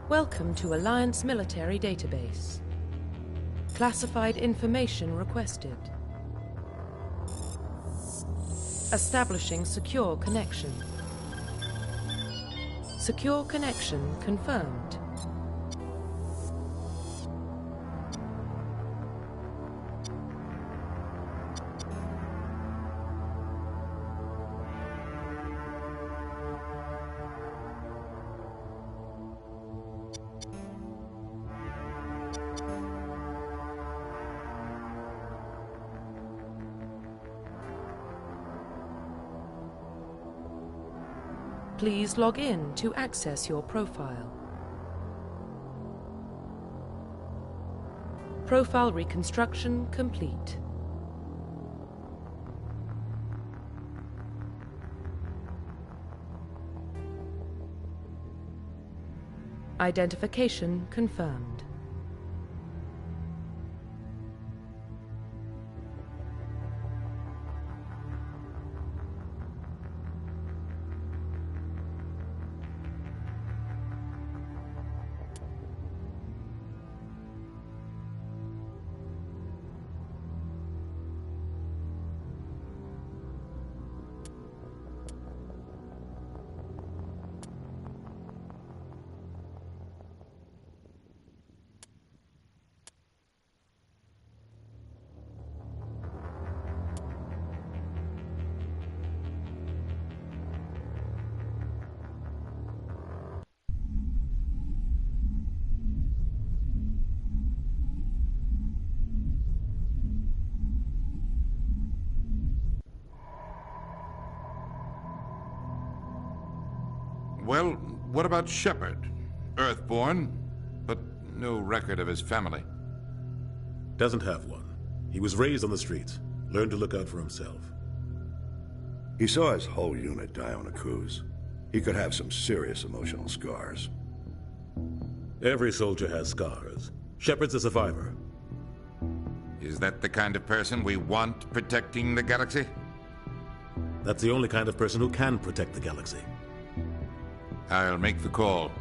Welcome to Alliance Military Database. Classified information requested. Establishing secure connection. Secure connection confirmed. Please log in to access your profile. Profile reconstruction complete. Identification confirmed. Well, what about Shepard? Earthborn, but no record of his family. Doesn't have one. He was raised on the streets. Learned to look out for himself. He saw his whole unit die on a cruise. He could have some serious emotional scars. Every soldier has scars. Shepard's a survivor. Is that the kind of person we want protecting the galaxy? That's the only kind of person who can protect the galaxy. I'll make the call.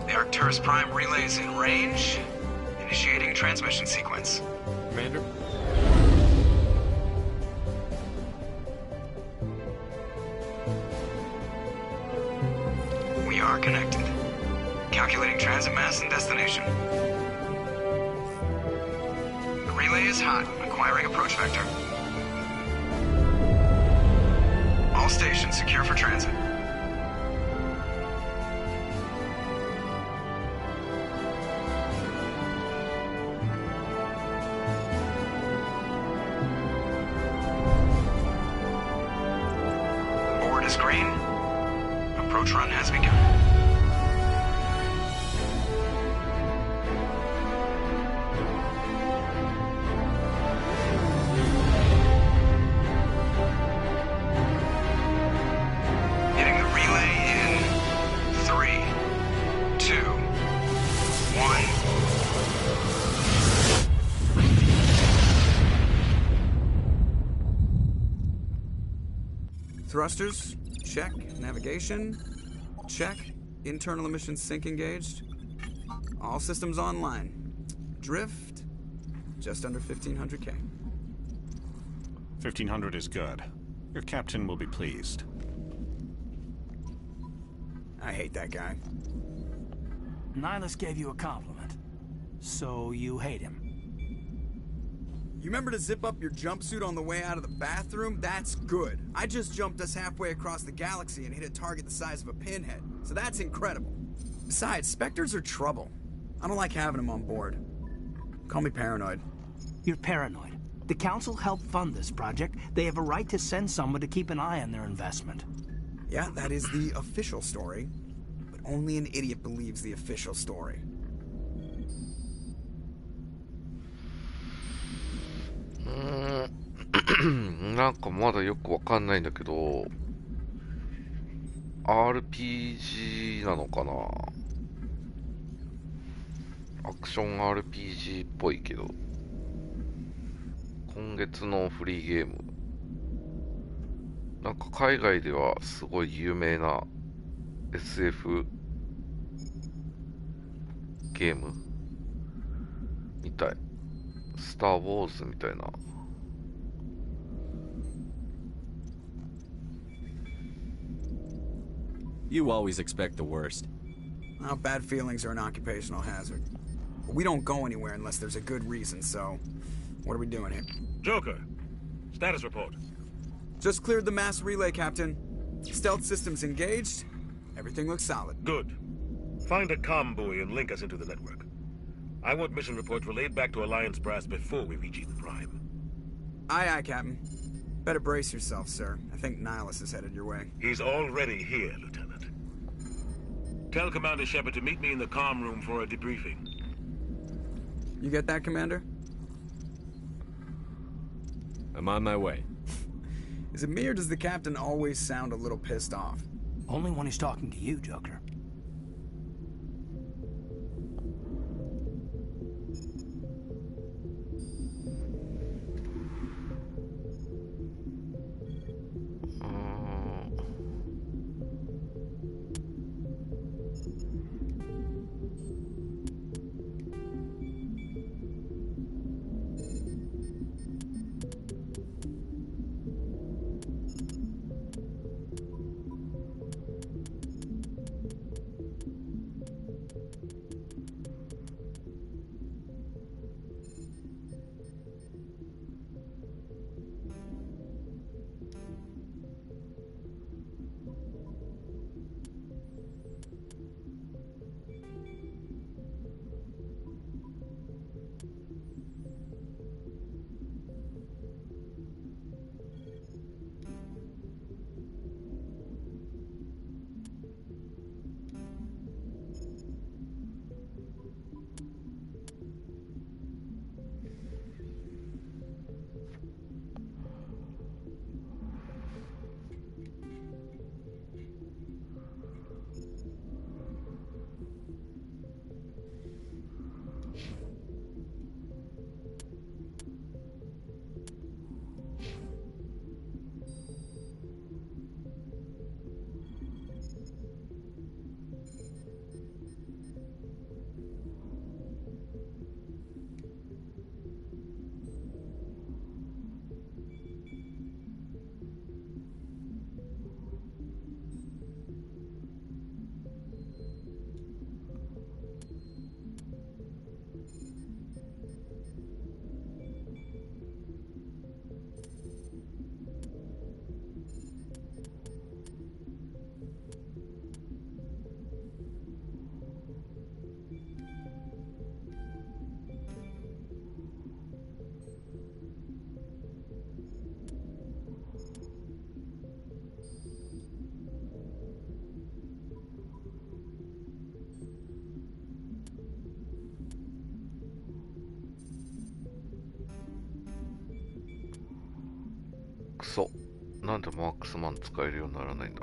The Arcturus Prime relays in range. Initiating transmission sequence. Commander? We are connected. Calculating transit mass and destination. The relay is hot. Acquiring approach vector. All stations secure for transit. Board is green. Approach run has begun. Thrusters, check. Navigation, check. Internal emissions sync engaged. All systems online. Drift, just under 1,500 K. 1,500 is good. Your captain will be pleased. I hate that guy. Nihilus gave you a compliment. So you hate him. You remember to zip up your jumpsuit on the way out of the bathroom? That's good. I just jumped us halfway across the galaxy and hit a target the size of a pinhead. So that's incredible. Besides, Spectres are trouble. I don't like having them on board. Call me paranoid. You're paranoid. The council helped fund this project. They have a right to send someone to keep an eye on their investment. Yeah, that is the official story. But only an idiot believes the official story. なんかまだよくわかんないんだけど、RPG なのかな。アクション RPG っぽいけど、今月のフリーゲーム、なんか海外ではすごい有名な SF ゲームみたい。スター・ウォーズみたいな。You always expect the worst. Well, bad feelings are an occupational hazard. But we don't go anywhere unless there's a good reason, so... What are we doing here? Joker, status report. Just cleared the mass relay, Captain. Stealth systems engaged. Everything looks solid. Good. Find a comm buoy and link us into the network. I want mission reports relayed back to Alliance Brass before we reach Eden Prime. Aye, aye, Captain. Better brace yourself, sir. I think Nihilus is headed your way. He's already here, Lieutenant. Tell Commander Shepard to meet me in the comm room for a debriefing. You get that, Commander? I'm on my way. Is it me or does the Captain always sound a little pissed off? Only when he's talking to you, Joker.クソ。なんでマークスマン使えるようにならないんだ。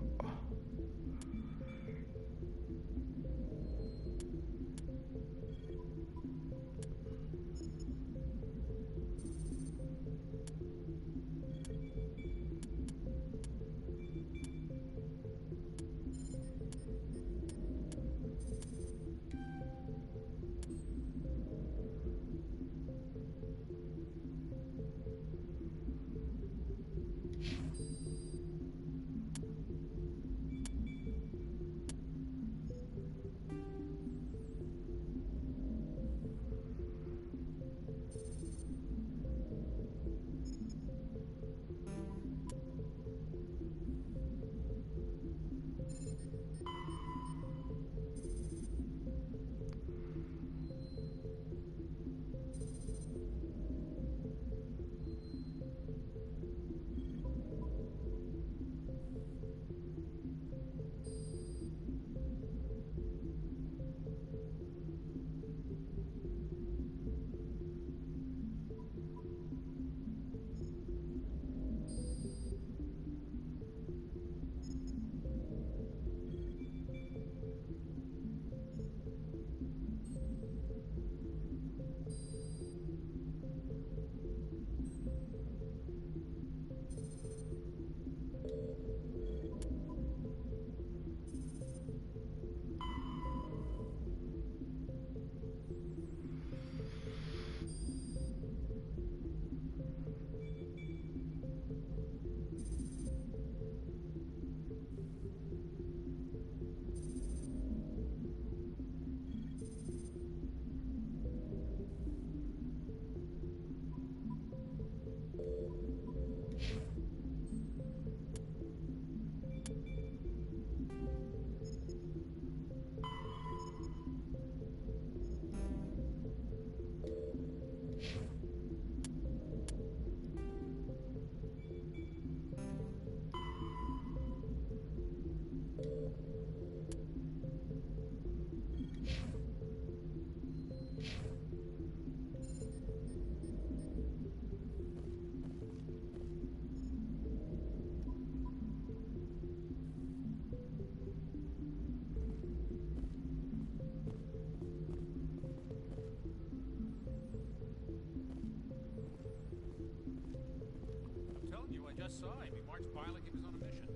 saw him. He marched by like he was on a mission.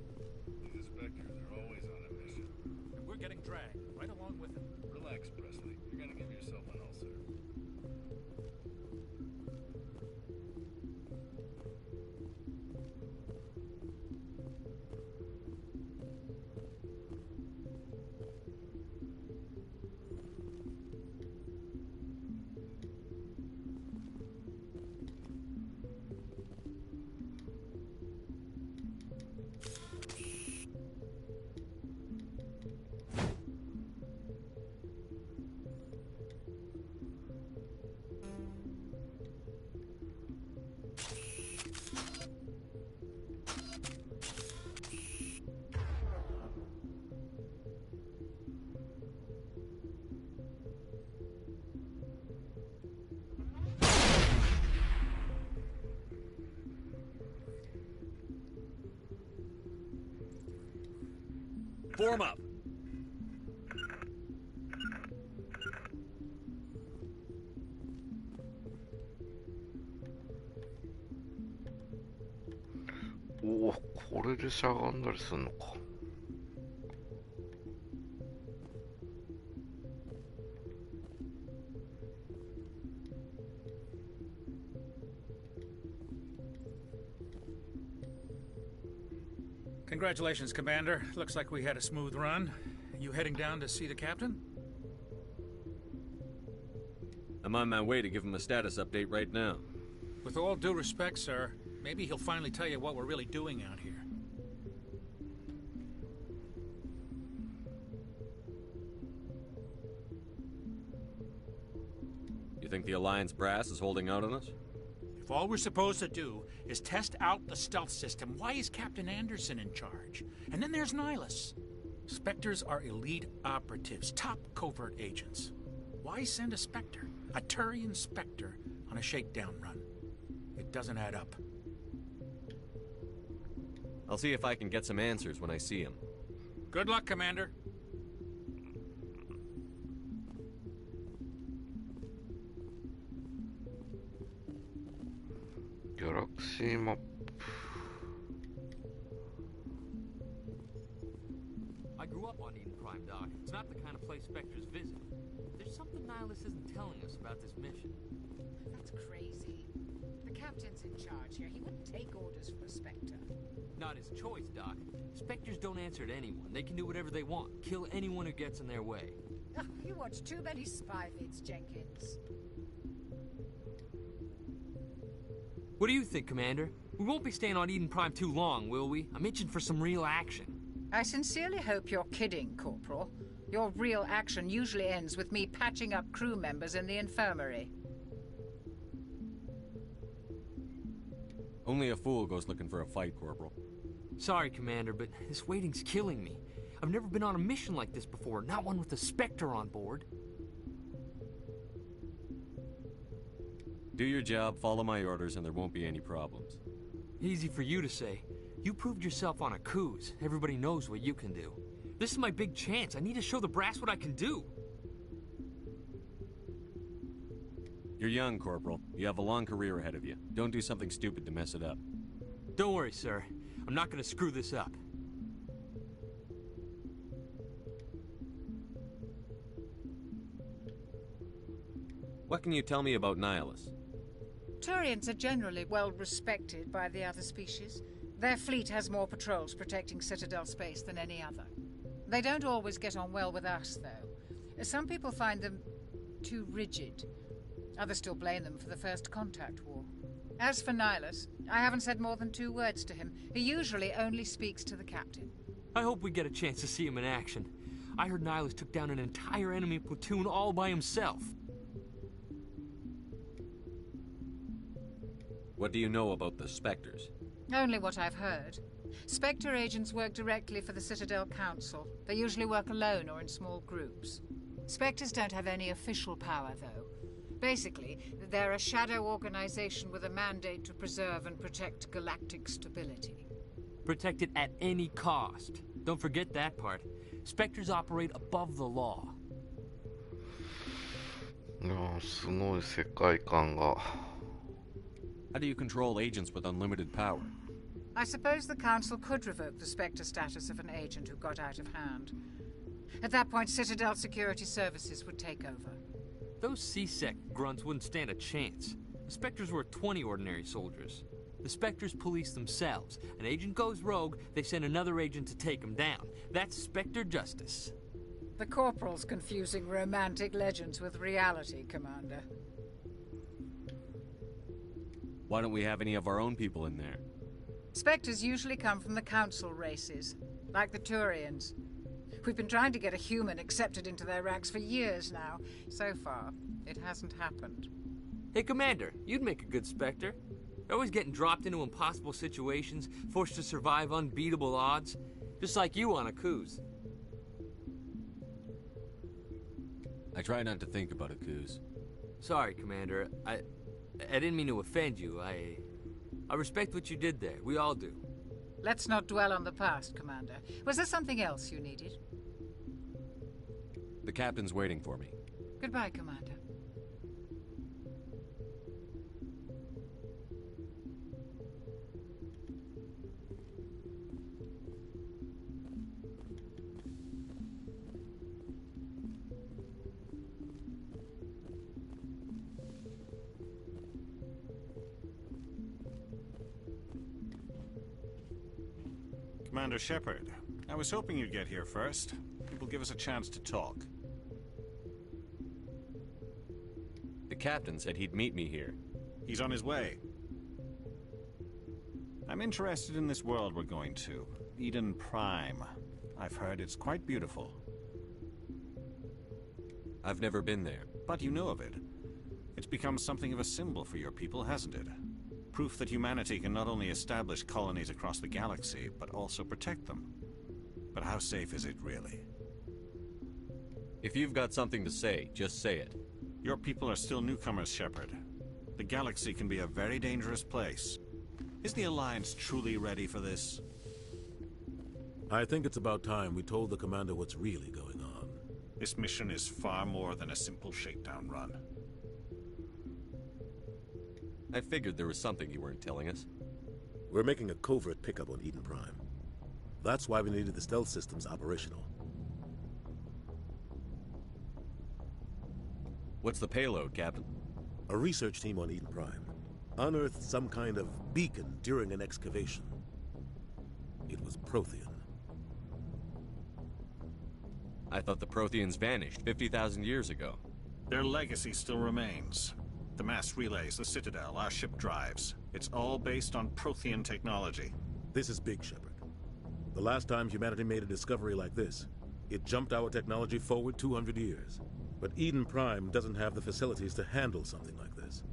These inspectors are always on a mission. And we're getting dragged right along with him. Relax, Presley. You're gonna give yourself an ulcer. Form up.おお、これでしゃがんだりすんのか。Congratulations, Commander. Looks like we had a smooth run. You heading down to see the captain? I'm on my way to give him a status update right now. With all due respect, sir, maybe he'll finally tell you what we're really doing out here. You think the Alliance brass is holding out on us? If all we're supposed to do is test out the stealth system, why is Captain Anderson in charge? And then there's Nihilus. Spectres are elite operatives, top covert agents. Why send a Spectre, a Turian Spectre, on a shakedown run? It doesn't add up. I'll see if I can get some answers when I see him. Good luck, Commander. Galaxy map. I grew up on Eden Prime, Doc. It's not the kind of place Spectres visit. There's something Nihilus isn't telling us about this mission. That's crazy. The captain's in charge here. He wouldn't take orders from a Spectre. Not his choice, Doc. Spectres don't answer to anyone. They can do whatever they want. Kill anyone who gets in their way. Oh, you watch too many spy vids, Jenkins. What do you think, Commander? We won't be staying on Eden Prime too long, will we? I'm itching for some real action. I sincerely hope you're kidding, Corporal. Your real action usually ends with me patching up crew members in the infirmary. Only a fool goes looking for a fight, Corporal. Sorry, Commander, but this waiting's killing me. I've never been on a mission like this before, not one with a Spectre on board. Do your job, follow my orders, and there won't be any problems. Easy for you to say. You proved yourself on a cruise. Everybody knows what you can do. This is my big chance. I need to show the brass what I can do. You're young, Corporal. You have a long career ahead of you. Don't do something stupid to mess it up. Don't worry, sir. I'm not gonna screw this up. What can you tell me about Nihilus? Turians are generally well respected by the other species. Their fleet has more patrols protecting Citadel space than any other. They don't always get on well with us, though. Some people find them too rigid. Others still blame them for the First Contact War. As for Nihilus, I haven't said more than 2 words to him. He usually only speaks to the captain. I hope we get a chance to see him in action. I heard Nihilus took down an entire enemy platoon all by himself. What do you know about the Spectres? Only what I've heard. Spectre agents work directly for the Citadel Council. They usually work alone or in small groups. Spectres don't have any official power, though. Basically, they're a shadow organization with a mandate to preserve and protect galactic stability. Protect it at any cost. Don't forget that part. Spectres operate above the law. すごい世界観が。How do you control agents with unlimited power? I suppose the Council could revoke the Spectre status of an agent who got out of hand. At that point, Citadel Security Services would take over. Those C-Sec grunts wouldn't stand a chance. The Spectres were 20 ordinary soldiers. The Spectres police themselves. An agent goes rogue, they send another agent to take him down. That's Spectre justice. The Corporal's confusing romantic legends with reality, Commander. Why don't we have any of our own people in there? Spectres usually come from the Council races, like the Turians. We've been trying to get a human accepted into their ranks for years now. So far, it hasn't happened. Hey, Commander, you'd make a good Spectre. You're always getting dropped into impossible situations, forced to survive unbeatable odds. Just like you on a cruise. I try not to think about a cruise. Sorry, Commander. I didn't mean to offend you. I respect what you did there. We all do. Let's not dwell on the past, Commander. Was there something else you needed? The captain's waiting for me. Goodbye, Commander. Commander Shepard, I was hoping you'd get here first. It will give us a chance to talk. The captain said he'd meet me here. He's on his way. I'm interested in this world we're going to, Eden Prime. I've heard it's quite beautiful. I've never been there. But you know of it. It's become something of a symbol for your people, hasn't it? Proof that humanity can not only establish colonies across the galaxy, but also protect them. But how safe is it, really? If you've got something to say, just say it. Your people are still newcomers, Shepard. The galaxy can be a very dangerous place. Is the Alliance truly ready for this? I think it's about time we told the Commander what's really going on. This mission is far more than a simple shakedown run. I figured there was something you weren't telling us. We're making a covert pickup on Eden Prime. That's why we needed the stealth systems operational. What's the payload, Captain? A research team on Eden Prime unearthed some kind of beacon during an excavation. It was Prothean. I thought the Protheans vanished 50,000 years ago. Their legacy still remains. The mass relays, the Citadel, our ship drives. It's all based on Prothean technology. This is big, Shepard. The last time humanity made a discovery like this, it jumped our technology forward 200 years. But Eden Prime doesn't have the facilities to handle something like this.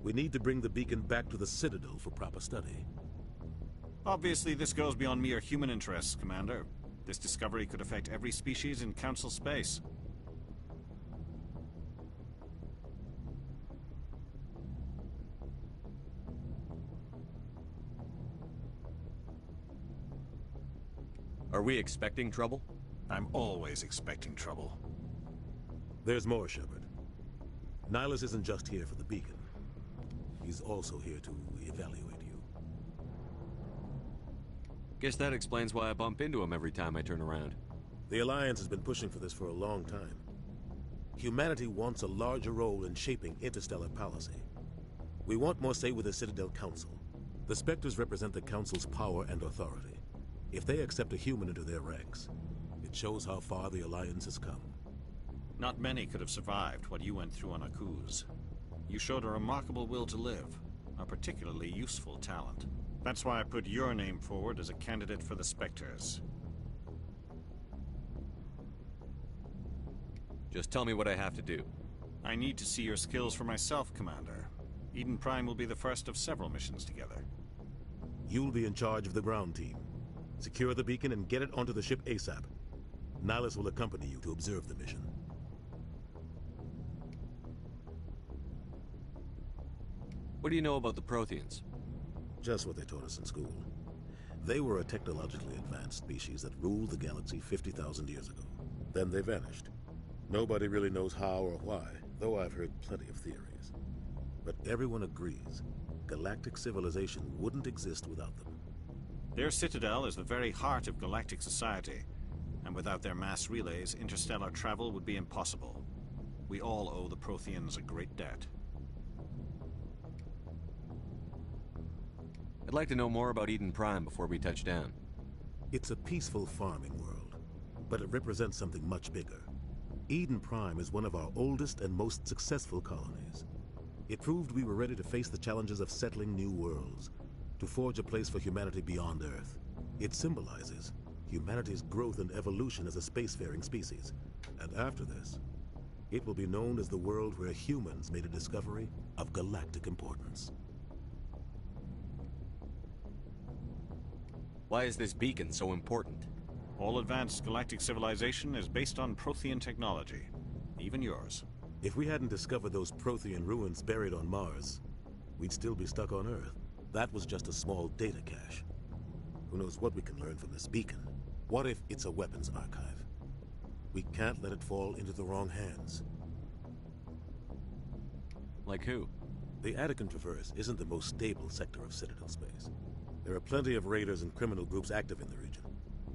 We need to bring the beacon back to the Citadel for proper study. Obviously, this goes beyond mere human interests, Commander. This discovery could affect every species in Council space. Are we expecting trouble? I'm always expecting trouble. There's more, Shepard. Nihilus isn't just here for the beacon. He's also here to evaluate you. Guess that explains why I bump into him every time I turn around. The Alliance has been pushing for this for a long time. Humanity wants a larger role in shaping interstellar policy. We want more say with the Citadel Council. The Spectres represent the Council's power and authority. If they accept a human into their ranks, it shows how far the Alliance has come. Not many could have survived what you went through on Akuz. You showed a remarkable will to live, a particularly useful talent. That's why I put your name forward as a candidate for the Spectres. Just tell me what I have to do. I need to see your skills for myself, Commander. Eden Prime will be the first of several missions together. You'll be in charge of the ground team. Secure the beacon and get it onto the ship ASAP. Nihilus will accompany you to observe the mission. What do you know about the Protheans? Just what they taught us in school. They were a technologically advanced species that ruled the galaxy 50,000 years ago. Then they vanished. Nobody really knows how or why, though I've heard plenty of theories. But everyone agrees galactic civilization wouldn't exist without them. Their citadel is the very heart of galactic society, and without their mass relays, interstellar travel would be impossible. We all owe the Protheans a great debt. I'd like to know more about Eden Prime before we touch down. It's a peaceful farming world, but it represents something much bigger. Eden Prime is one of our oldest and most successful colonies. It proved we were ready to face the challenges of settling new worlds, to forge a place for humanity beyond Earth. It symbolizes humanity's growth and evolution as a spacefaring species. And after this, it will be known as the world where humans made a discovery of galactic importance. Why is this beacon so important? All advanced galactic civilization is based on Prothean technology, even yours. If we hadn't discovered those Prothean ruins buried on Mars, we'd still be stuck on Earth. That was just a small data cache. Who knows what we can learn from this beacon? What if it's a weapons archive? We can't let it fall into the wrong hands. Like who? The Attican Traverse isn't the most stable sector of Citadel space. There are plenty of raiders and criminal groups active in the region.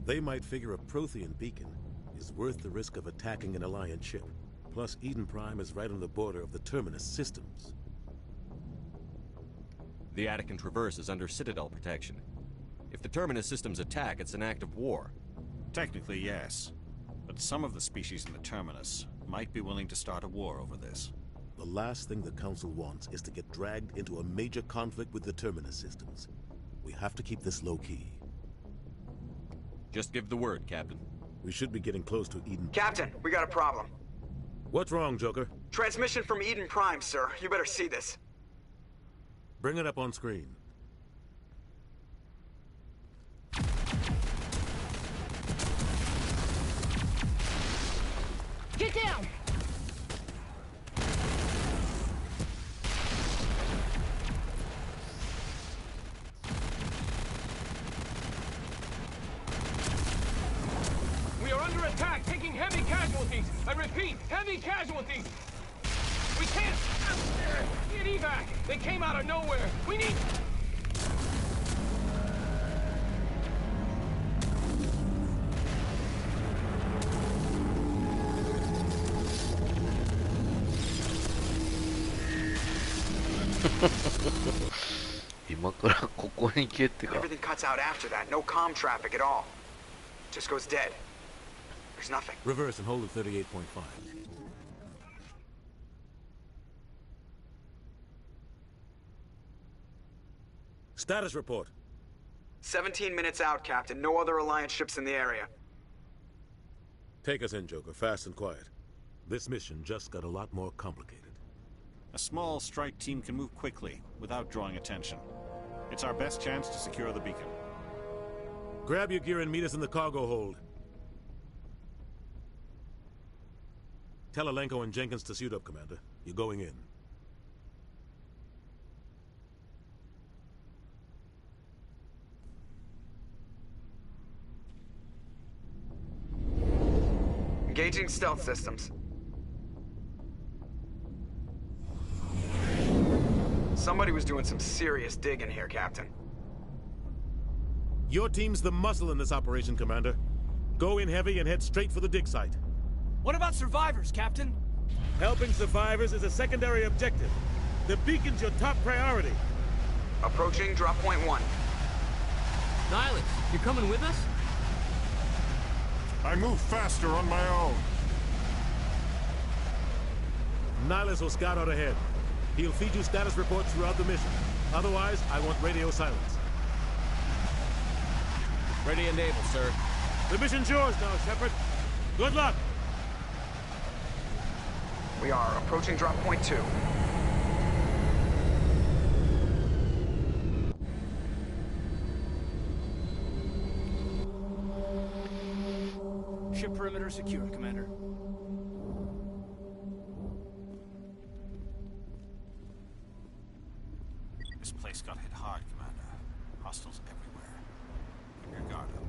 They might figure a Prothean beacon is worth the risk of attacking an Alliance ship. Plus, Eden Prime is right on the border of the Terminus systems. The Attican Traverse is under Citadel protection. If the Terminus systems attack, it's an act of war. Technically, yes. But some of the species in the Terminus might be willing to start a war over this. The last thing the Council wants is to get dragged into a major conflict with the Terminus systems. We have to keep this low-key. Just give the word, Captain. We should be getting close to Eden. Captain, we got a problem. What's wrong, Joker? Transmission from Eden Prime, sir. You better see this. Bring it up on screen. Get down! We are under attack, taking heavy casualties. I repeat, heavy casualties. We can't get evac. They came out of nowhere. We need... Everything cuts out after that. No comm traffic at all. Just goes dead. There's nothing. Reverse and hold at 38.5. Status report. 17 minutes out, Captain. No other Alliance ships in the area. Take us in, Joker. Fast and quiet. This mission just got a lot more complicated. A small strike team can move quickly, without drawing attention. It's our best chance to secure the beacon. Grab your gear and meet us in the cargo hold. Tell Alenko and Jenkins to suit up, Commander. You're going in. Engaging stealth systems. Somebody was doing some serious digging here, Captain. Your team's the muscle in this operation, Commander. Go in heavy and head straight for the dig site. What about survivors, Captain? Helping survivors is a secondary objective. The beacon's your top priority. Approaching drop point 1. Nihilus, you coming with us? I move faster on my own. Nihilus will scout out ahead. He'll feed you status reports throughout the mission. Otherwise, I want radio silence. Ready and able, sir. The mission's yours now, Shepard. Good luck! We are approaching drop point 2. Ship perimeter secure, Commander. This place got hit hard, Commander. Hostiles everywhere. Keep your guard up.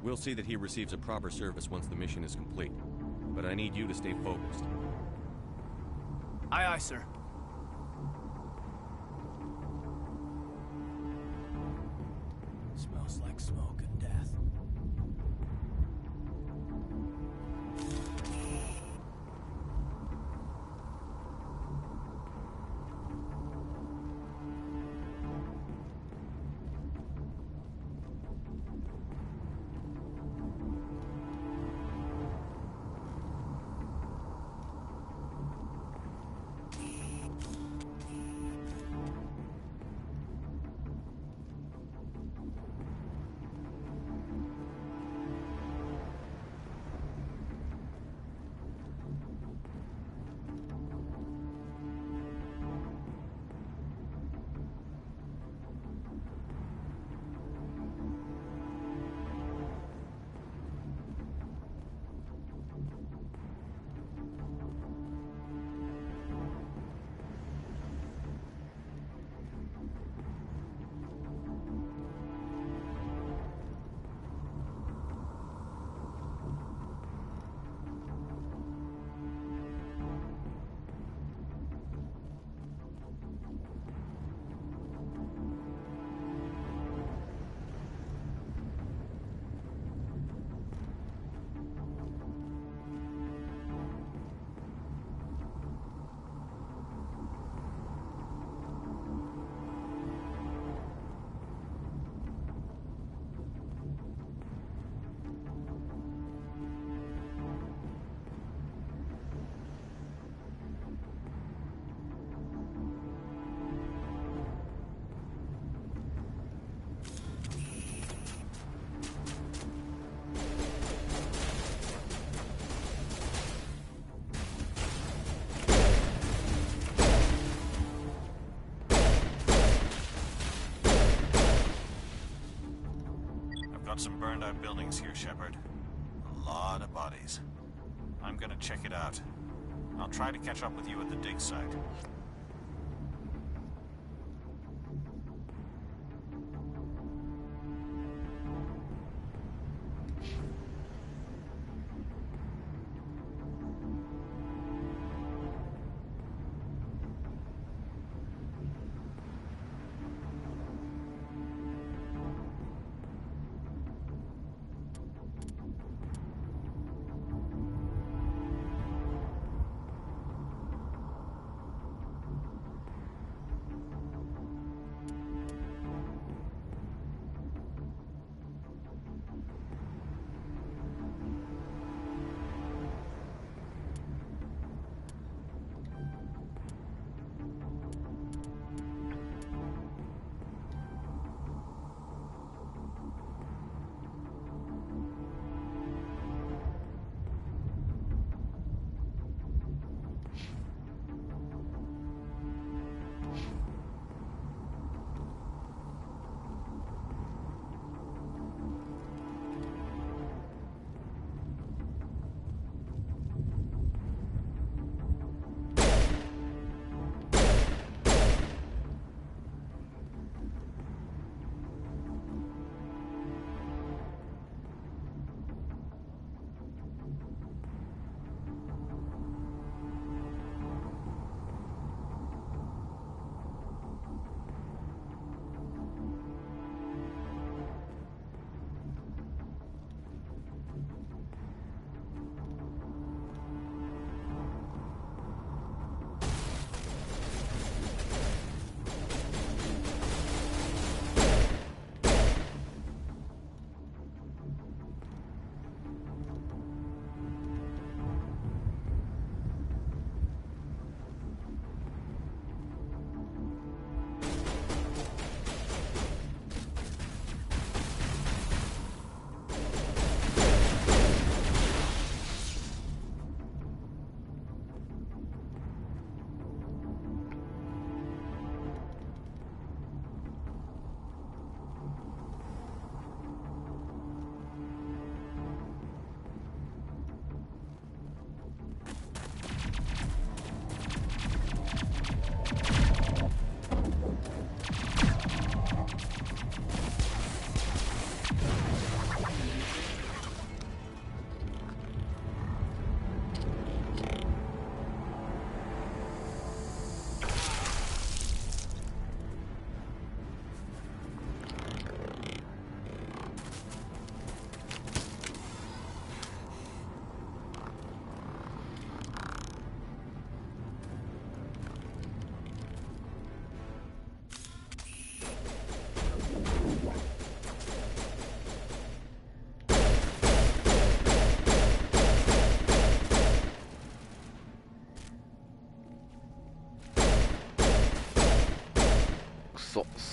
We'll see that he receives a proper service once the mission is complete. But I need you to stay focused. Aye, aye, sir. Smells like smoke and death. Some burned out buildings here, Shepard. A lot of bodies. I'm gonna check it out. I'll try to catch up with you at the dig site.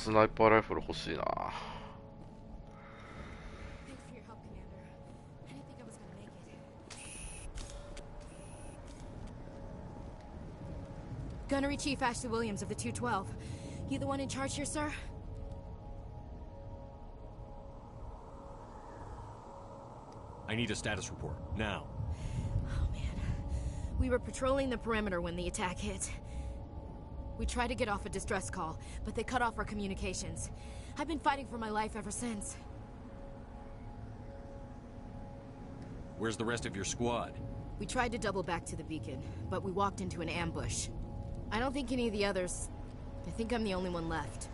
スナイパーライフル欲しいな。Gunnery Chief Ashley Williams of the 212. You the one in charge here, sir? I need a status report, now. Oh, man. We were patrolling the perimeter when the attack hit. We tried to get off a distress call, but they cut off our communications. I've been fighting for my life ever since. Where's the rest of your squad? We tried to double back to the beacon, but we walked into an ambush. I don't think any of the others... I think I'm the only one left.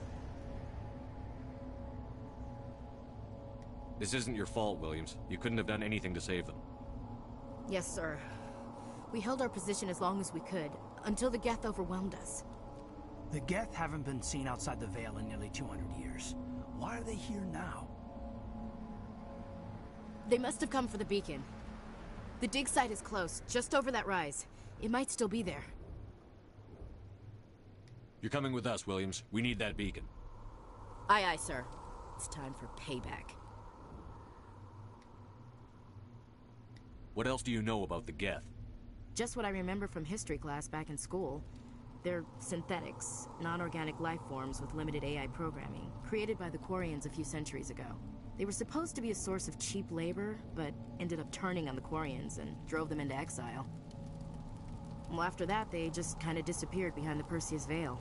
This isn't your fault, Williams. You couldn't have done anything to save them. Yes, sir. We held our position as long as we could, until the Geth overwhelmed us. The Geth haven't been seen outside the Veil in nearly 200 years. Why are they here now? They must have come for the beacon. The dig site is close, just over that rise. It might still be there. You're coming with us, Williams. We need that beacon. Aye, aye, sir. It's time for payback. What else do you know about the Geth? Just what I remember from history class back in school. They're synthetics, non-organic life forms with limited AI programming, created by the Quarians a few centuries ago. They were supposed to be a source of cheap labor, but ended up turning on the Quarians and drove them into exile. Well, after that, they just kind of disappeared behind the Perseus Veil.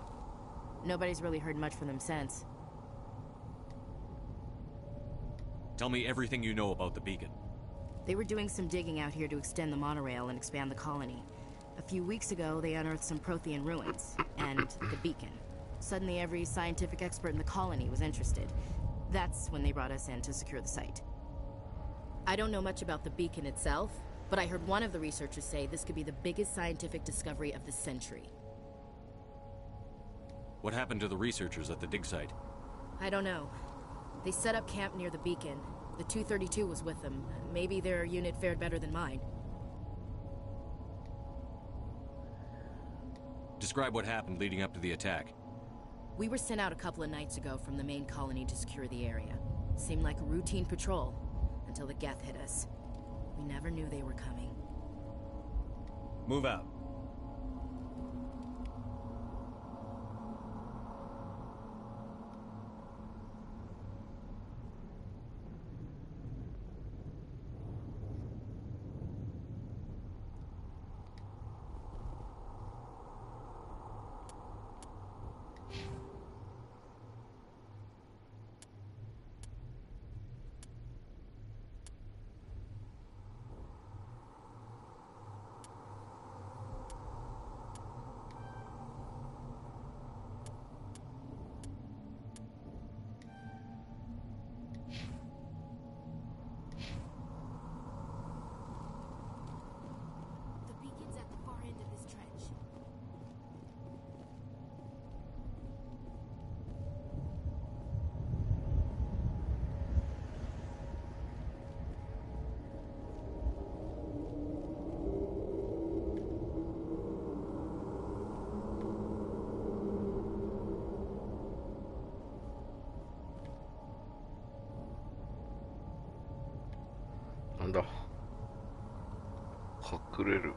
Nobody's really heard much from them since. Tell me everything you know about the beacon. They were doing some digging out here to extend the monorail and expand the colony. A few weeks ago, they unearthed some Prothean ruins, and the beacon. Suddenly, every scientific expert in the colony was interested. That's when they brought us in to secure the site. I don't know much about the beacon itself, but I heard one of the researchers say this could be the biggest scientific discovery of the century. What happened to the researchers at the dig site? I don't know. They set up camp near the beacon. The 232 was with them. Maybe their unit fared better than mine. Describe what happened leading up to the attack. We were sent out a couple of nights ago from the main colony to secure the area. Seemed like a routine patrol, until the Geth hit us. We never knew they were coming. Move out.なんだ、隠れる。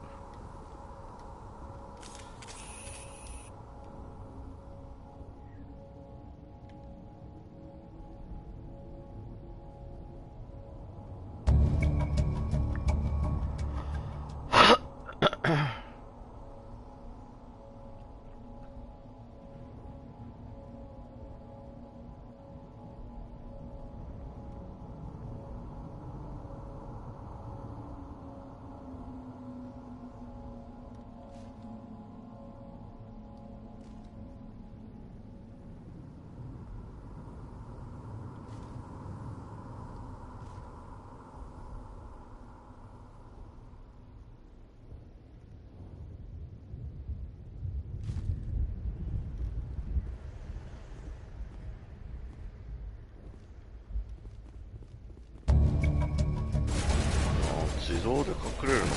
自動で隠れるのか。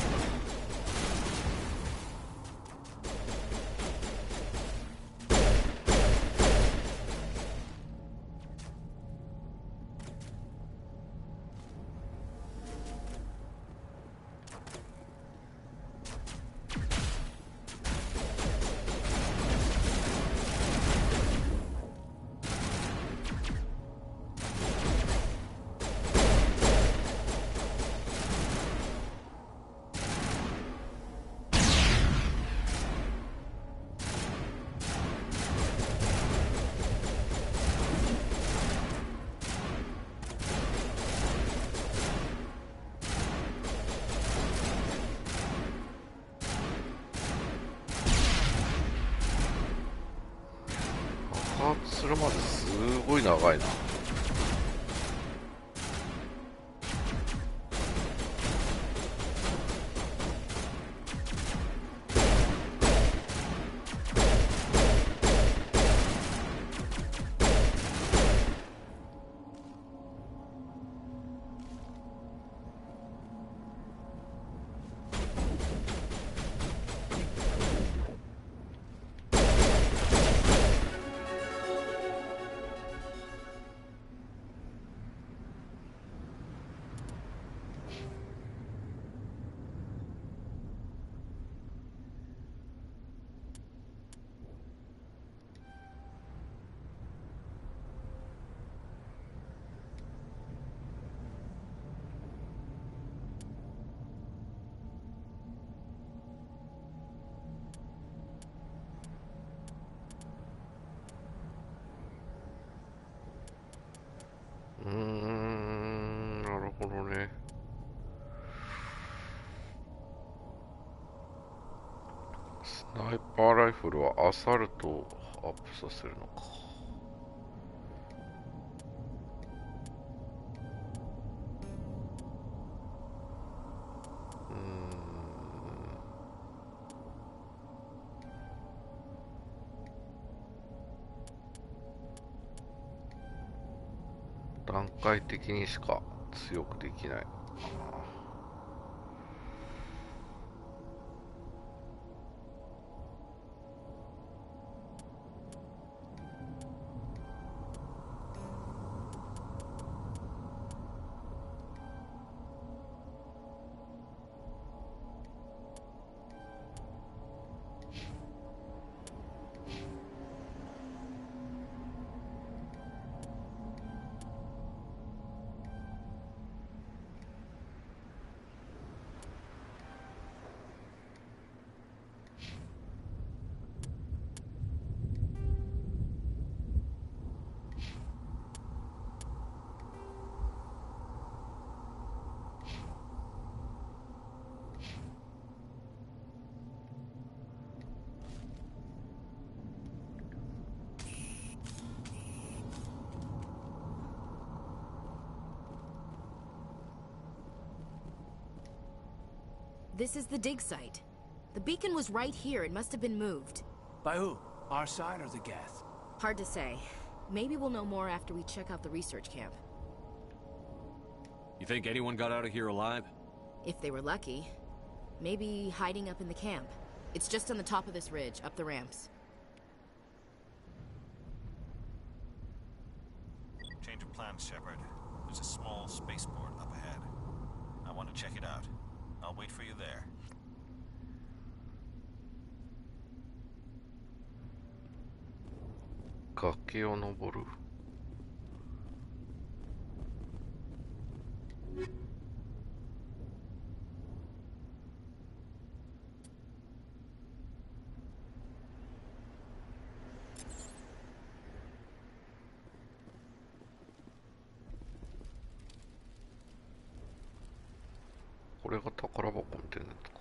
するまですごい長いな。なるほどね。スナイパーライフルはアサルトをアップさせるのか。段階的にしか強くできない。This is the dig site. The beacon was right here. It must have been moved. By who? Our side or the Geth? Hard to say. Maybe we'll know more after we check out the research camp. You think anyone got out of here alive? If they were lucky. Maybe hiding up in the camp. It's just on the top of this ridge, up the ramps. Change of plans, Shepard. There's a small spaceport up ahead. I want to check it out. I'll wait for you there.崖を登る。これが宝箱みたいなやつか。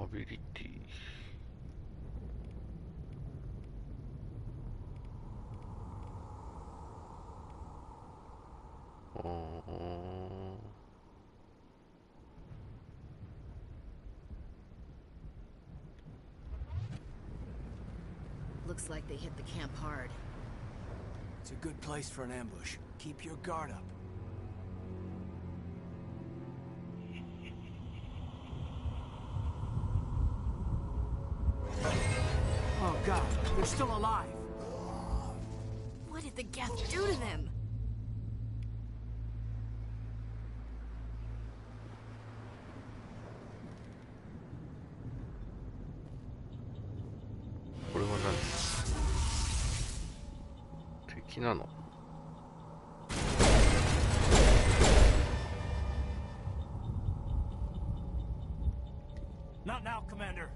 アビリティ。Looks like they hit the camp hard. It's a good place for an ambush. Keep your guard up. They're still alive. What did the Geth do to them? What is that? 敵なの? Not now, Commander.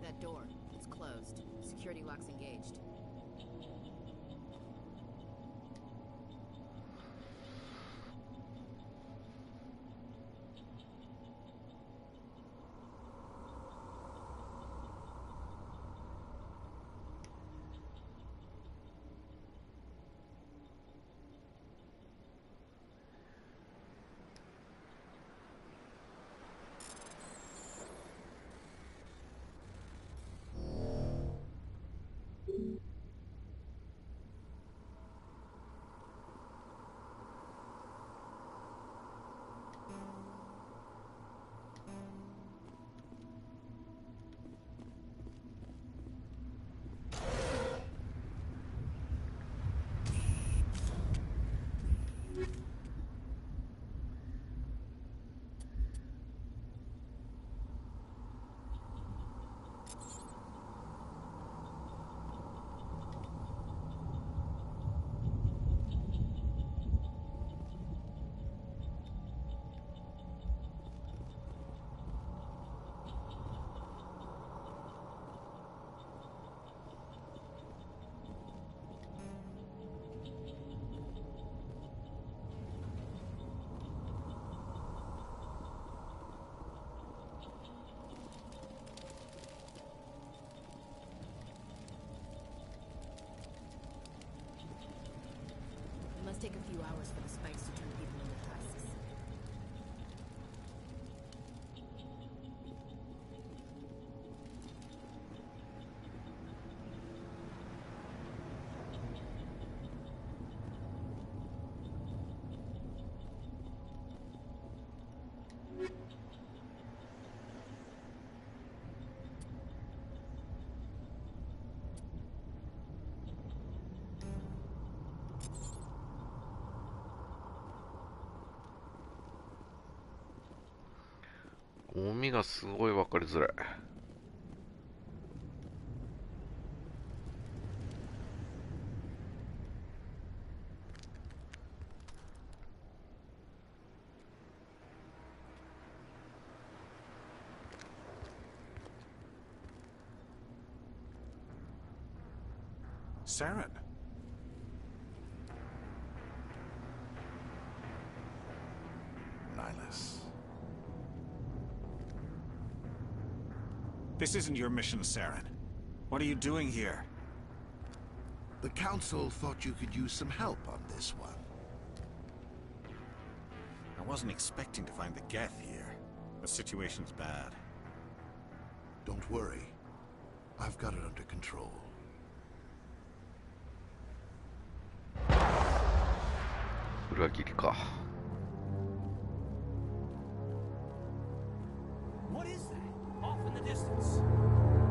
That door, it's closed. Security lock's engaged. Take a few hours for the spikes to turn people into husks.ゴミがすごい分かりづらい。Saren. Nihilus. This isn't your mission, Saren. What are you doing here? The Council thought you could use some help on this one. I wasn't expecting to find the Geth here. The situation's bad. Don't worry. I've got it under control. What is that? Off in the distance.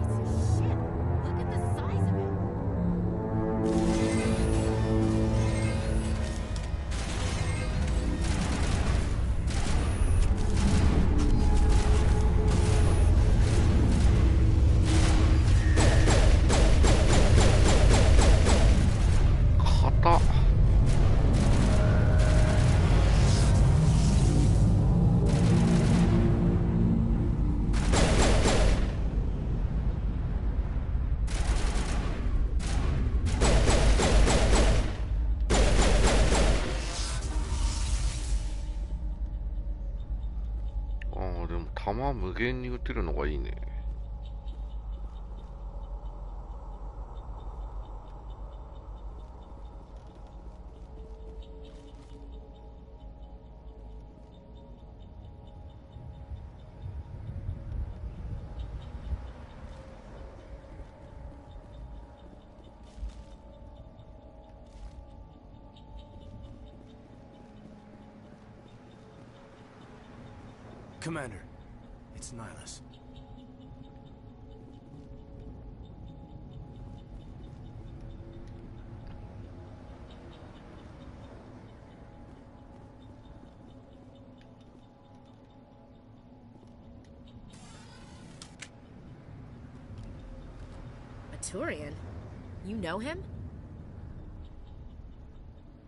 It's a ship. Look at the size of it. Commander, it's Nihilus. A Turian? You know him?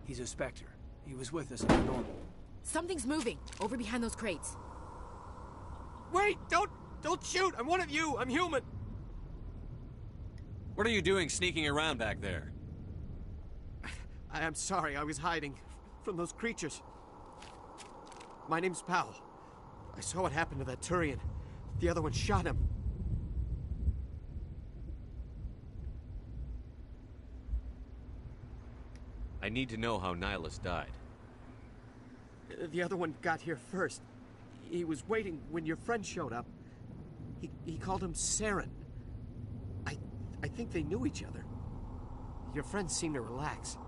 He's a Spectre. He was with us in the normal. Something's moving, over behind those crates. Wait! Don't shoot! I'm one of you! I'm human! What are you doing sneaking around back there? I'm sorry, I was hiding from those creatures. My name's Powell. I saw what happened to that Turian. The other one shot him. I need to know how Nihilus died. The other one got here first. He was waiting when your friend showed up. He called him Saren. I think they knew each other. Your friend seemed to relax.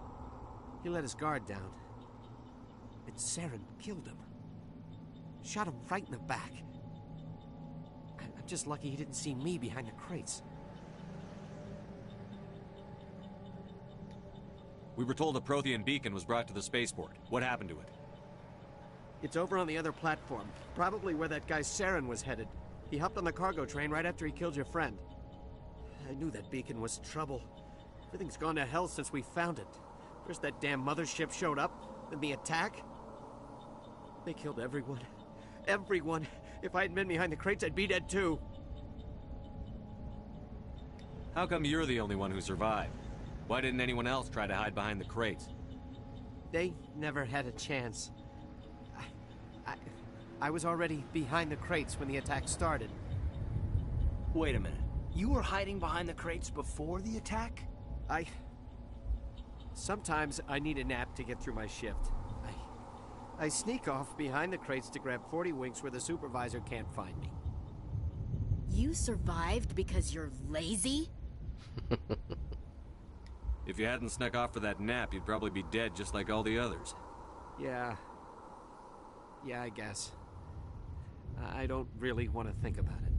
He let his guard down. And Saren killed him. Shot him right in the back. I'm just lucky he didn't see me behind the crates. We were told a Prothean beacon was brought to the spaceport. What happened to it? It's over on the other platform. Probably where that guy Saren was headed. He hopped on the cargo train right after he killed your friend. I knew that beacon was trouble. Everything's gone to hell since we found it. First that damn mothership showed up, then the attack. They killed everyone. Everyone. If I hadn't been behind the crates, I'd be dead too. How come you're the only one who survived? Why didn't anyone else try to hide behind the crates? They never had a chance. I was already behind the crates when the attack started. Wait a minute. You were hiding behind the crates before the attack? Sometimes I need a nap to get through my shift. I sneak off behind the crates to grab 40 winks where the supervisor can't find me. You survived because you're lazy? If you hadn't snuck off for that nap, you'd probably be dead just like all the others. Yeah, I guess. I don't really want to think about it.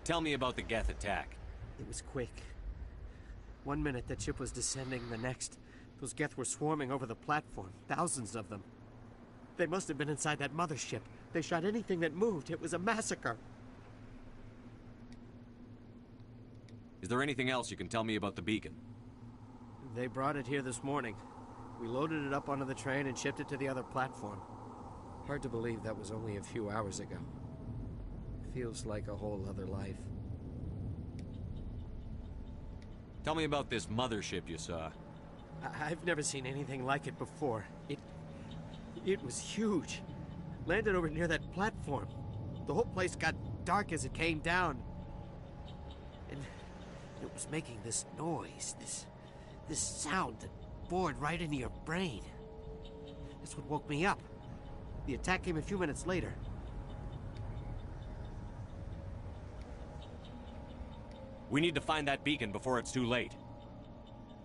Tell me about the Geth attack. It was quick. 1 minute that ship was descending, the next, those Geth were swarming over the platform. Thousands of them. They must have been inside that mothership. They shot anything that moved. It was a massacre. Is there anything else you can tell me about the beacon? They brought it here this morning. We loaded it up onto the train and shipped it to the other platform. Hard to believe that was only a few hours ago. Feels like a whole other life. Tell me about this mothership you saw. I've never seen anything like it before. It was huge. Landed over near that platform. The whole place got dark as it came down. And it was making this noise, this sound that bored right into your brain. That's what woke me up. The attack came a few minutes later. We need to find that beacon before it's too late.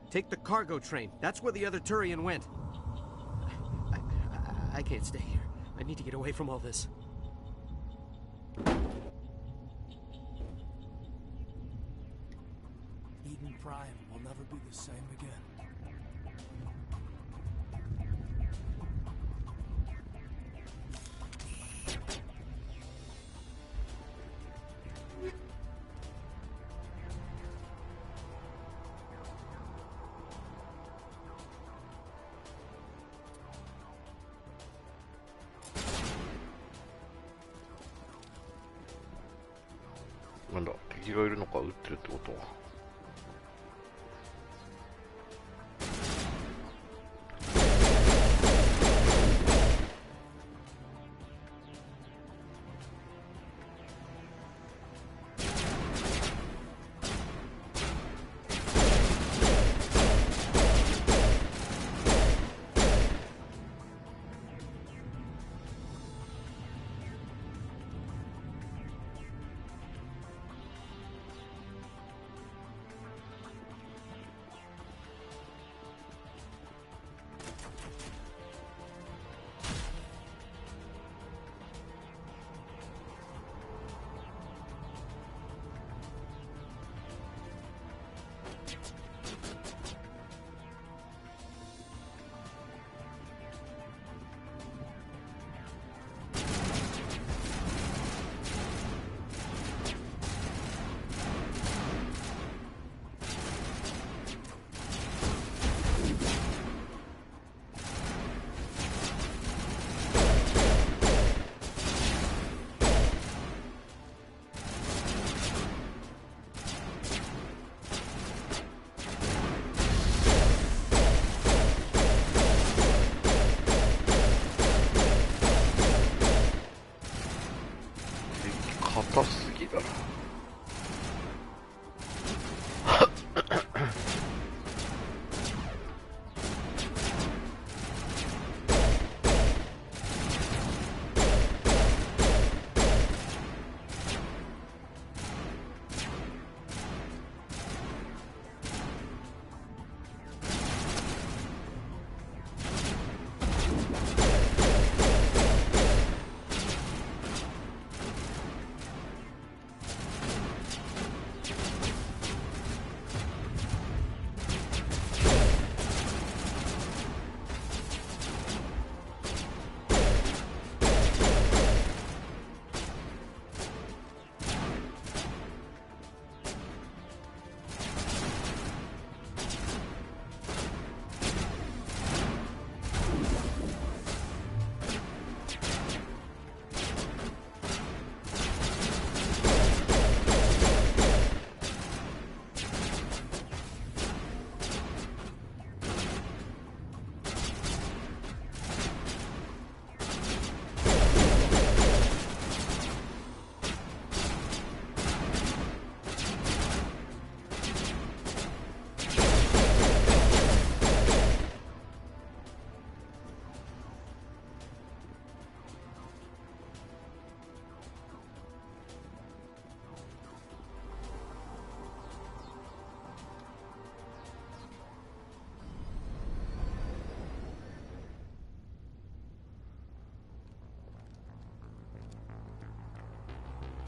Take the cargo train. That's where the other Turian went. I can't stay here. I need to get away from all this. Eden Prime will never be the same again.なんだ、敵がいるのか撃ってるってことは。硬すぎだろ。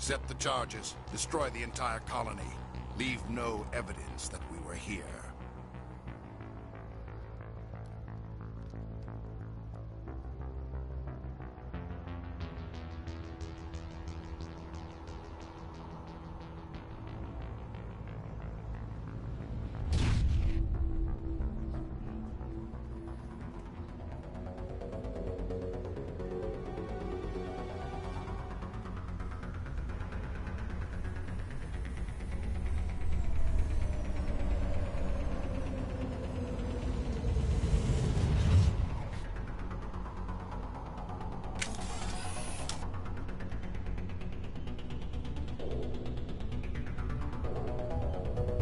Set the charges. Destroy the entire colony. Leave no evidence that we were here.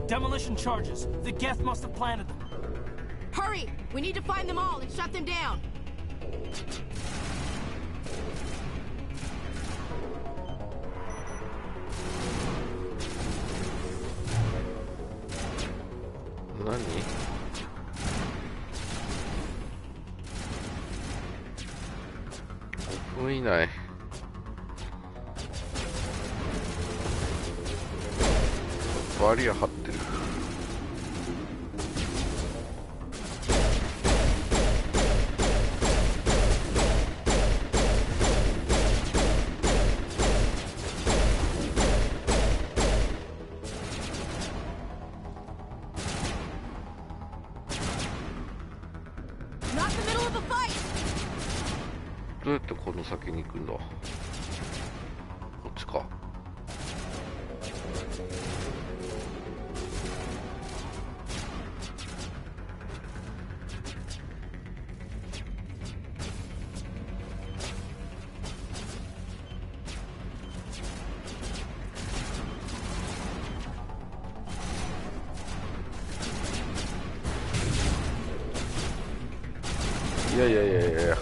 Demolition charges. The Geth must have planted them. Hurry! We need to find them all and shut them down. Nani? 5分以内。バリア張ってる。どうやってこの先に行くんだ。こっちか。いやいやいやいやいや。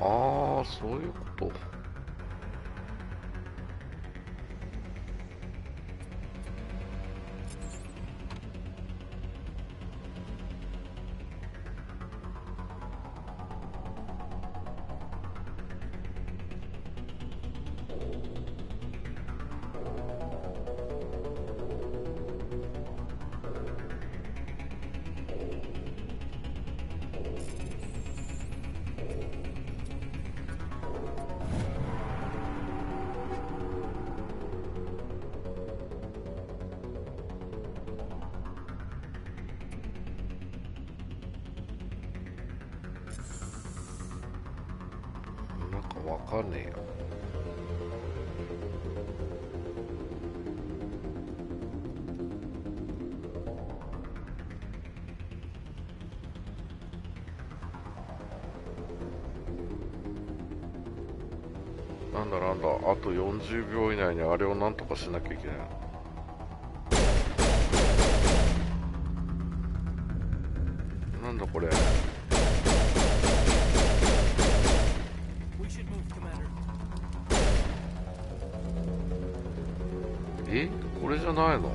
ああ、そういうこと。わかんねえよ。なんだなんだ、あと40秒以内にあれをなんとかしなきゃいけない。なんだこれ。これじゃないの？よ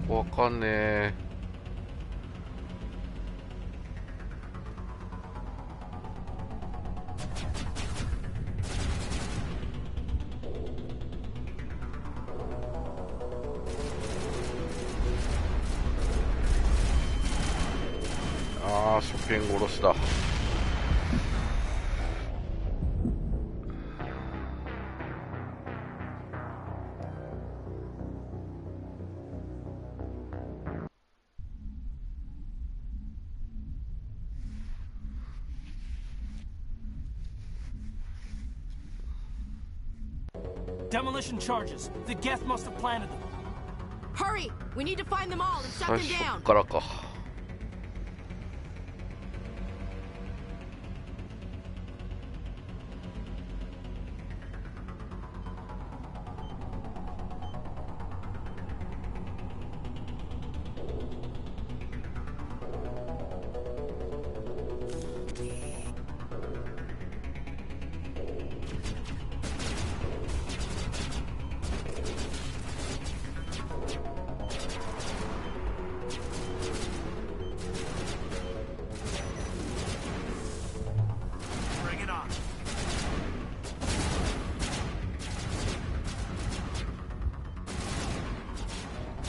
くわかんねえ。ああ、初見殺しだ。Demolition charges. The Geth must have planted them. Hurry! We need to find them all and shut 最 them 初 down. からか。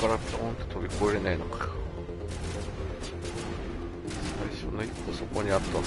からピョンって飛び越えれないのか。最初の一歩そこにあったんだ。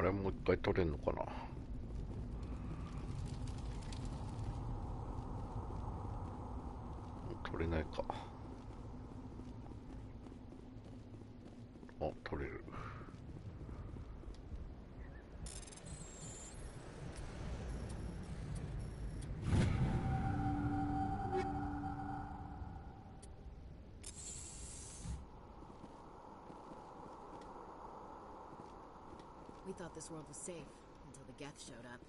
れもう一回取れんのかな。取れないか。あ、取れる。We thought this world was safe until the Geth showed up.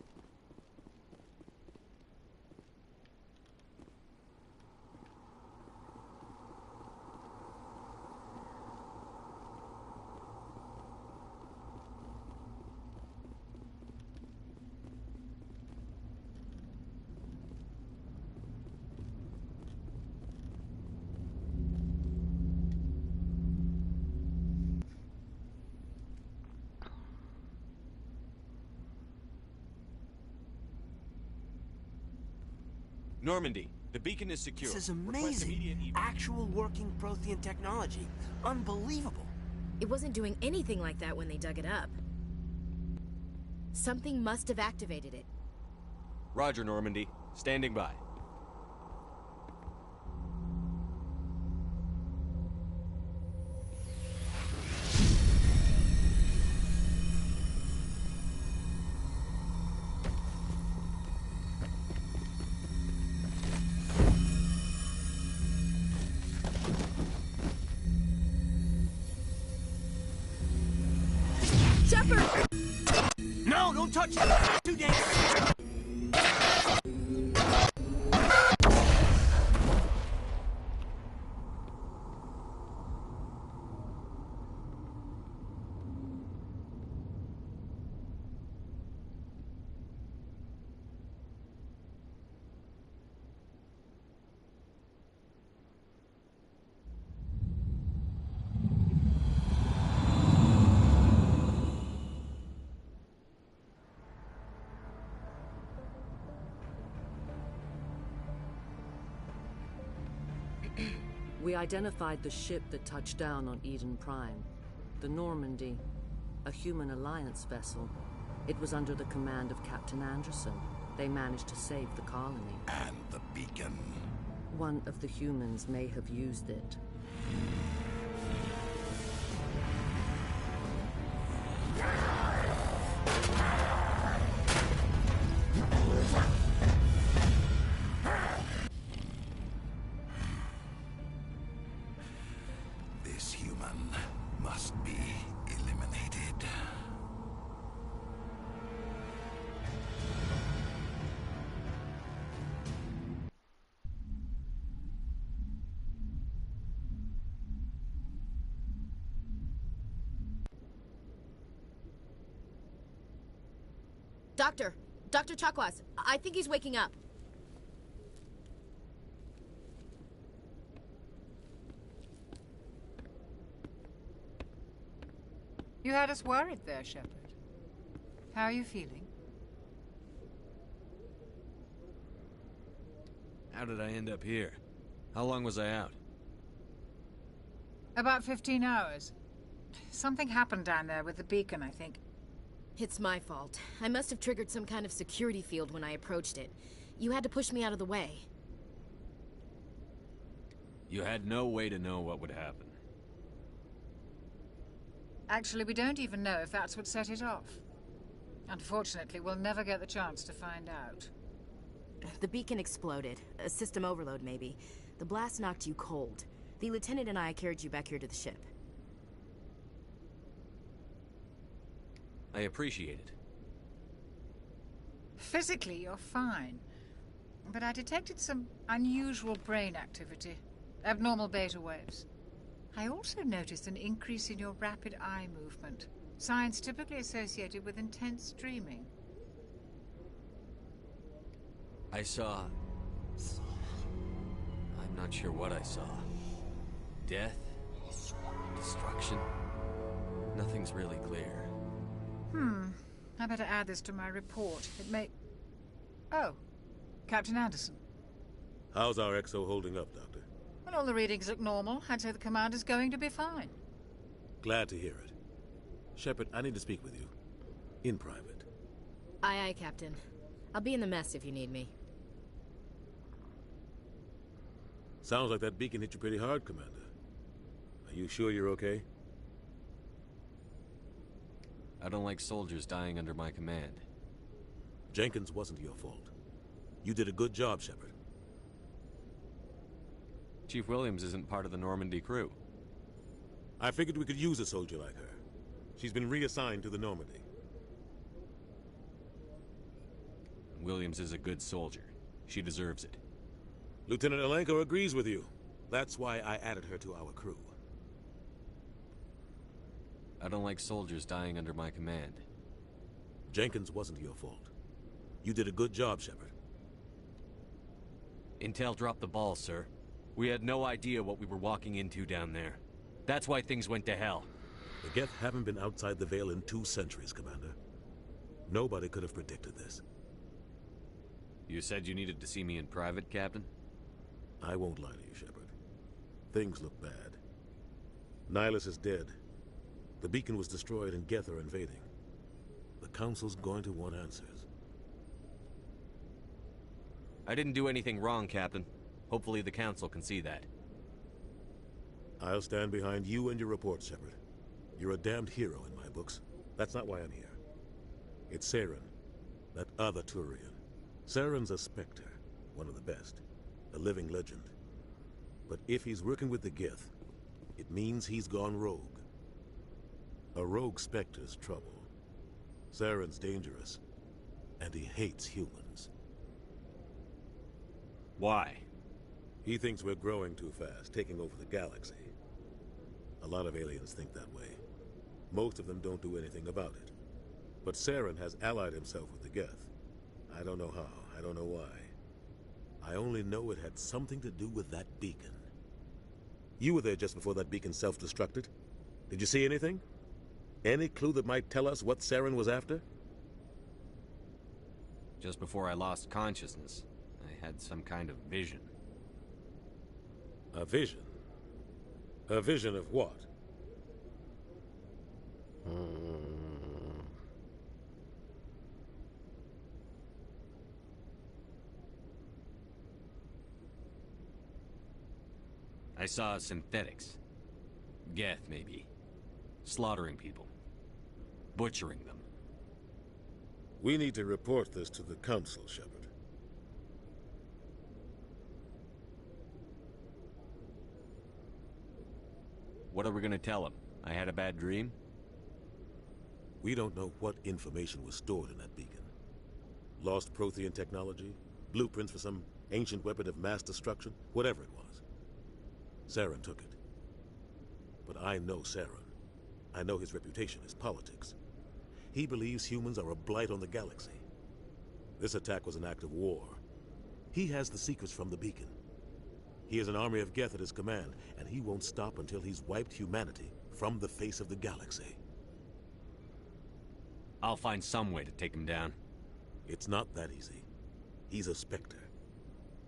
Normandy, the beacon is secure. This is amazing. Actual working Prothean technology. Unbelievable. It wasn't doing anything like that when they dug it up. Something must have activated it. Roger, Normandy. Standing by. No, don't touch it! Too dangerous! We identified the ship that touched down on Eden Prime. The Normandy. A human alliance vessel. It was under the command of Captain Anderson. They managed to save the colony. And the beacon. One of the humans may have used it. This human must be eliminated. Dr. Chakwas, I think he's waking up. You had us worried there, Shepard. How are you feeling? How did I end up here? How long was I out? About 15 hours. Something happened down there with the beacon, I think. It's my fault. I must have triggered some kind of security field when I approached it. You had to push me out of the way. You had no way to know what would happen. Actually, we don't even know if that's what set it off. Unfortunately, we'll never get the chance to find out. The beacon exploded. A system overload, maybe. The blast knocked you cold. The lieutenant and I carried you back here to the ship. I appreciate it. Physically, you're fine. But I detected some unusual brain activity. Abnormal beta waves. I also noticed an increase in your rapid eye movement. Signs typically associated with intense dreaming. I saw... I'm not sure what I saw. Death? Destruction? Nothing's really clear. I better add this to my report. It may... Oh, Captain Anderson. How's our XO holding up, Doctor? Well, all the readings look normal. I'd say the commander's going to be fine. Glad to hear it. Shepard, I need to speak with you. in private. Aye, aye, Captain. I'll be in the mess if you need me. Sounds like that beacon hit you pretty hard, Commander. Are you sure you're okay? I don't like soldiers dying under my command. Jenkins wasn't your fault. You did a good job, Shepard. Chief Williams isn't part of the Normandy crew. I figured we could use a soldier like her. She's been reassigned to the Normandy. Williams is a good soldier. She deserves it. Lieutenant Alenko agrees with you. That's why I added her to our crew. I don't like soldiers dying under my command. Jenkins wasn't your fault. You did a good job, Shepard. Intel dropped the ball, sir. We had no idea what we were walking into down there. That's why things went to hell. The Geth haven't been outside the Veil in 2 centuries, Commander. Nobody could have predicted this. You said you needed to see me in private, Captain? I won't lie to you, Shepard. Things look bad. Nihilus is dead. The beacon was destroyed and Geth are invading. The Council's going to want answers. I didn't do anything wrong, Captain. Hopefully the Council can see that. I'll stand behind you and your report, Shepard. You're a damned hero in my books. That's not why I'm here. It's Saren, that other Turian. Saren's a Spectre, one of the best, a living legend. But if he's working with the Geth, it means he's gone rogue. A rogue Spectre's trouble. Saren's dangerous, and he hates humans. Why? He thinks we're growing too fast, taking over the galaxy. A lot of aliens think that way. Most of them don't do anything about it. But Saren has allied himself with the Geth. I don't know how, I don't know why. I only know it had something to do with that beacon. You were there just before that beacon self-destructed. Did you see anything? Any clue that might tell us what Saren was after? Just before I lost consciousness, I had some kind of vision. A vision? A vision of what? I saw synthetics. Geth, maybe. Slaughtering people. Butchering them. We need to report this to the Council, Shepard. What are we gonna tell them? I had a bad dream? We don't know what information was stored in that beacon. Lost Prothean technology? Blueprints for some ancient weapon of mass destruction? Whatever it was. Saren took it. But I know Saren. I know his reputation is politics. He believes humans are a blight on the galaxy. This attack was an act of war. He has the secrets from the beacon. He has an army of Geth at his command, and he won't stop until he's wiped humanity from the face of the galaxy. I'll find some way to take him down. It's not that easy. He's a Spectre.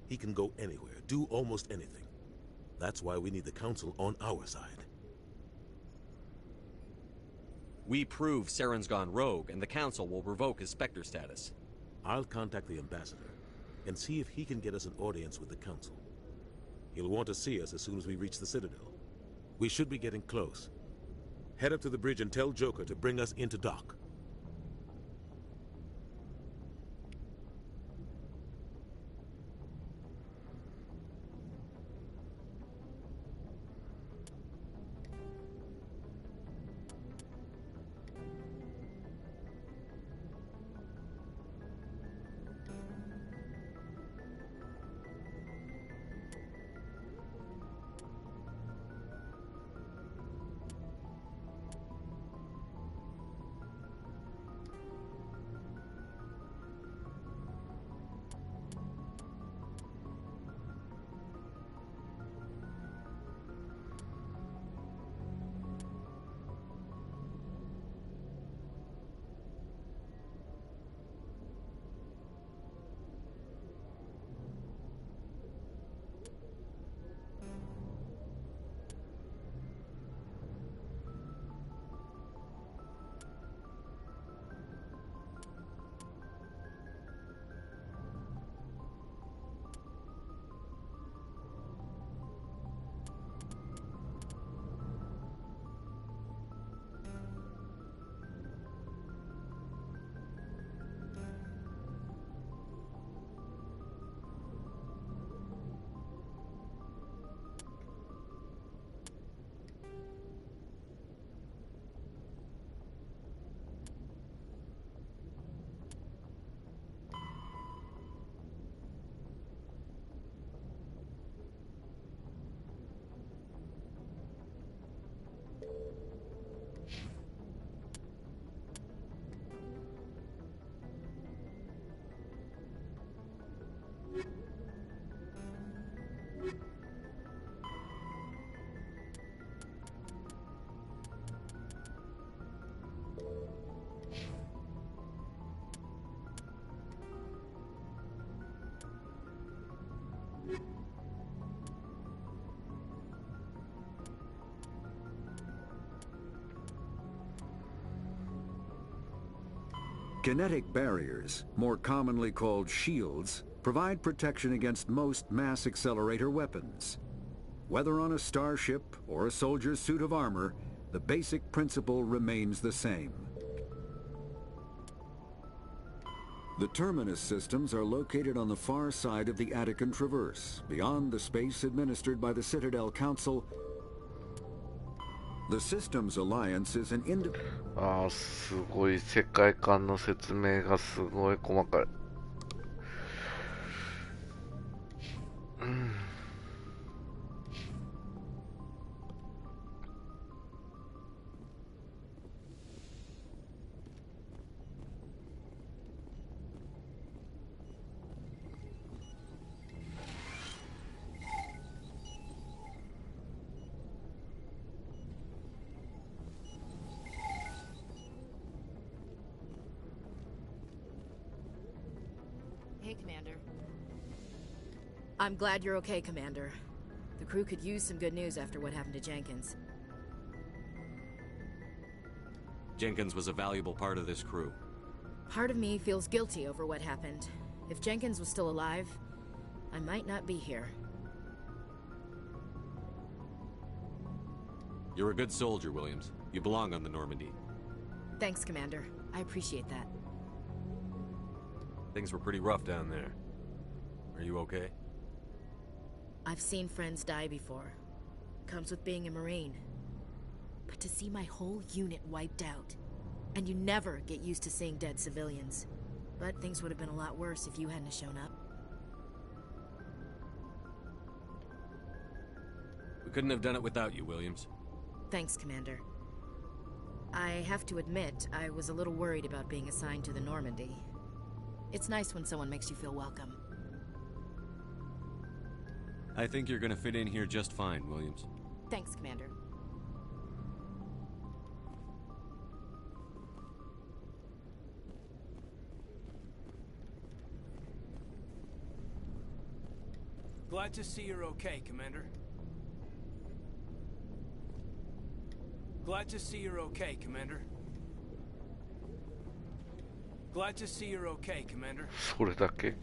He can go anywhere, do almost anything. That's why we need the Council on our side. We prove Saren's gone rogue, and the Council will revoke his Spectre status. I'll contact the Ambassador and see if he can get us an audience with the Council. He'll want to see us as soon as we reach the Citadel. We should be getting close. Head up to the bridge and tell Joker to bring us into dock. Kinetic barriers, more commonly called shields, provide protection against most mass accelerator weapons. Whether on a starship or a soldier's suit of armor, the basic principle remains the same. The terminus systems are located on the far side of the Attican Traverse, beyond the space administered by the Citadel Council. The Systems Alliance is an independent... すごい世界観の説明がすごい細かい。Hey, Commander. I'm glad you're okay, Commander. The crew could use some good news after what happened to Jenkins. Jenkins was a valuable part of this crew. Part of me feels guilty over what happened. If Jenkins was still alive, I might not be here. You're a good soldier, Williams. You belong on the Normandy. Thanks, Commander. I appreciate that. Things were pretty rough down there. Are you okay? I've seen friends die before. Comes with being a Marine. But to see my whole unit wiped out, and you never get used to seeing dead civilians. But things would have been a lot worse if you hadn't shown up. We couldn't have done it without you, Williams. Thanks, Commander. I have to admit, I was a little worried about being assigned to the Normandy. It's nice when someone makes you feel welcome. I think you're gonna fit in here just fine, Williams. Thanks, Commander. Glad to see you're okay, Commander. Glad to see you're okay, Commander. Glad to see you're okay, Commander. それだけ?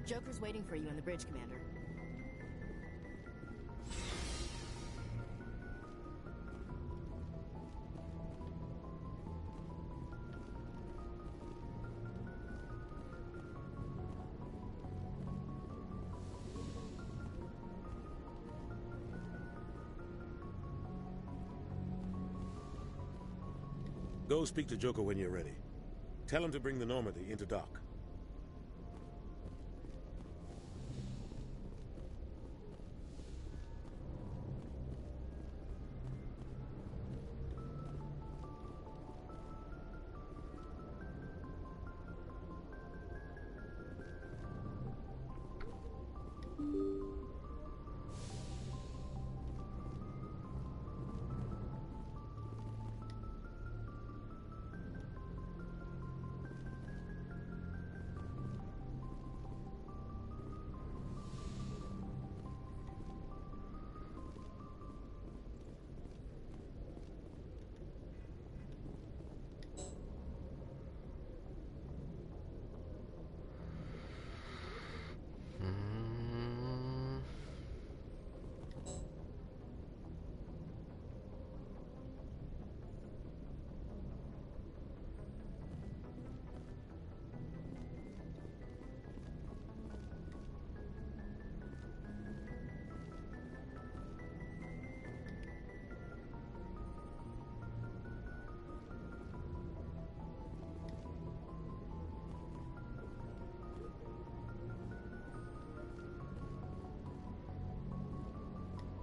Joker's waiting for you on the bridge, Commander. Go speak to Joker when you're ready. Tell him to bring the Normandy into dock.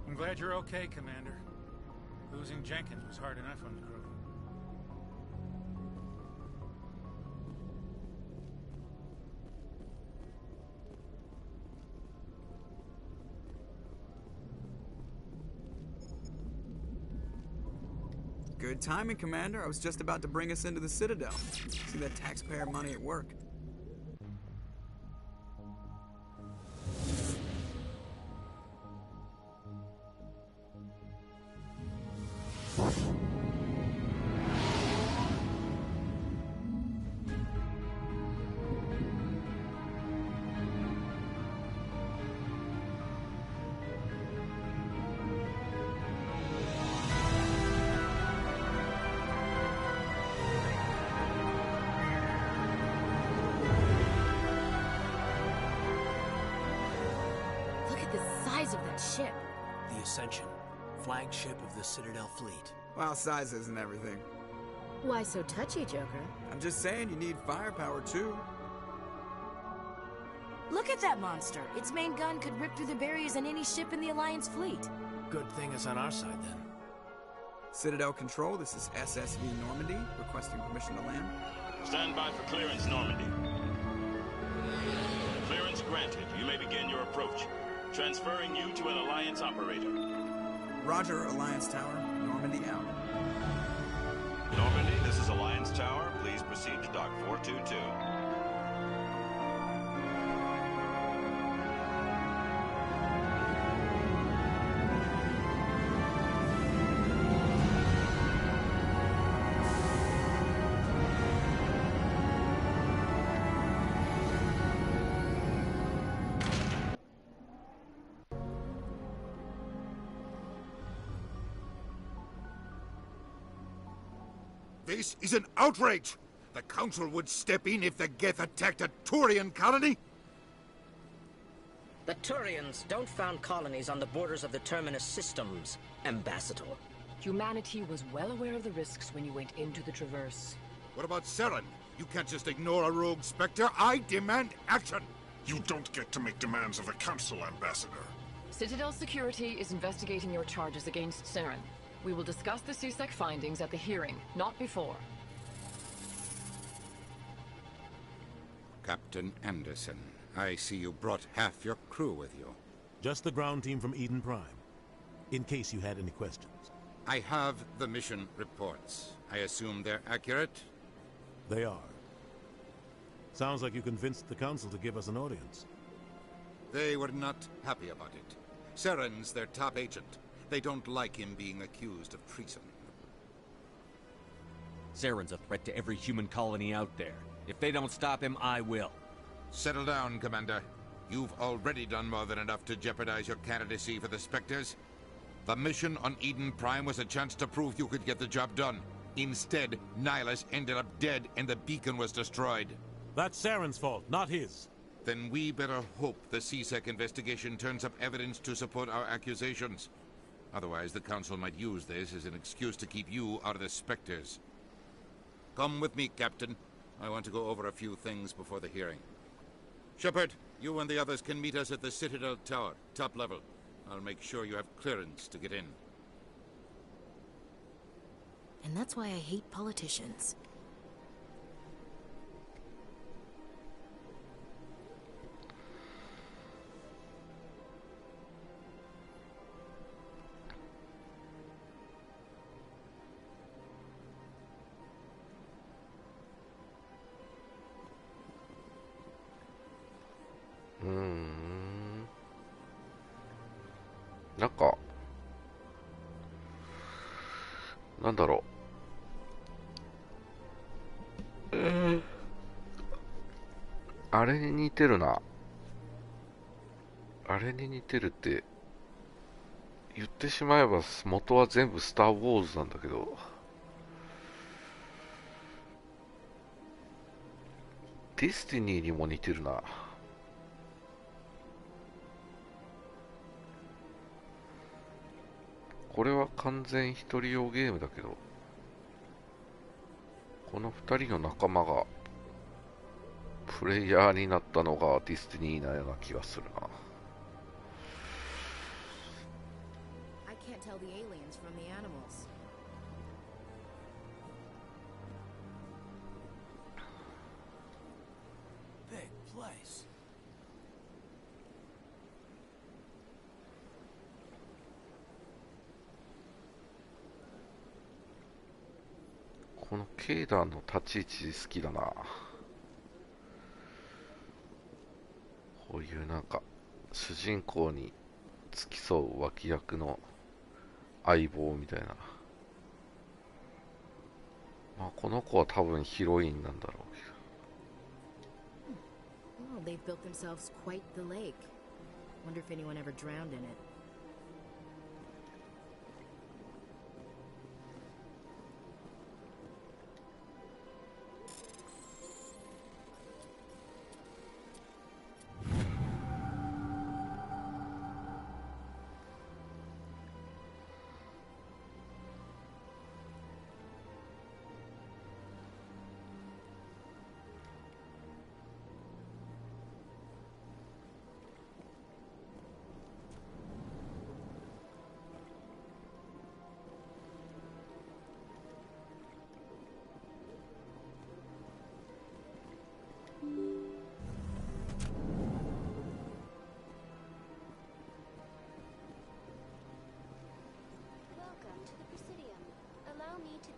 I'm glad you're okay, Commander. Losing Jenkins was hard enough on the crew. Good timing, Commander. I was just about to bring us into the Citadel. See that taxpayer money at work. size of that ship? The Ascension, flagship of the Citadel fleet. Well, size isn't everything. Why so touchy, Joker? I'm just saying you need firepower, too. Look at that monster. Its main gun could rip through the barriers in any ship in the Alliance fleet. Good thing it's on our side, then. Citadel Control, this is SSV Normandy, requesting permission to land. Stand by for clearance, Normandy. Clearance granted. You may begin your approach. Transferring you to an Alliance operator. Roger, Alliance Tower. Normandy out. Normandy, this is Alliance Tower. Please proceed to Dock 422. This is an outrage! The Council would step in if the Geth attacked a Turian colony? The Turians don't found colonies on the borders of the Terminus systems, Ambassador. Humanity was well aware of the risks when you went into the Traverse. What about Saren? You can't just ignore a rogue Spectre. I demand action! You don't get to make demands of the Council, Ambassador. Citadel Security is investigating your charges against Saren. We will discuss the CSEC findings at the hearing, not before. Captain Anderson, I see you brought half your crew with you. Just the ground team from Eden Prime, in case you had any questions. I have the mission reports. I assume they're accurate? They are. Sounds like you convinced the Council to give us an audience. They were not happy about it. Saren's their top agent. They don't like him being accused of treason. Saren's a threat to every human colony out there. If they don't stop him, I will. Settle down, Commander. You've already done more than enough to jeopardize your candidacy for the Spectres. The mission on Eden Prime was a chance to prove you could get the job done. Instead, Nihilus ended up dead and the beacon was destroyed. That's Saren's fault, not his. Then we better hope the CSEC investigation turns up evidence to support our accusations. Otherwise, the Council might use this as an excuse to keep you out of the Spectres. Come with me, Captain. I want to go over a few things before the hearing. Shepard, you and the others can meet us at the Citadel Tower, top level. I'll make sure you have clearance to get in. And that's why I hate politicians.なんか、なんだろう。あれに似てるな。あれに似てるって、言ってしまえば元は全部スター・ウォーズなんだけど、ディスティニーにも似てるな。これは完全一人用ゲームだけど、この二人の仲間がプレイヤーになったのがディスティニーなような気がするな。I can't tell the aliens from the animals. Big place. このケイダーの立ち位置好きだな。こういうなんか主人公に付き添う脇役の相棒みたいな。まあこの子は多分ヒロインなんだろうけど。Well, they've built themselves quite the lake. Wonder if anyone ever drowned in it.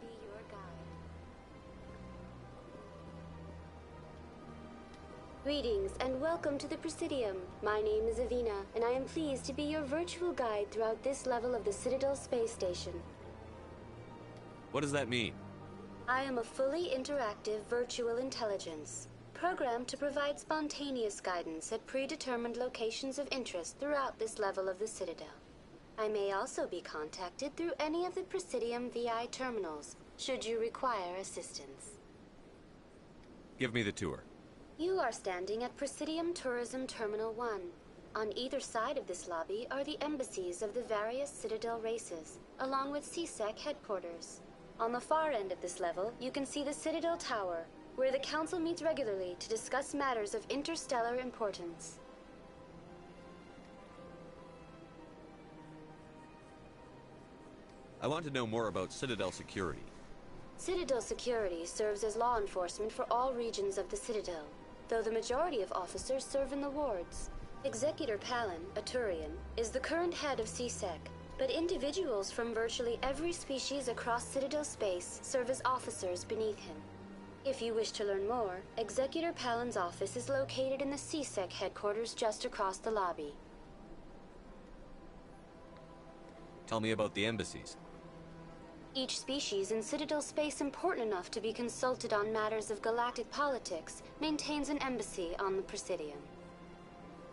be your guide. Greetings and welcome to the Presidium. My name is Avina, and I am pleased to be your virtual guide throughout this level of the Citadel space station. What does that mean? I am a fully interactive virtual intelligence, programmed to provide spontaneous guidance at predetermined locations of interest throughout this level of the Citadel. I may also be contacted through any of the Presidium VI terminals, should you require assistance. Give me the tour. You are standing at Presidium Tourism Terminal 1. On either side of this lobby are the embassies of the various Citadel races, along with CSEC headquarters. On the far end of this level, you can see the Citadel Tower, where the Council meets regularly to discuss matters of interstellar importance. I want to know more about Citadel security. Citadel security serves as law enforcement for all regions of the Citadel, though the majority of officers serve in the wards. Executor Palin, a Turian, is the current head of CSEC, but individuals from virtually every species across Citadel space serve as officers beneath him. If you wish to learn more, Executor Palin's office is located in the CSEC headquarters just across the lobby. Tell me about the embassies. Each species in Citadel space important enough to be consulted on matters of galactic politics maintains an embassy on the Presidium.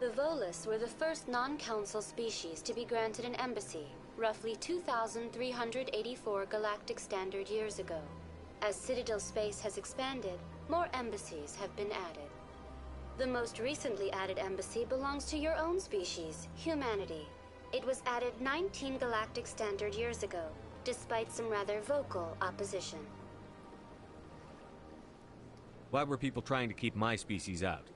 The Volus were the first non-council species to be granted an embassy, roughly 2,384 galactic standard years ago. As Citadel space has expanded, more embassies have been added. The most recently added embassy belongs to your own species, humanity. It was added 19 galactic standard years ago, despite some rather vocal opposition. Why were people trying to keep my species out?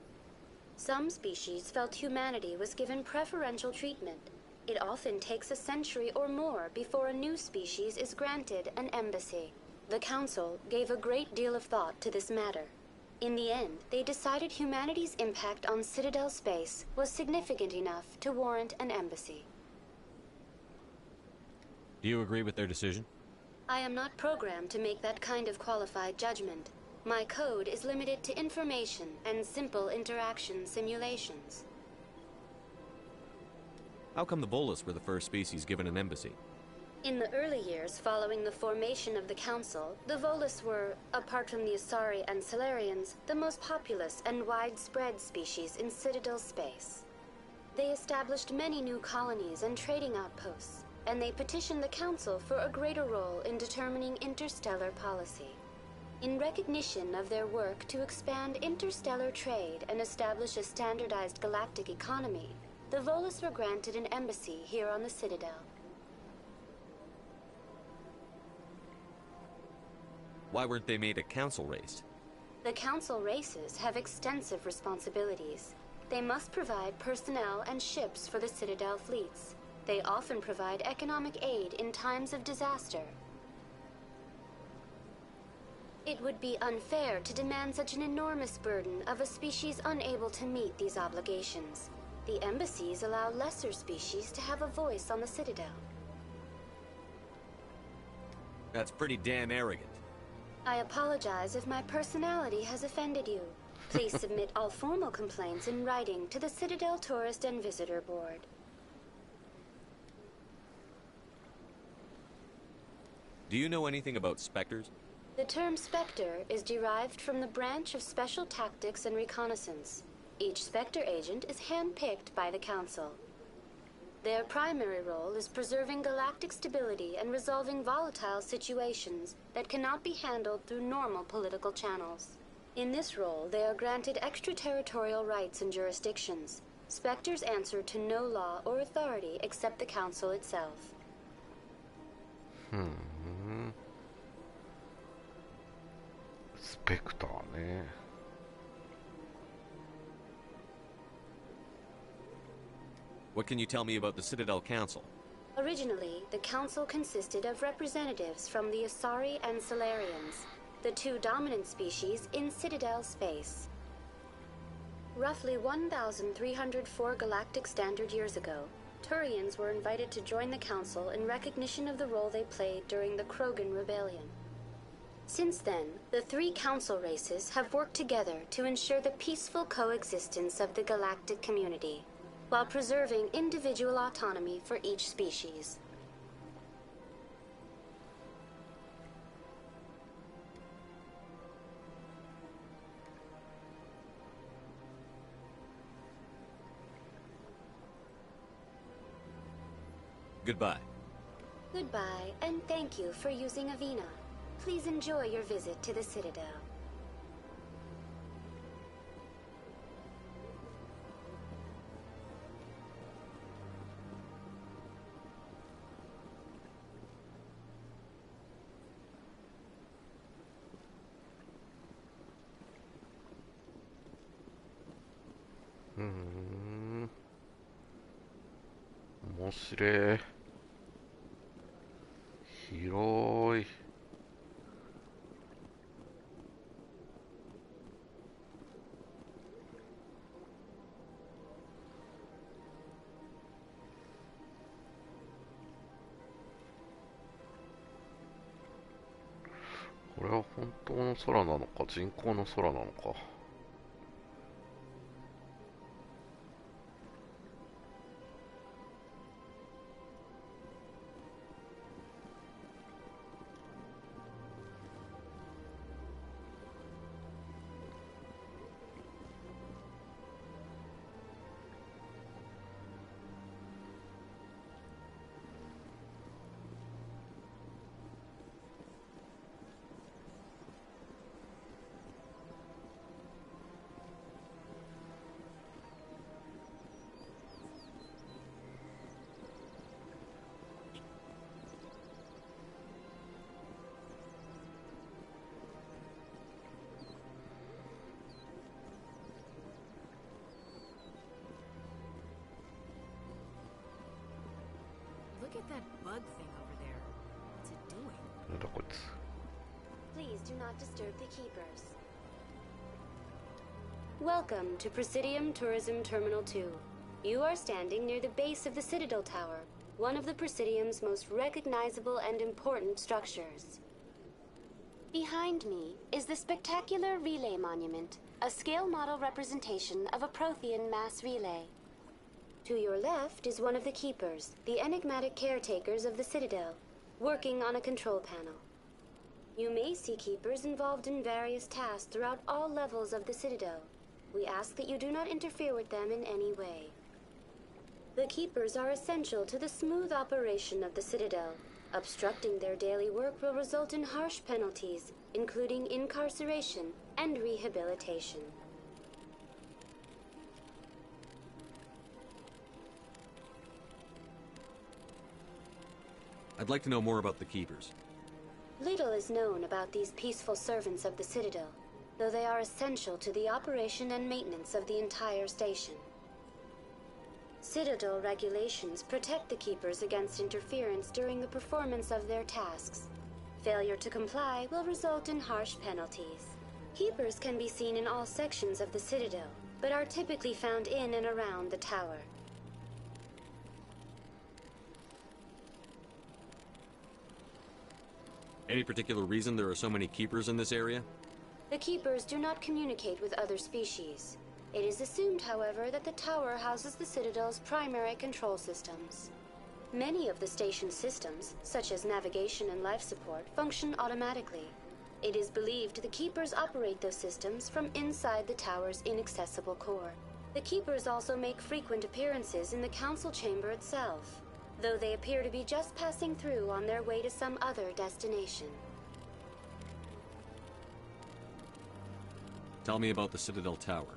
Some species felt humanity was given preferential treatment. It often takes a century or more before a new species is granted an embassy. The Council gave a great deal of thought to this matter. In the end, they decided humanity's impact on Citadel space was significant enough to warrant an embassy. Do you agree with their decision? I am not programmed to make that kind of qualified judgment. My code is limited to information and simple interaction simulations. How come the Volus were the first species given an embassy? In the early years following the formation of the Council, the Volus were, apart from the Asari and Solarians, the most populous and widespread species in Citadel space. They established many new colonies and trading outposts, and they petitioned the Council for a greater role in determining interstellar policy. In recognition of their work to expand interstellar trade and establish a standardized galactic economy, the Volus were granted an embassy here on the Citadel. Why weren't they made a council race? The Council races have extensive responsibilities. They must provide personnel and ships for the Citadel fleets. They often provide economic aid in times of disaster. It would be unfair to demand such an enormous burden of a species unable to meet these obligations. The embassies allow lesser species to have a voice on the Citadel. That's pretty damn arrogant. I apologize if my personality has offended you. Please submit all formal complaints in writing to the Citadel Tourist and Visitor Board. Do you know anything about specters? The term Spectre is derived from the branch of Special Tactics and Reconnaissance. Each Spectre agent is handpicked by the Council. Their primary role is preserving galactic stability and resolving volatile situations that cannot be handled through normal political channels. In this role, they are granted extraterritorial rights and jurisdictions. Spectres answer to no law or authority except the Council itself. Spectre ね。What can you tell me about the Citadel Council? Originally, the Council consisted of representatives from the Asari and Solarians, the two dominant species in Citadel space. Roughly 1,304 galactic standard years ago, Turians were invited to join the Council in recognition of the role they played during the Krogan Rebellion. Since then, the three council races have worked together to ensure the peaceful coexistence of the galactic community, while preserving individual autonomy for each species. Goodbye. Goodbye, and thank you for using Avina. Please enjoy your visit to the Citadel. Hmm. 面白い。広い。これは本当の空なのか、人工の空なのか。Look at that bug thing over there. What's it doing? なんだこいつ。 Please do not disturb the keepers. Welcome to Presidium Tourism Terminal 2. You are standing near the base of the Citadel Tower, one of the Presidium's most recognizable and important structures. Behind me is the spectacular relay monument, a scale model representation of a Prothean mass relay. To your left is one of the keepers, the enigmatic caretakers of the Citadel, working on a control panel. You may see keepers involved in various tasks throughout all levels of the Citadel. We ask that you do not interfere with them in any way. The keepers are essential to the smooth operation of the Citadel. Obstructing their daily work will result in harsh penalties, including incarceration and rehabilitation. I'd like to know more about the Keepers. Little is known about these peaceful servants of the Citadel, though they are essential to the operation and maintenance of the entire station. Citadel regulations protect the Keepers against interference during the performance of their tasks. Failure to comply will result in harsh penalties. Keepers can be seen in all sections of the Citadel, but are typically found in and around the tower. Any particular reason there are so many Keepers in this area? The Keepers do not communicate with other species. It is assumed, however, that the tower houses the Citadel's primary control systems. Many of the station's systems, such as navigation and life support, function automatically. It is believed the Keepers operate those systems from inside the tower's inaccessible core. The Keepers also make frequent appearances in the council chamber itself, though they appear to be just passing through on their way to some other destination. Tell me about the Citadel Tower.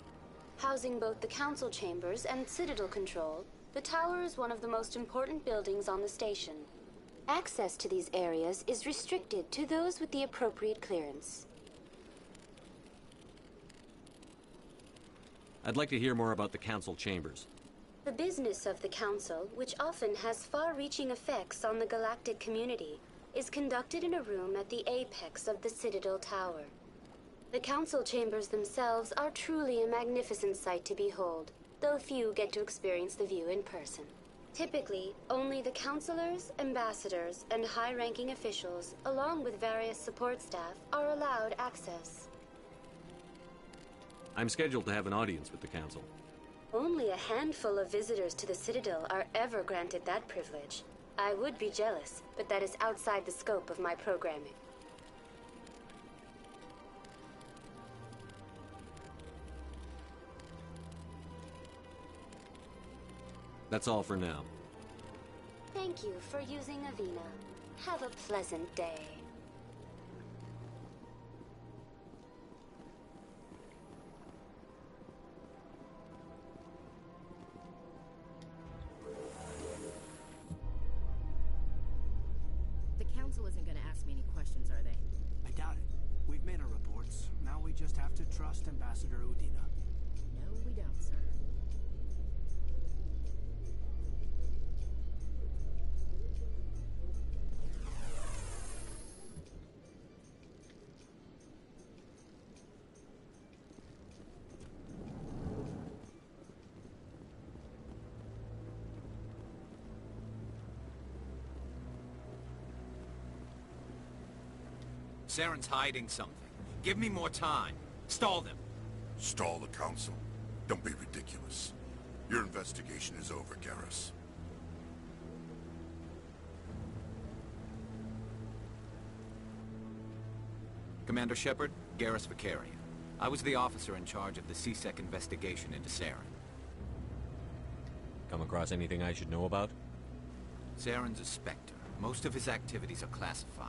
Housing both the council chambers and Citadel control, the tower is one of the most important buildings on the station. Access to these areas is restricted to those with the appropriate clearance. I'd like to hear more about the council chambers. The business of the council, which often has far-reaching effects on the galactic community, is conducted in a room at the apex of the Citadel Tower. The council chambers themselves are truly a magnificent sight to behold, though few get to experience the view in person. Typically, only the counselors, ambassadors, and high-ranking officials, along with various support staff, are allowed access. I'm scheduled to have an audience with the Council. Only a handful of visitors to the Citadel are ever granted that privilege. I would be jealous, but that is outside the scope of my programming. That's all for now. Thank you for using Avina. Have a pleasant day. The Council isn't going to ask me any questions, are they? I doubt it. We've made our reports. Now we just have to trust Ambassador Udina. No, we don't, sir. Saren's hiding something. Give me more time. Stall them. Stall the Council? Don't be ridiculous. Your investigation is over, Garrus. Commander Shepard, Garrus Vicarian. I was the officer in charge of the CSEC investigation into Saren. Come across anything I should know about? Saren's a Spectre. Most of his activities are classified.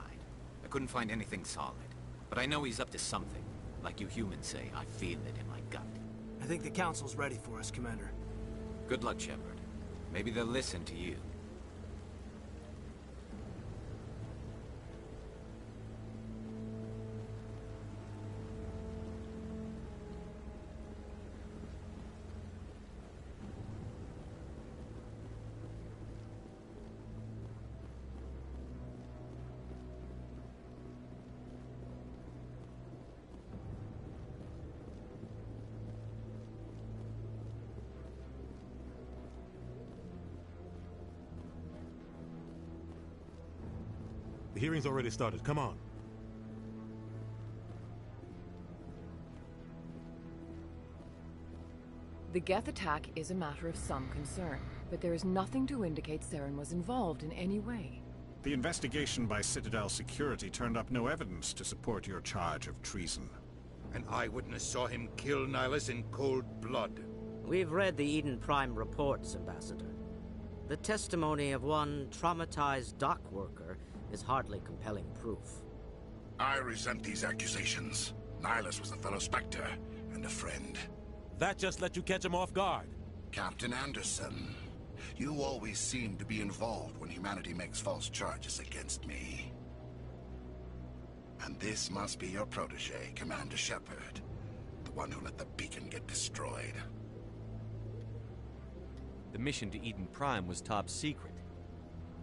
I couldn't find anything solid. But I know he's up to something. Like you humans say, I feel it in my gut. I think the Council's ready for us, Commander. Good luck, Shepard. Maybe they'll listen to you. The hearing's already started. Come on. The Geth attack is a matter of some concern, but there is nothing to indicate Saren was involved in any way. The investigation by Citadel Security turned up no evidence to support your charge of treason. An eyewitness saw him kill Nihilus in cold blood. We've read the Eden Prime reports, Ambassador. The testimony of one traumatized dock worker is hardly compelling proof. I resent these accusations. Nihilus was a fellow Spectre and a friend. That just let you catch him off guard. Captain Anderson, you always seem to be involved when humanity makes false charges against me. And this must be your protege, Commander Shepard, the one who let the beacon get destroyed. The mission to Eden Prime was top secret.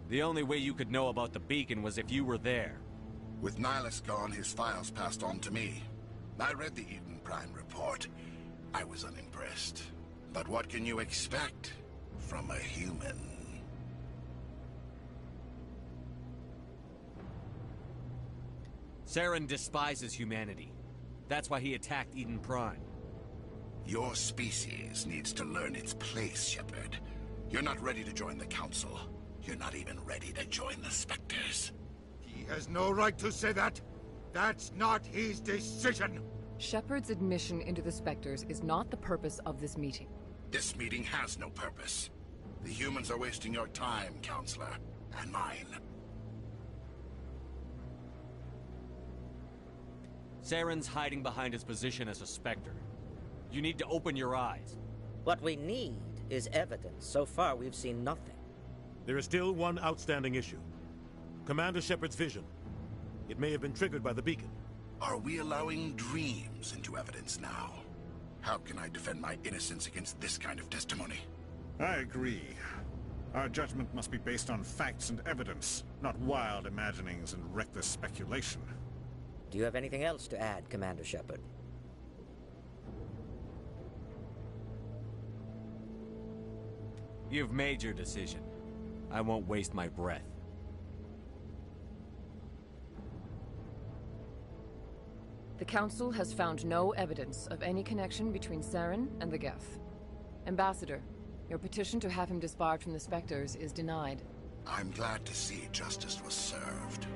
The only way you could know about the beacon was if you were there. With Nihilus gone, his files passed on to me. I read the Eden Prime report. I was unimpressed. But what can you expect from a human? Saren despises humanity. That's why he attacked Eden Prime. Your species needs to learn its place, Shepard. You're not ready to join the Council. You're not even ready to join the Spectres. He has no right to say that. That's not his decision. Shepard's admission into the Spectres is not the purpose of this meeting. This meeting has no purpose. The humans are wasting your time, Counselor, and mine. Saren's hiding behind his position as a Spectre. You need to open your eyes. What we need is evidence. So far, we've seen nothing. There is still one outstanding issue. Commander Shepard's vision. It may have been triggered by the beacon. Are we allowing dreams into evidence now? How can I defend my innocence against this kind of testimony? I agree. Our judgment must be based on facts and evidence, not wild imaginings and reckless speculation. Do you have anything else to add, Commander Shepard? You've made your decision. I won't waste my breath. The Council has found no evidence of any connection between Saren and the Geth. Ambassador, your petition to have him disbarred from the Spectres is denied. I'm glad to see justice was served.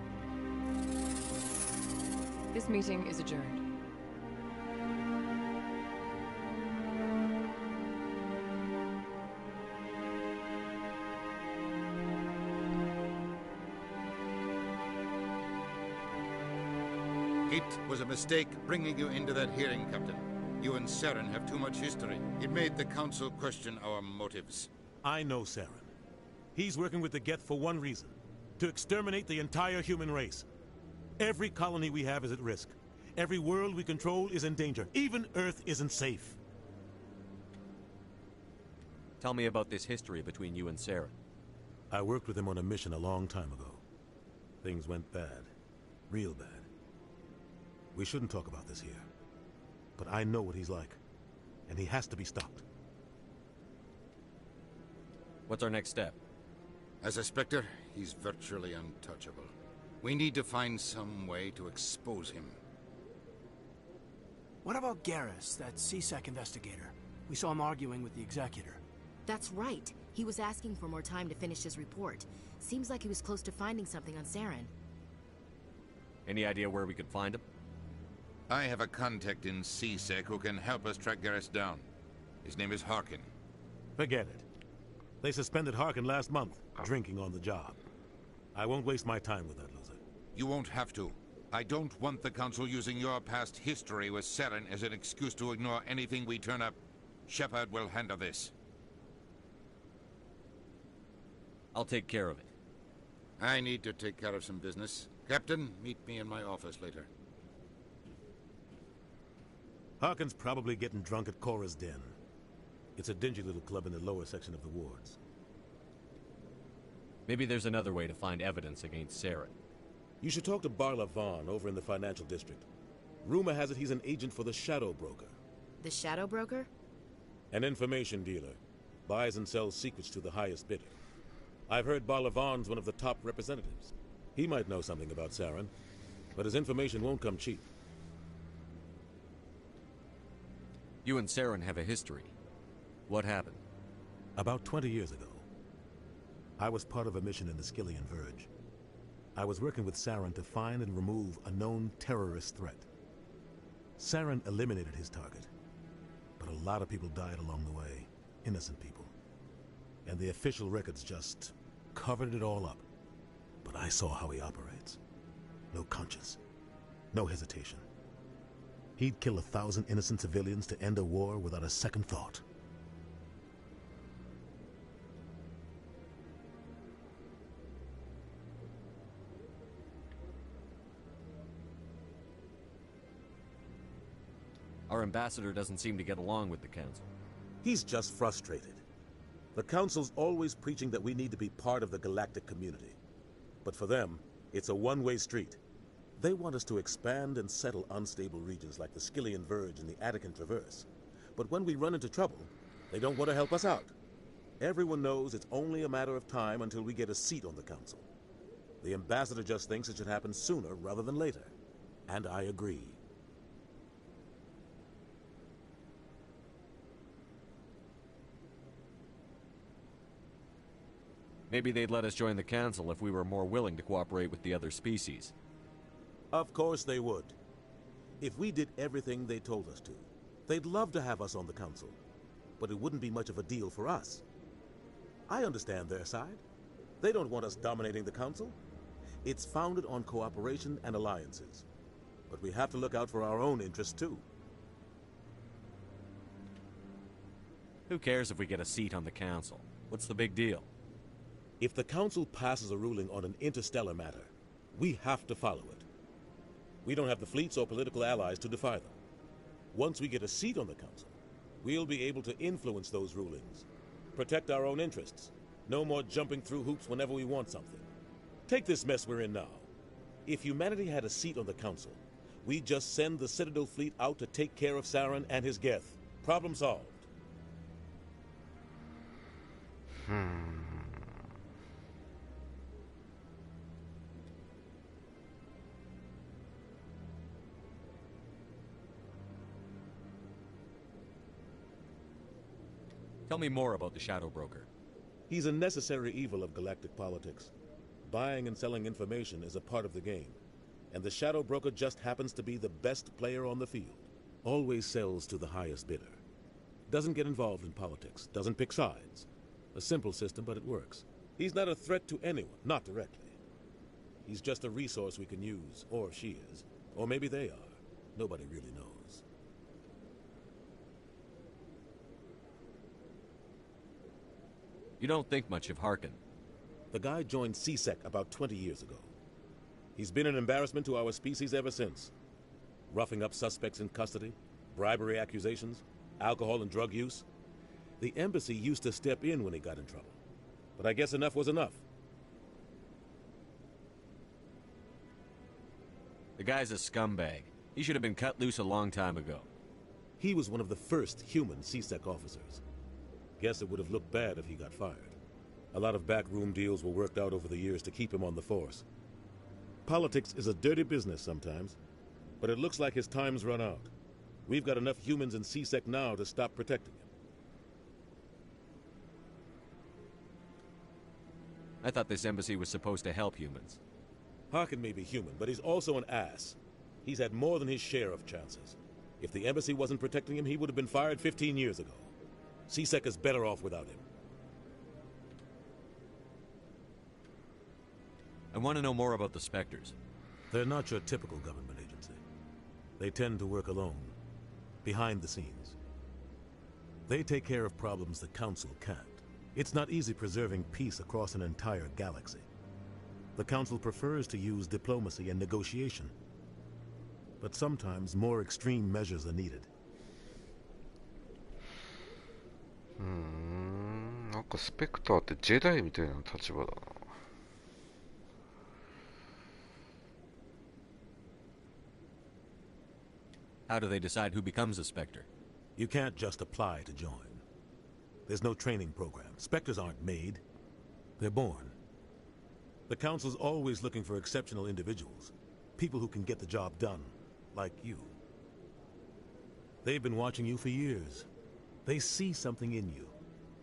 This meeting is adjourned. It was a mistake bringing you into that hearing, Captain. You and Saren have too much history. It made the Council question our motives. I know Saren. He's working with the Geth for one reason. To exterminate the entire human race. Every colony we have is at risk. Every world we control is in danger. Even Earth isn't safe. Tell me about this history between you and Saren. I worked with him on a mission a long time ago. Things went bad. Real bad. We shouldn't talk about this here. But I know what he's like. And he has to be stopped. What's our next step? As a Spectre, he's virtually untouchable. We need to find some way to expose him. What about Garrus, that CSEC investigator? We saw him arguing with the Executor. That's right. He was asking for more time to finish his report. Seems like he was close to finding something on Saren. Any idea where we could find him? I have a contact in CSEC who can help us track Garrus down. His name is Harkin. Forget it. They suspended Harkin last month, drinking on the job. I won't waste my time with that loser. You won't have to. I don't want the Council using your past history with Saren as an excuse to ignore anything we turn up. Shepard will handle this. I'll take care of it. I need to take care of some business. Captain, meet me in my office later. Harkin's probably getting drunk at Cora's Den. It's a dingy little club in the lower section of the wards. Maybe there's another way to find evidence against Saren. You should talk to Barla Vaughn over in the financial district. Rumor has it he's an agent for the Shadow Broker. The Shadow Broker? An information dealer. Buys and sells secrets to the highest bidder. I've heard Barla Vaughn's one of the top representatives. He might know something about Saren, but his information won't come cheap. You and Saren have a history. What happened? About 20 years ago, I was part of a mission in the Skillian Verge. I was working with Saren to find and remove a known terrorist threat. Saren eliminated his target, but a lot of people died along the way, innocent people. And the official records just covered it all up. But I saw how he operates. No conscience, no hesitation. He'd kill 1,000 innocent civilians to end a war without a second thought. Our ambassador doesn't seem to get along with the Council. He's just frustrated. The Council's always preaching that we need to be part of the galactic community. But for them, it's a one-way street. They want us to expand and settle unstable regions like the Skillian Verge and the Attican Traverse. But when we run into trouble, they don't want to help us out. Everyone knows it's only a matter of time until we get a seat on the Council. The ambassador just thinks it should happen sooner rather than later. And I agree. Maybe they'd let us join the Council if we were more willing to cooperate with the other species. Of course they would. If we did everything they told us to, they'd love to have us on the Council. But it wouldn't be much of a deal for us. I understand their side. They don't want us dominating the Council. It's founded on cooperation and alliances. But we have to look out for our own interests too. Who cares if we get a seat on the Council? What's the big deal? If the Council passes a ruling on an interstellar matter, we have to follow it. We don't have the fleets or political allies to defy them. Once we get a seat on the Council, we'll be able to influence those rulings, protect our own interests. No more jumping through hoops whenever we want something. Take this mess we're in now. If humanity had a seat on the Council, we'd just send the Citadel fleet out to take care of Saren and his Geth. Problem solved. Tell me more about the Shadow Broker. He's a necessary evil of galactic politics. Buying and selling information is a part of the game, and the Shadow Broker just happens to be the best player on the field. Always sells to the highest bidder. Doesn't get involved in politics, doesn't pick sides. A simple system, but it works. He's not a threat to anyone, not directly. He's just a resource we can use, or she is. Or maybe they are. Nobody really knows. You don't think much of Harkin. The guy joined CSEC about 20 years ago. He's been an embarrassment to our species ever since. Roughing up suspects in custody, bribery accusations, alcohol and drug use. The embassy used to step in when he got in trouble. But I guess enough was enough. The guy's a scumbag. He should have been cut loose a long time ago. He was one of the first human CSEC officers. Guess it would have looked bad if he got fired. A lot of backroom deals were worked out over the years to keep him on the force. Politics is a dirty business sometimes, but it looks like his time's run out. We've got enough humans in CSEC now to stop protecting him. I thought this embassy was supposed to help humans. Harkin may be human, but he's also an ass. He's had more than his share of chances. If the embassy wasn't protecting him, he would have been fired 15 years ago. CSEC is better off without him. I want to know more about the Spectres. They're not your typical government agency. They tend to work alone, behind the scenes. They take care of problems the Council can't. It's not easy preserving peace across an entire galaxy. The Council prefers to use diplomacy and negotiation. But sometimes more extreme measures are needed. なんかスペクターってジェダイみたいな立場だな。How do they decide who becomes a Spectre? You can't just apply to join. There's no training program. Spectres aren't made. They're born. The Council's always looking for exceptional individuals. People who can get the job done. Like you. They've been watching you for years. They see something in you.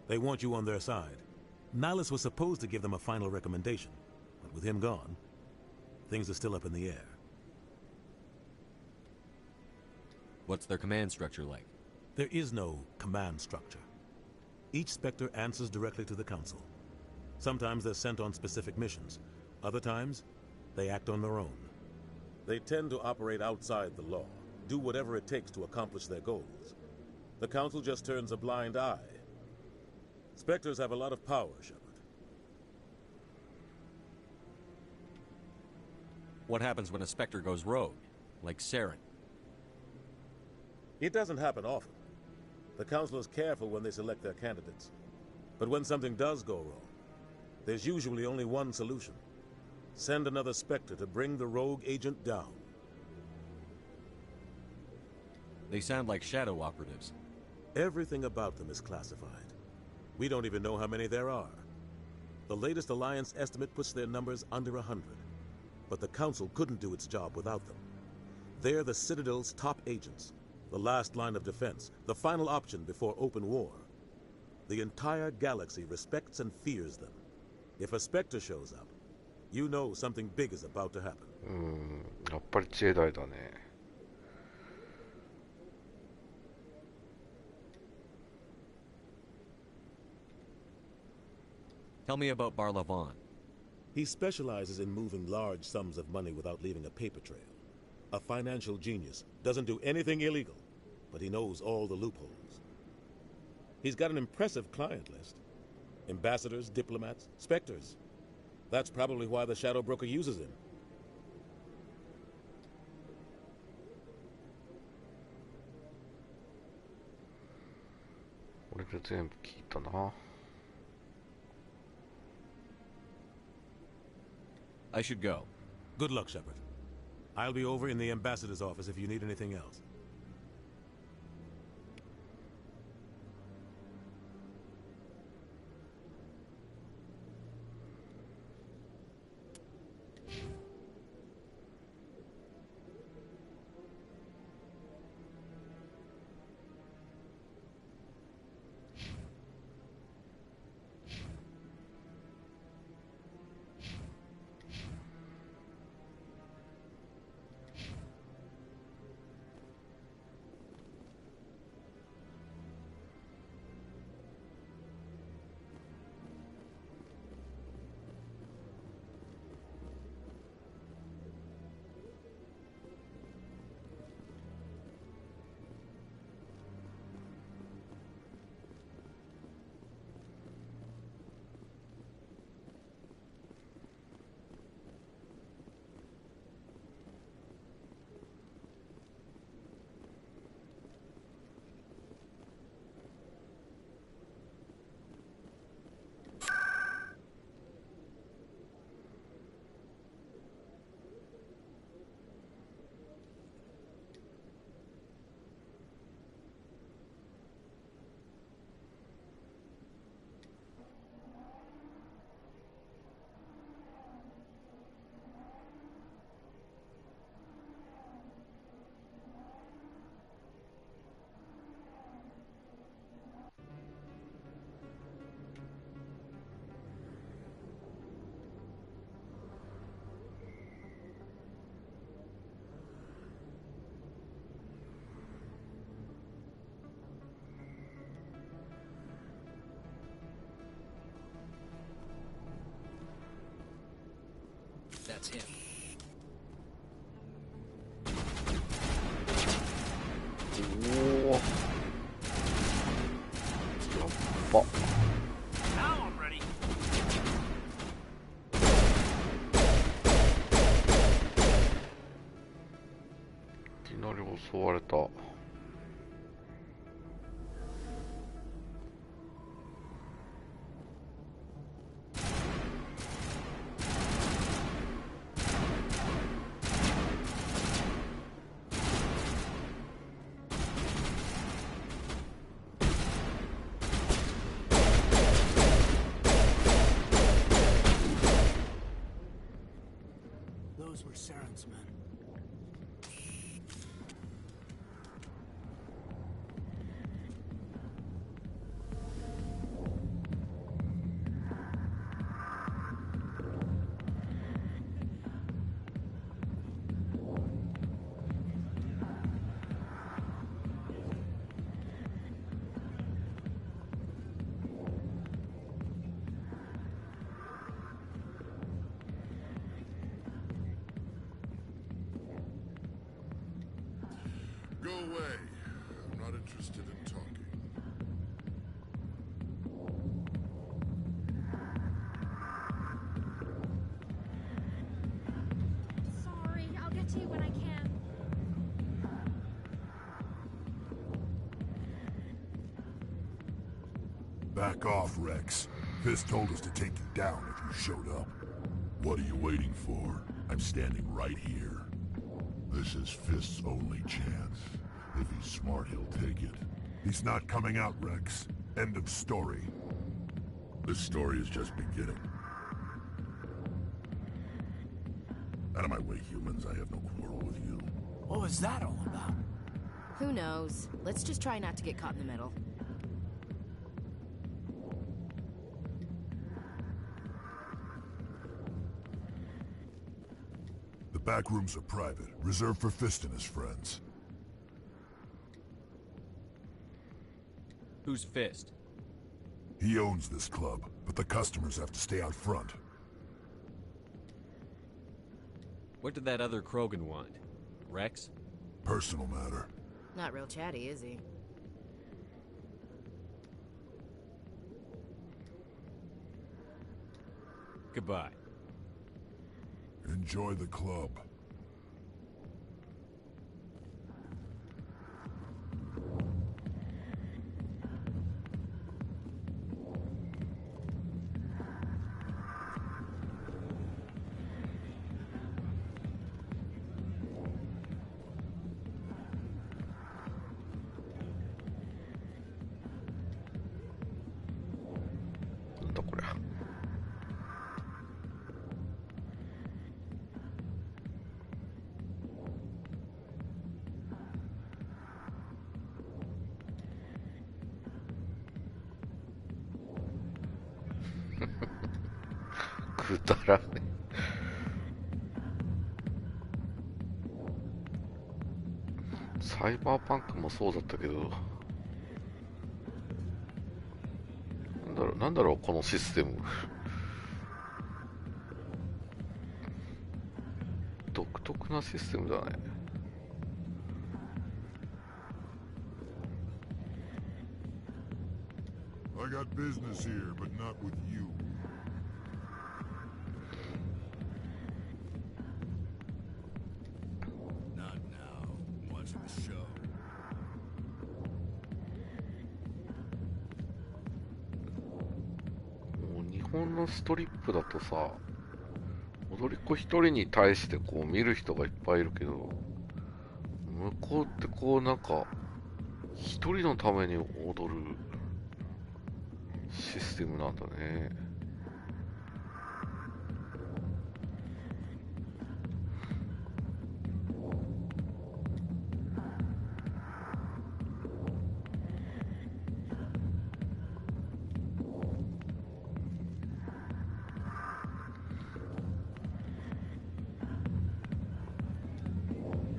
They want you on their side. Nihilus was supposed to give them a final recommendation. But with him gone, things are still up in the air. What's their command structure like? There is no command structure. Each Spectre answers directly to the Council. Sometimes they're sent on specific missions. Other times, they act on their own. They tend to operate outside the law, do whatever it takes to accomplish their goals. The Council just turns a blind eye. Spectres have a lot of power, Shepard. What happens when a Spectre goes rogue, like Saren? It doesn't happen often. The Council is careful when they select their candidates. But when something does go wrong, there's usually only one solution. Send another Spectre to bring the rogue agent down. They sound like shadow operatives. Everything about them is classified. We don't even know how many there are. The latest Alliance estimate puts their numbers under 100. But the Council couldn't do its job without them. They're the Citadel's top agents. The last line of defense, the final option before open war. The entire galaxy respects and fears them. If a Spectre shows up, you know something big is about to happen. やっぱりジェダイだね。Tell me about Barlavon. He specializes in moving large sums of money without leaving a paper trail. A financial genius, doesn't do anything illegal, but he knows all the loopholes. He's got an impressive client list. Ambassadors, diplomats, Spectres. That's probably why the Shadow Broker uses him. I should go. Good luck, Shepard. I'll be over in the ambassador's office if you need anything else. that's him. Whoa. Fuck. Now I'm ready. いきなり襲われた。Those were Saren's men. Go away. I'm not interested in talking. Sorry, I'll get to you when I can. Back off, Rex. Fist told us to take you down if you showed up. What are you waiting for? I'm standing right here. This is Fist's only chance. If he's smart, he'll take it. He's not coming out, Rex. End of story. This story is just beginning. Out of my way, humans. I have no quarrel with you. What was that all about? Who knows? Let's just try not to get caught in the middle. The back rooms are private, reserved for Fist and his friends. Who's Fist? He owns this club, but the customers have to stay out front. What did that other Krogan want? Rex? Personal matter. Not real chatty, is he? Goodbye. Enjoy the club.くだらねサイバーパンクもそうだったけど、なんだろうこのシステム独特なシステムだね。I got business here, but not with you. Not now. Watching the show. もう日本のストリップだとさ、踊り子一人に対してこう見る人がいっぱいいるけど、向こうってこうなんか一人のために踊るシステムなんだね。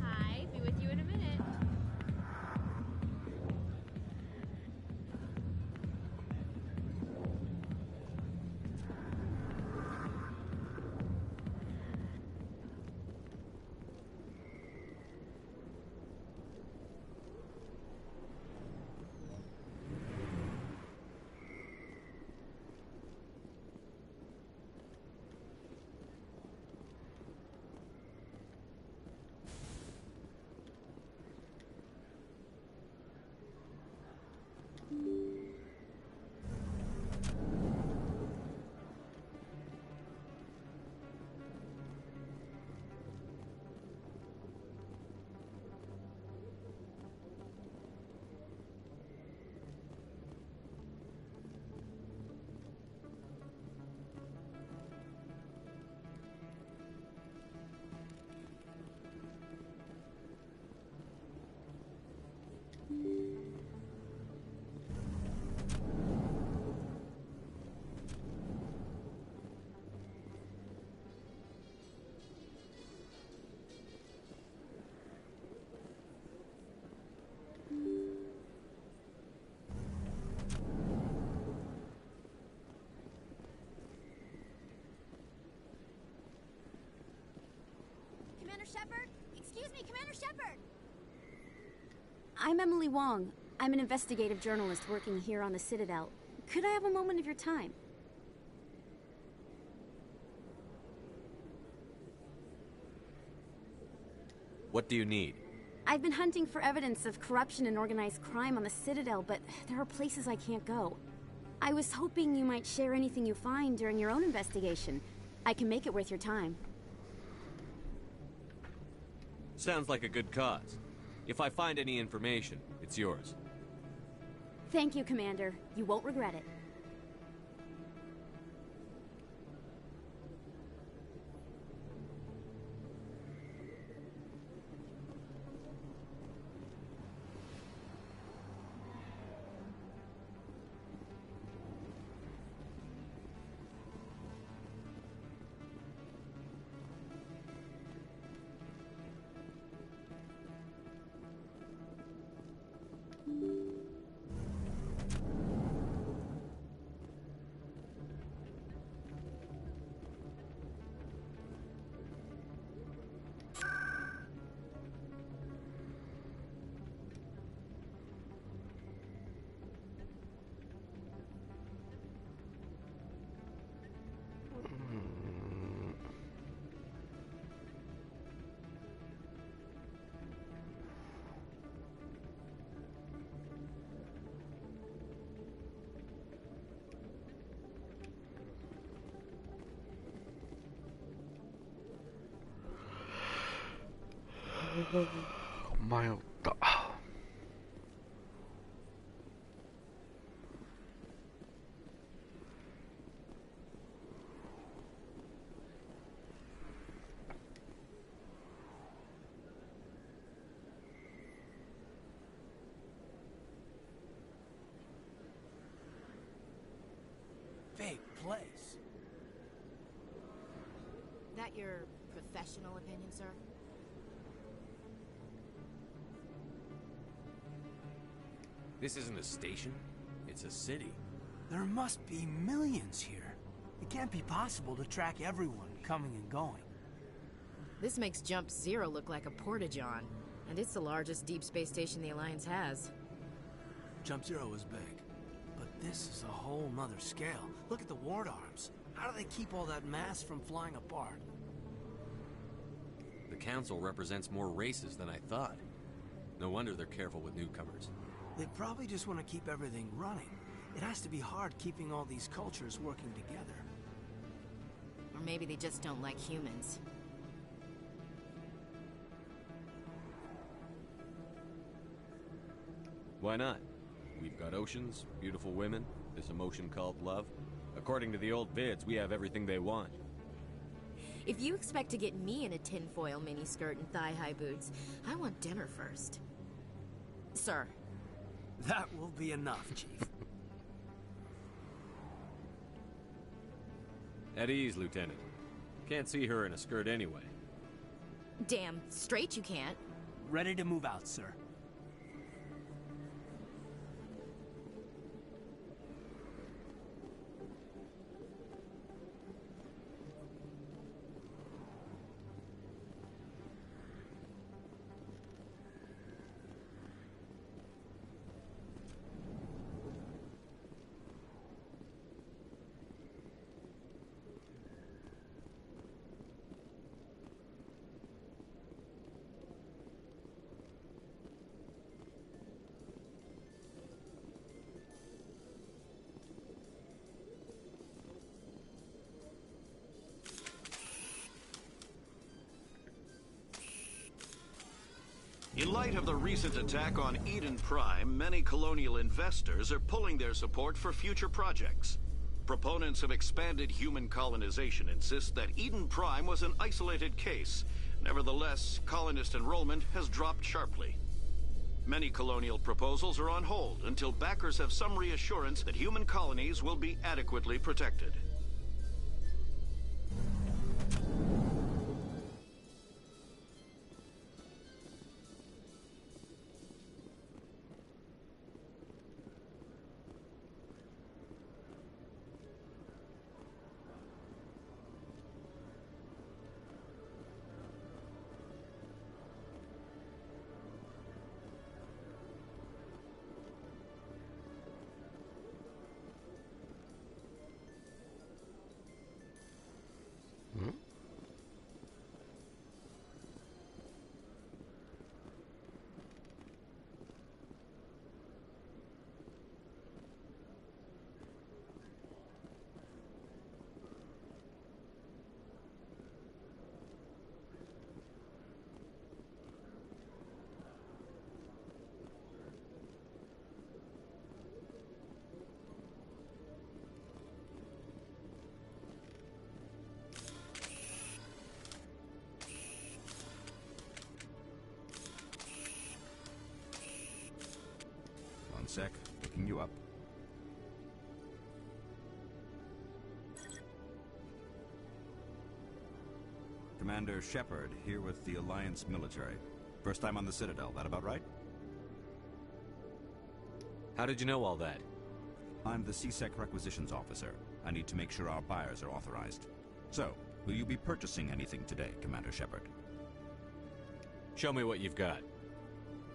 Hi, be with you in a minute. Shepard? Excuse me, Commander Shepard! I'm Emily Wong. I'm an investigative journalist working here on the Citadel. Could I have a moment of your time? What do you need? I've been hunting for evidence of corruption and organized crime on the Citadel, but there are places I can't go. I was hoping you might share anything you find during your own investigation. I can make it worth your time. Sounds like a good cause. If I find any information, it's yours. Thank you, Commander. You won't regret it.迷った。Big place. That your professional opinion, sir? This isn't a station. It's a city. There must be millions here. It can't be possible to track everyone coming and going. This makes Jump Zero look like a porta-john, and it's the largest deep space station the Alliance has. Jump Zero is big, but this is a whole nother scale. Look at the ward arms. How do they keep all that mass from flying apart? The Council represents more races than I thought. No wonder they're careful with newcomers. They probably just want to keep everything running. It has to be hard keeping all these cultures working together. Or maybe they just don't like humans. Why not? We've got oceans, beautiful women, this emotion called love. According to the old vids, we have everything they want. If you expect to get me in a tinfoil miniskirt and thigh-high boots, I want dinner first. Sir. That will be enough, Chief. At ease, Lieutenant. Can't see her in a skirt anyway. Damn straight you can't. Ready to move out, sir. In light of the recent attack on Eden Prime, many colonial investors are pulling their support for future projects. Proponents of expanded human colonization insist that Eden Prime was an isolated case. Nevertheless, colonist enrollment has dropped sharply. Many colonial proposals are on hold until backers have some reassurance that human colonies will be adequately protected. sec. Picking you up. Commander Shepard, here with the Alliance military. First time on the Citadel, that about right? How did you know all that? I'm the CSEC requisitions officer. I need to make sure our buyers are authorized. So, will you be purchasing anything today, Commander Shepard? Show me what you've got.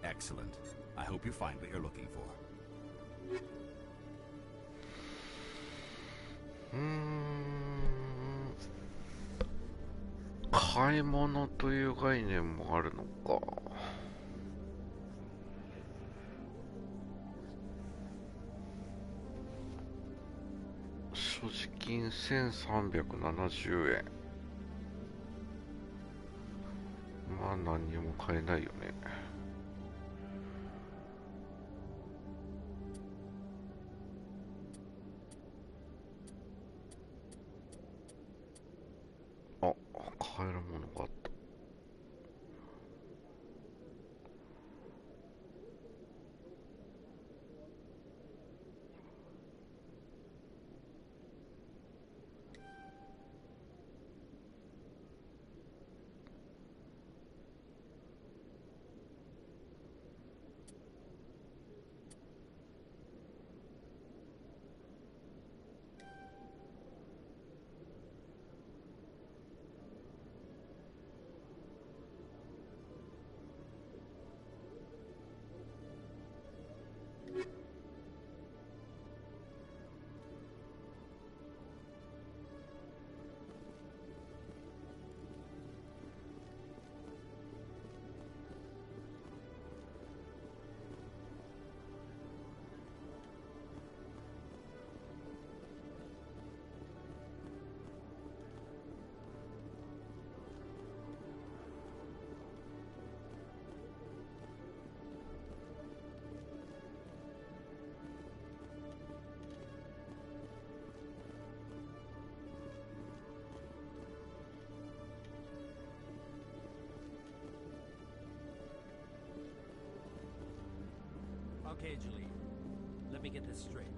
Excellent. I hope you find what you're looking for. 買い物という概念もあるのか。所持金1370円。まあ何にも買えないよね。あ、買えるものがあった。Okay, Jaleel. Let me get this straight.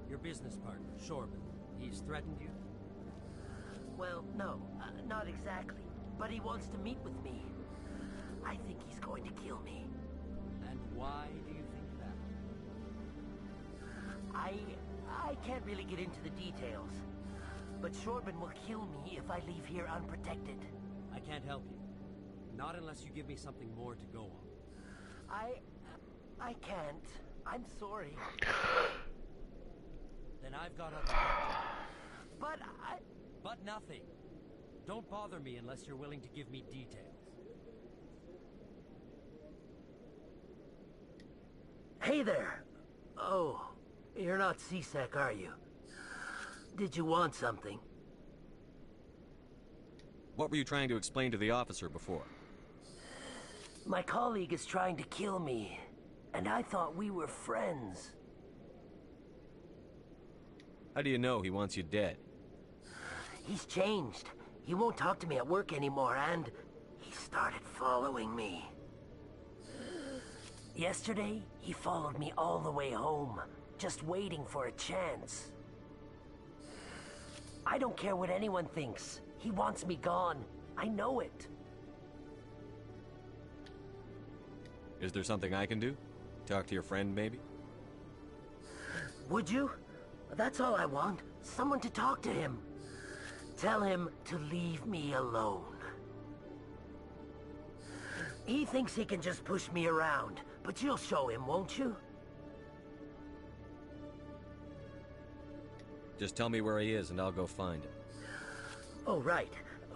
Your business partner, Shorban, he's threatened you? Well, no, not exactly. But he wants to meet with me. I think he's going to kill me. And why do you think that? I can't really get into the details. But Shorban will kill me if I leave here unprotected. I can't help you. Not unless you give me something more to go on. I can't. I'm sorry. Then I've got other things. But But nothing. Don't bother me unless you're willing to give me details. Hey there. Oh, you're not CSEC, are you? Did you want something? What were you trying to explain to the officer before? My colleague is trying to kill me, and I thought we were friends. How do you know he wants you dead? He's changed. He won't talk to me at work anymore, and he started following me. Yesterday, he followed me all the way home, just waiting for a chance. I don't care what anyone thinks. He wants me gone. I know it. Is there something I can do? Talk to your friend, maybe? Would you? That's all I want. Someone to talk to him. Tell him to leave me alone. He thinks he can just push me around, but you'll show him, won't you? Just tell me where he is and I'll go find him. Oh, right.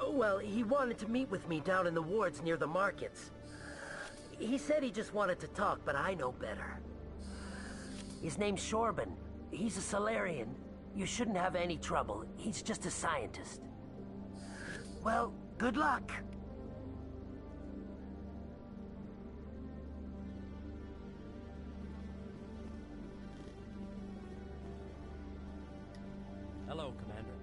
Well, he wanted to meet with me down in the wards near the markets. He said he just wanted to talk, but I know better. His name's Shorban. He's a Solarian. You shouldn't have any trouble. He's just a scientist. Well, good luck. Hello, Commander.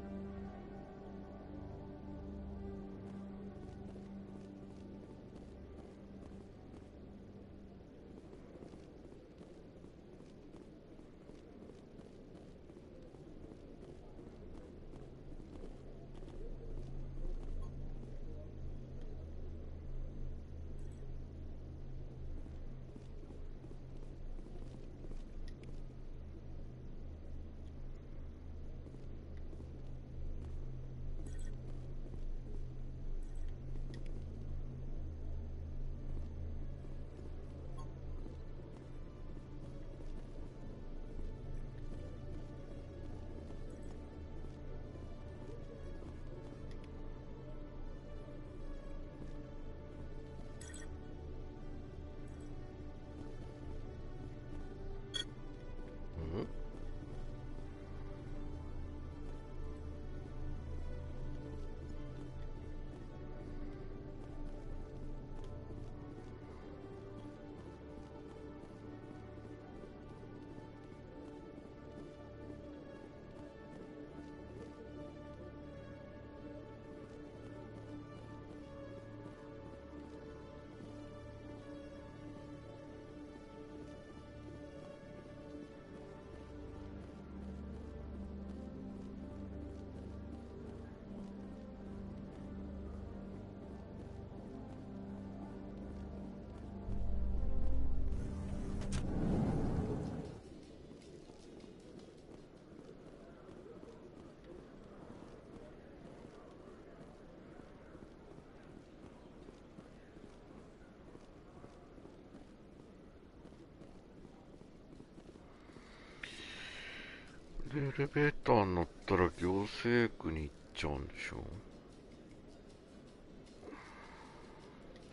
エレベーターに乗ったら行政区に行っちゃうんでしょ。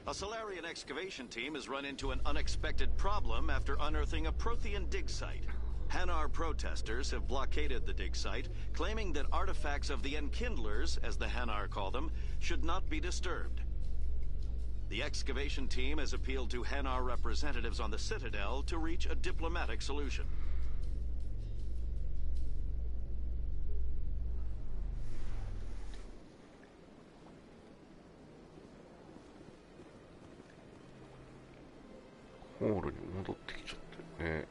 A Solarian excavation team has run into an unexpected problem after unearthing a Prothean dig site. Hanar protesters have blockaded the dig site, claiming that artifacts of the Enkindlers, as the Hanar call them, should not be disturbed. The excavation team has appealed to Hanar representatives on the Citadel to reach a diplomatic solution.ホールに戻ってきちゃったよね。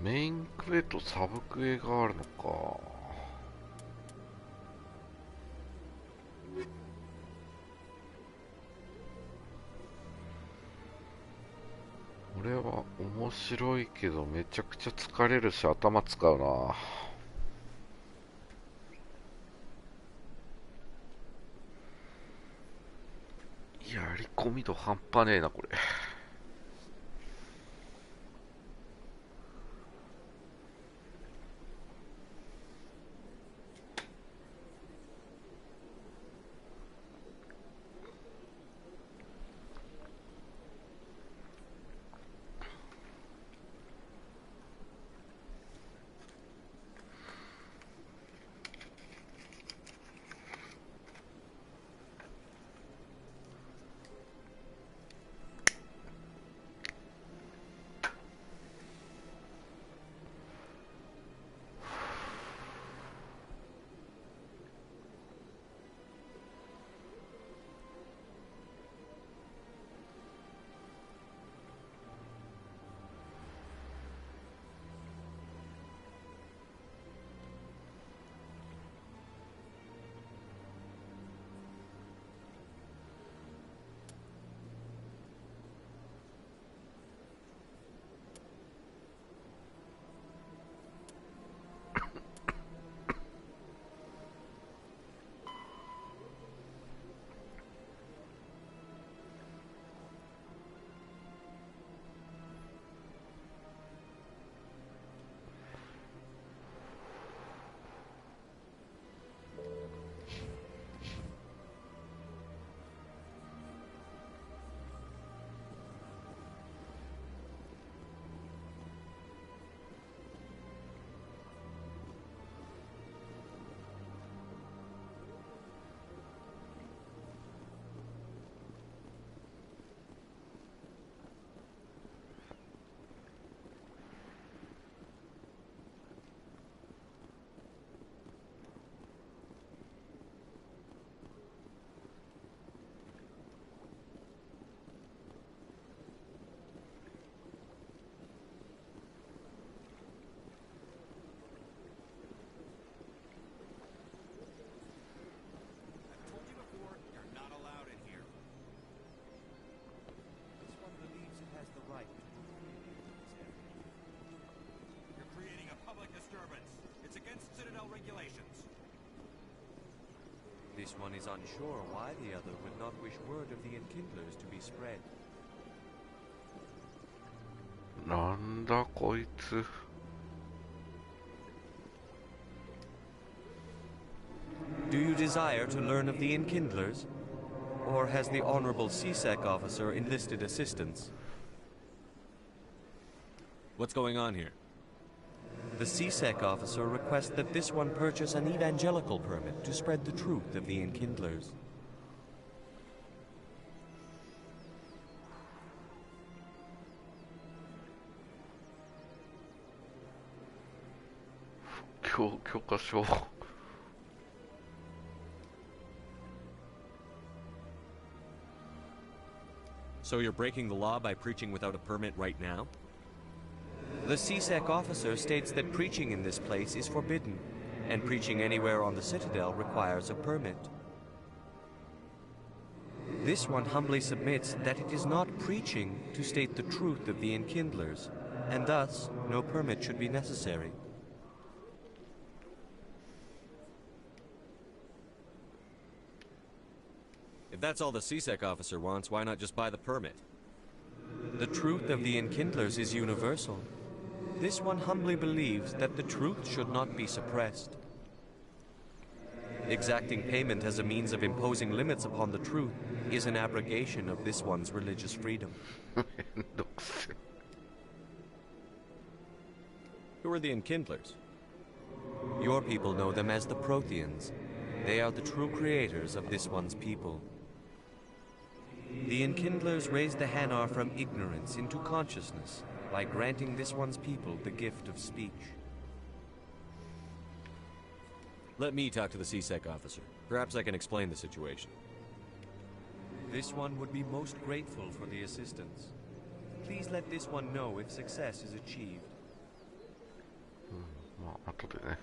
メインクエとサブクエがあるのか。これは面白いけどめちゃくちゃ疲れるし頭使うな。やり込み度半端ねえなこれ。This one is unsure why the other would not wish word of the enkindlers to be spread. なんだこいつ。Do you desire to learn of the enkindlers? Or has the Honorable CSEC officer enlisted assistance? What's going on here? The CSEC officer requests that this one purchase an evangelical permit to spread the truth of the enkindlers. 許可証。So you're breaking the law by preaching without a permit right now? The CSEC officer states that preaching in this place is forbidden, and preaching anywhere on the Citadel requires a permit. This one humbly submits that it is not preaching to state the truth of the enkindlers, and thus no permit should be necessary. If that's all the CSEC officer wants, why not just buy the permit? The truth of the enkindlers is universal. This one humbly believes that the truth should not be suppressed. Exacting payment as a means of imposing limits upon the truth is an abrogation of this one's religious freedom. Who are the enkindlers? Your people know them as the Protheans. They are the true creators of this one's people. The enkindlers raised the Hanar from ignorance into consciousness by granting this one's people the gift of speech. Let me talk to the CSEC officer. Perhaps I can explain the situation. This one would be most grateful for the assistance. Please let this one know if success is achieved. まあ後でね。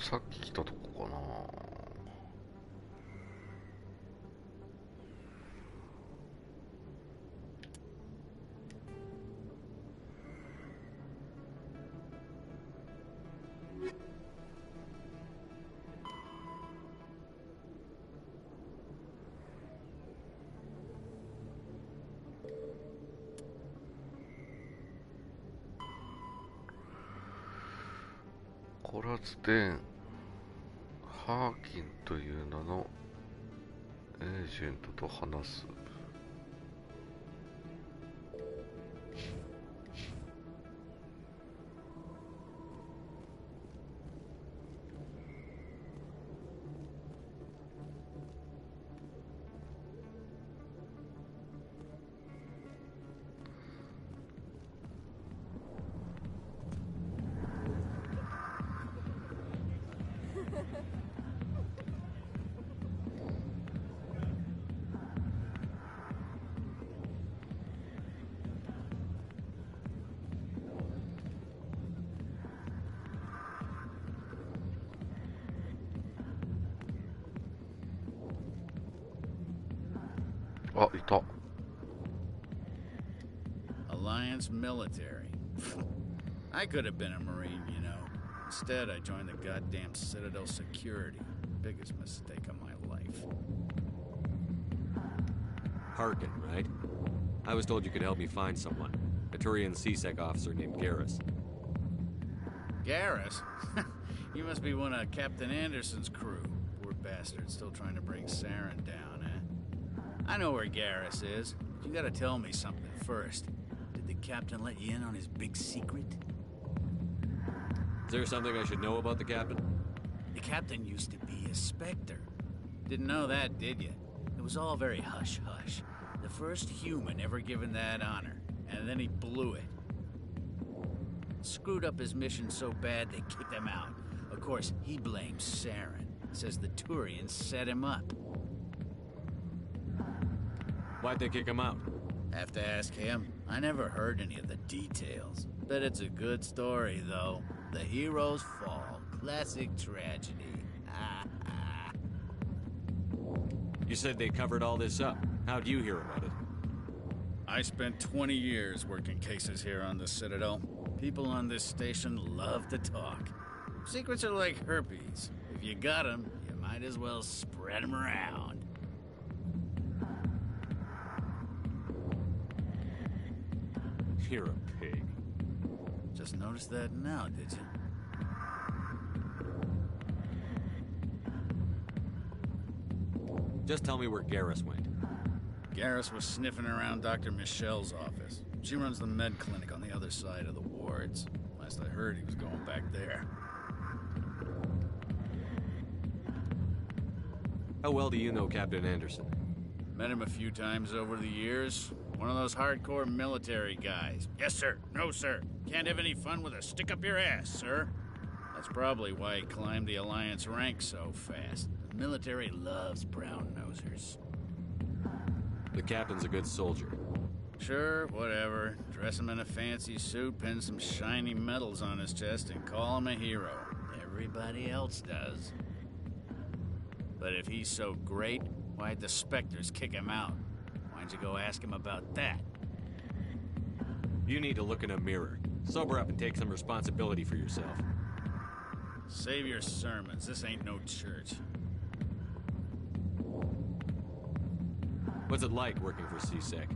さっき来たとこかな。コラズデンハーキンという名のエージェントと話す。あ、いた。Alliance military. I could have been a Marine, you know. Instead, I joined the goddamn Citadel security. Biggest mistake of my life. Harkin, right? I was told you could help me find someone. A Turian CSEC officer named Garrus. Garrus? You must be one of Captain Anderson's crew. Poor bastard, still trying to bring Saren down, eh? I know where Garrus is, but you gotta tell me something first. Did the captain let you in on his big secret? Is there something I should know about the captain? The captain used to be a Spectre. Didn't know that, did you? It was all very hush-hush. The first human ever given that honor, and then he blew it. Screwed up his mission so bad they kicked him out. Of course, he blames Saren. Says the Turians set him up. Why'd they kick him out? Have to ask him. I never heard any of the details. Bet it's a good story, though. The hero's fall. Classic tragedy. You said they covered all this up. How'd you hear about it? I spent 20 years working cases here on the Citadel. People on this station love to talk. Secrets are like herpes. If you got them, you might as well spread them around. You're a pig. Just noticed that now, did you? Just tell me where Garrus went. Garrus was sniffing around Dr. Michelle's office. She runs the med clinic on the other side of the wards. Last I heard, he was going back there. How well do you know Captain Anderson? Met him a few times over the years. One of those hardcore military guys. Yes, sir. No, sir. Can't have any fun with a stick up your ass, sir. That's probably why he climbed the Alliance ranks so fast. The military loves brown-nosers. The captain's a good soldier. Sure, whatever. Dress him in a fancy suit, pin some shiny medals on his chest, and call him a hero. Everybody else does. But if he's so great, why'd the Spectres kick him out? Why'd you go ask him about that? You need to look in a mirror. Sober up and take some responsibility for yourself. Save your sermons. This ain't no church. What's it like working for CSEC?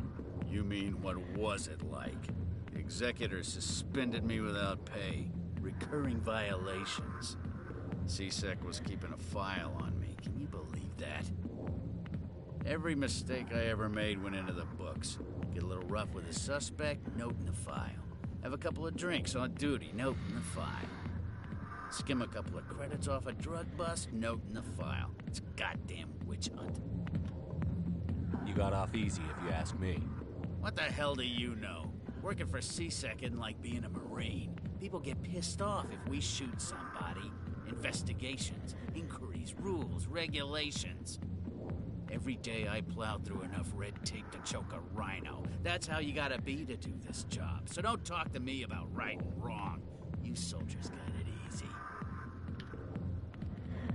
You mean, what was it like? The executor suspended me without pay. Recurring violations. CSEC was keeping a file on me. Can you believe that? Every mistake I ever made went into the books. Get a little rough with a suspect, note in the file. Have a couple of drinks on duty, note in the file. Skim a couple of credits off a drug bust, note in the file. It's a goddamn witch hunt. You got off easy, if you ask me. What the hell do you know? Working for CSEC isn't like being a Marine. People get pissed off if we shoot somebody. Investigations, inquiries, rules, regulations. Every day I plow through enough red tape to choke a rhino. That's how you gotta be to do this job. So don't talk to me about right and wrong. You soldiers got it easy.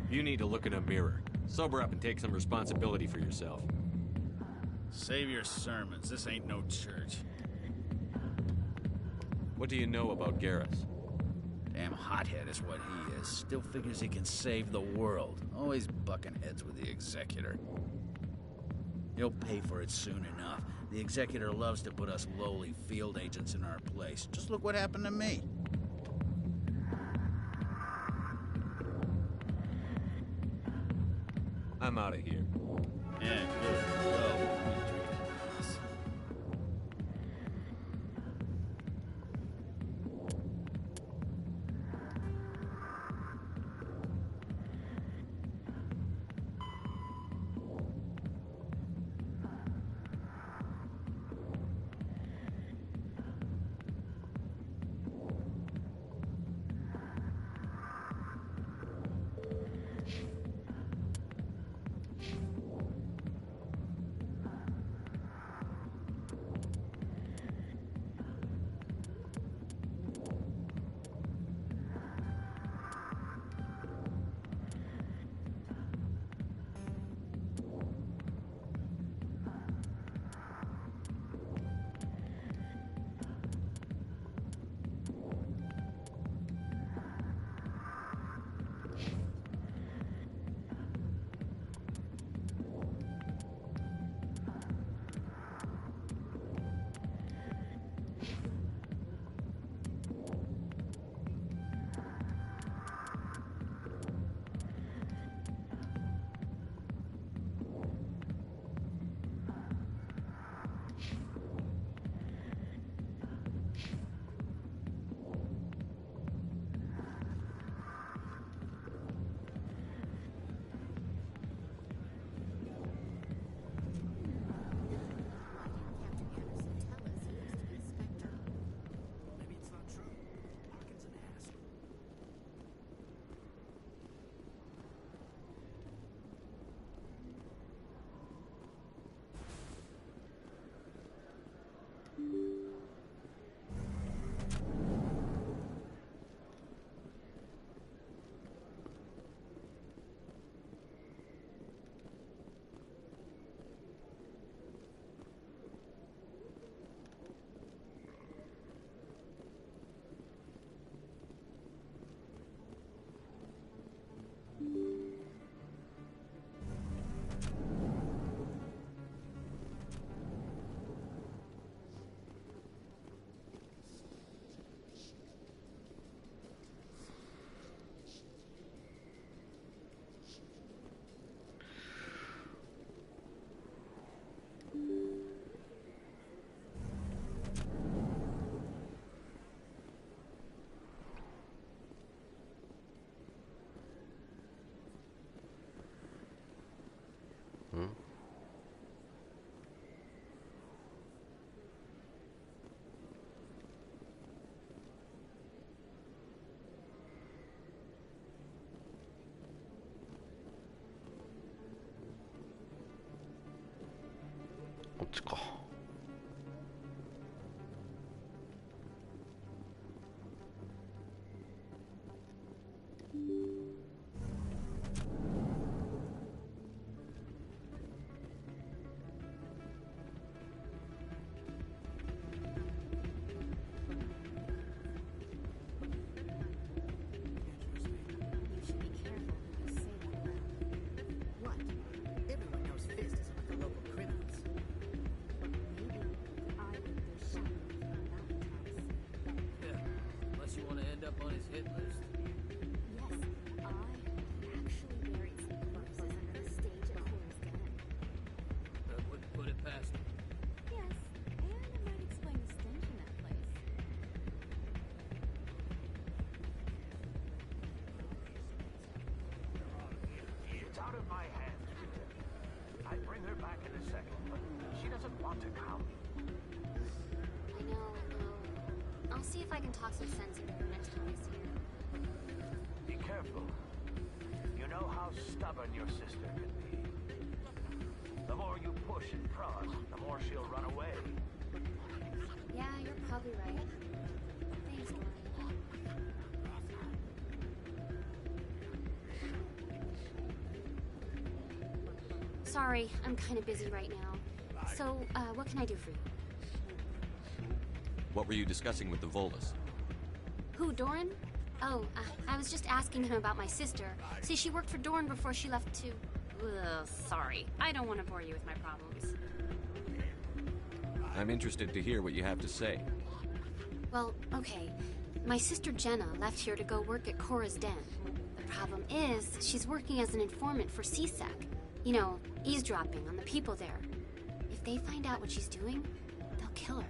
You need to look in a mirror. Sober up and take some responsibility for yourself. Save your sermons. This ain't no church. What do you know about Garrus? Damn hothead is what he is. Still figures he can save the world. Always bucking heads with the executor. He'll pay for it soon enough. The executor loves to put us lowly field agents in our place. Just look what happened to me. I'm out of here. Yeah, good. Go. ちか。If I can talk some sense into her next time I see her. Be careful. You know how stubborn your sister can be. The more you push and prod, the more she'll run away. Yeah, you're probably right. Thanks, Lauren. Sorry, I'm kind of busy right now. So, what can I do for you? What were you discussing with the Volus? Who, Doran? Oh, I was just asking him about my sister. See, she worked for Doran before she left to... Ugh, sorry. I don't want to bore you with my problems. I'm interested to hear what you have to say. Well, okay. My sister Jenna left here to go work at Cora's Den. The problem is, she's working as an informant for CSEC. You know, eavesdropping on the people there. If they find out what she's doing, they'll kill her.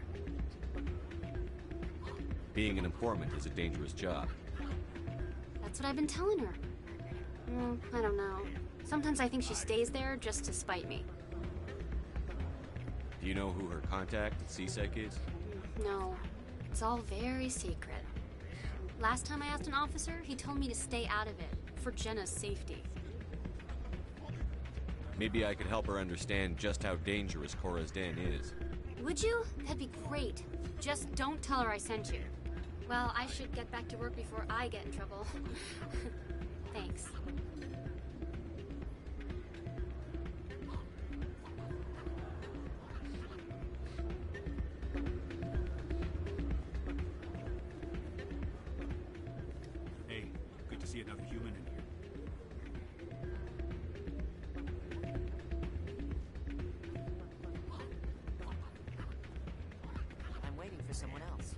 Being an informant is a dangerous job. That's what I've been telling her. I don't know. Sometimes I think she stays there just to spite me. Do you know who her contact at CSEC is? No. It's all very secret. Last time I asked an officer, he told me to stay out of it, for Jenna's safety. Maybe I could help her understand just how dangerous Cora's Den is. Would you? That'd be great. Just don't tell her I sent you. Well, I should get back to work before I get in trouble. Thanks. Hey, good to see another human in here. I'm waiting for someone else.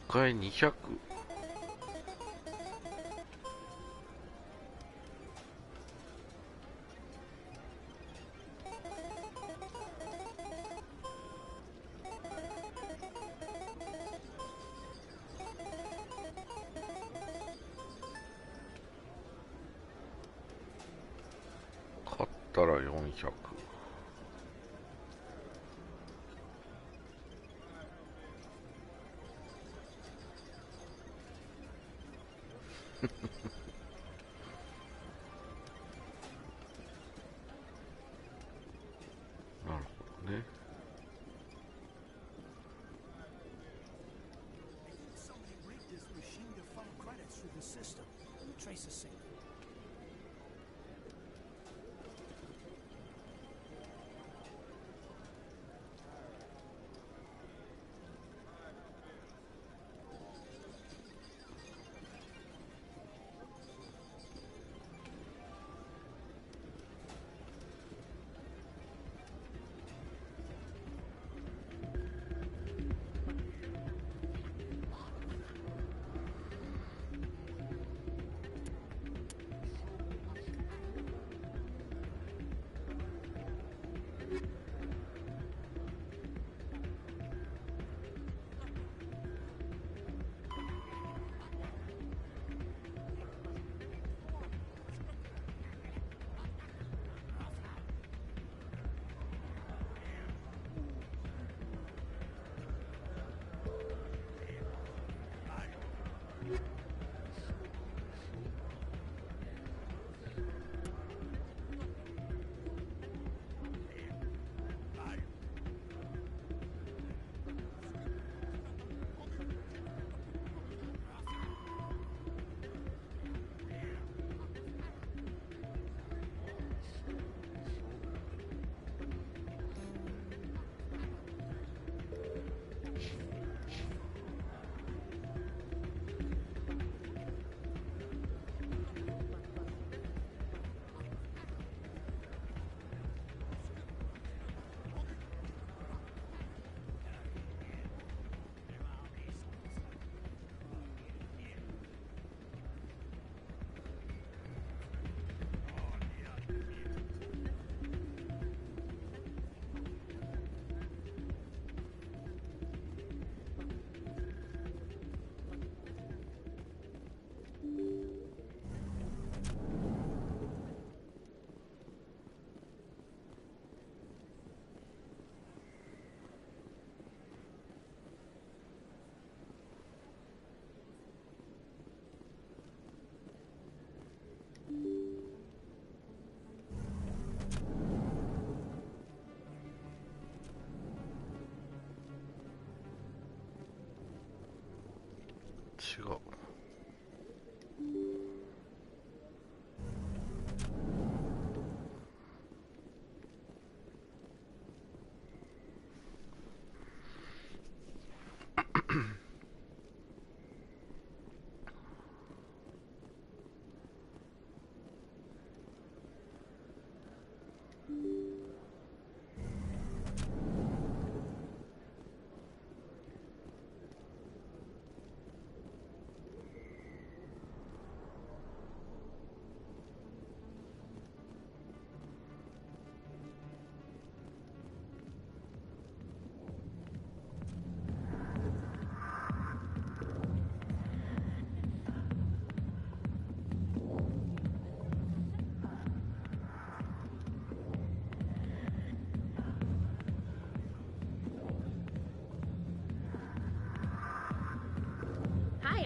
回200。買ったら400。なるほどね。Somebody rigged this machine to funnel credits through the system. Trace a signal. 違う。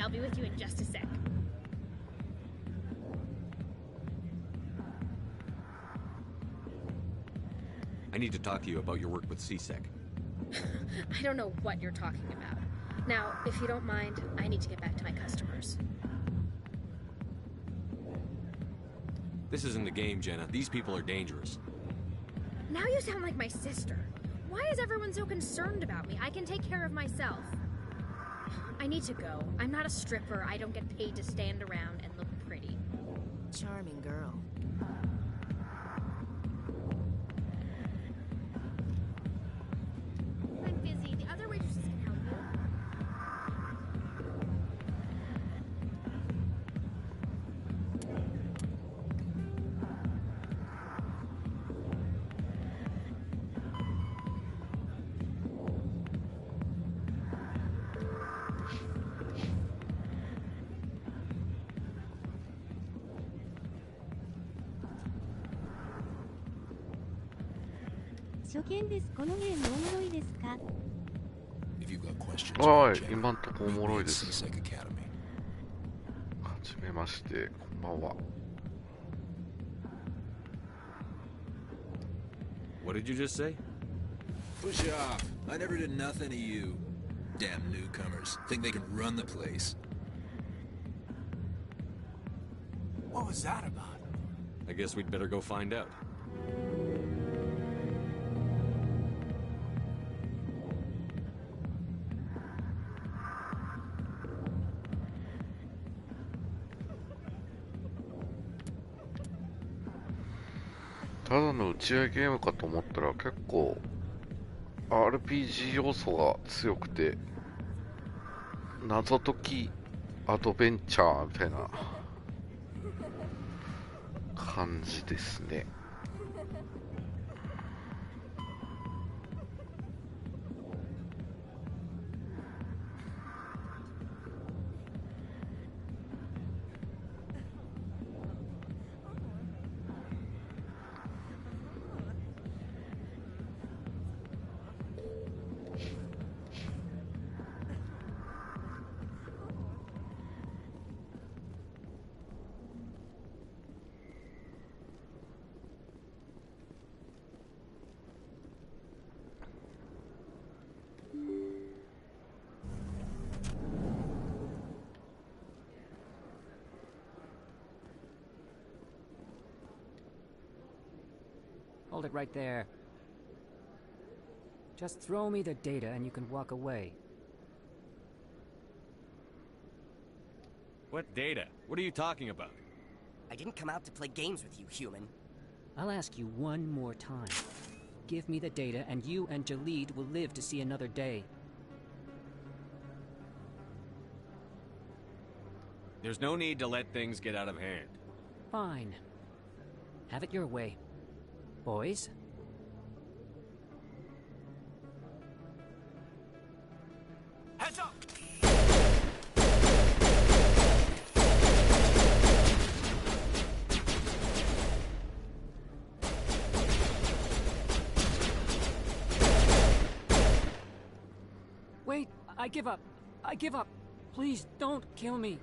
I'll be with you in just a sec. I need to talk to you about your work with CSEC. I don't know what you're talking about. Now, if you don't mind, I need to get back to my customers. This isn't a game, Jenna. These people are dangerous. Now you sound like my sister. Why is everyone so concerned about me? I can take care of myself. I need to go. I'm not a stripper. I don't get paid to stand around and look pretty. Charming girl. I'm busy. The other waitresses can help you. If you've got questions, はい、今んとこおもろいです。はじめまして、こんばんは。What did you just say? Push off. I never did nothing to you. Damn newcomers. Think they can run the place. What was that about? I guess we'd better go find out. ただの打ち合いゲームかと思ったら結構 RPG 要素が強くて謎解きアドベンチャーみたいな感じですね。Hold it right there. Just throw me the data and you can walk away. What data? What are you talking about? I didn't come out to play games with you, human. I'll ask you one more time. Give me the data and you and Jalid will live to see another day. There's no need to let things get out of hand. Fine. Have it your way. Boys? Heads up! Wait, I give up. I give up. Please don't kill me.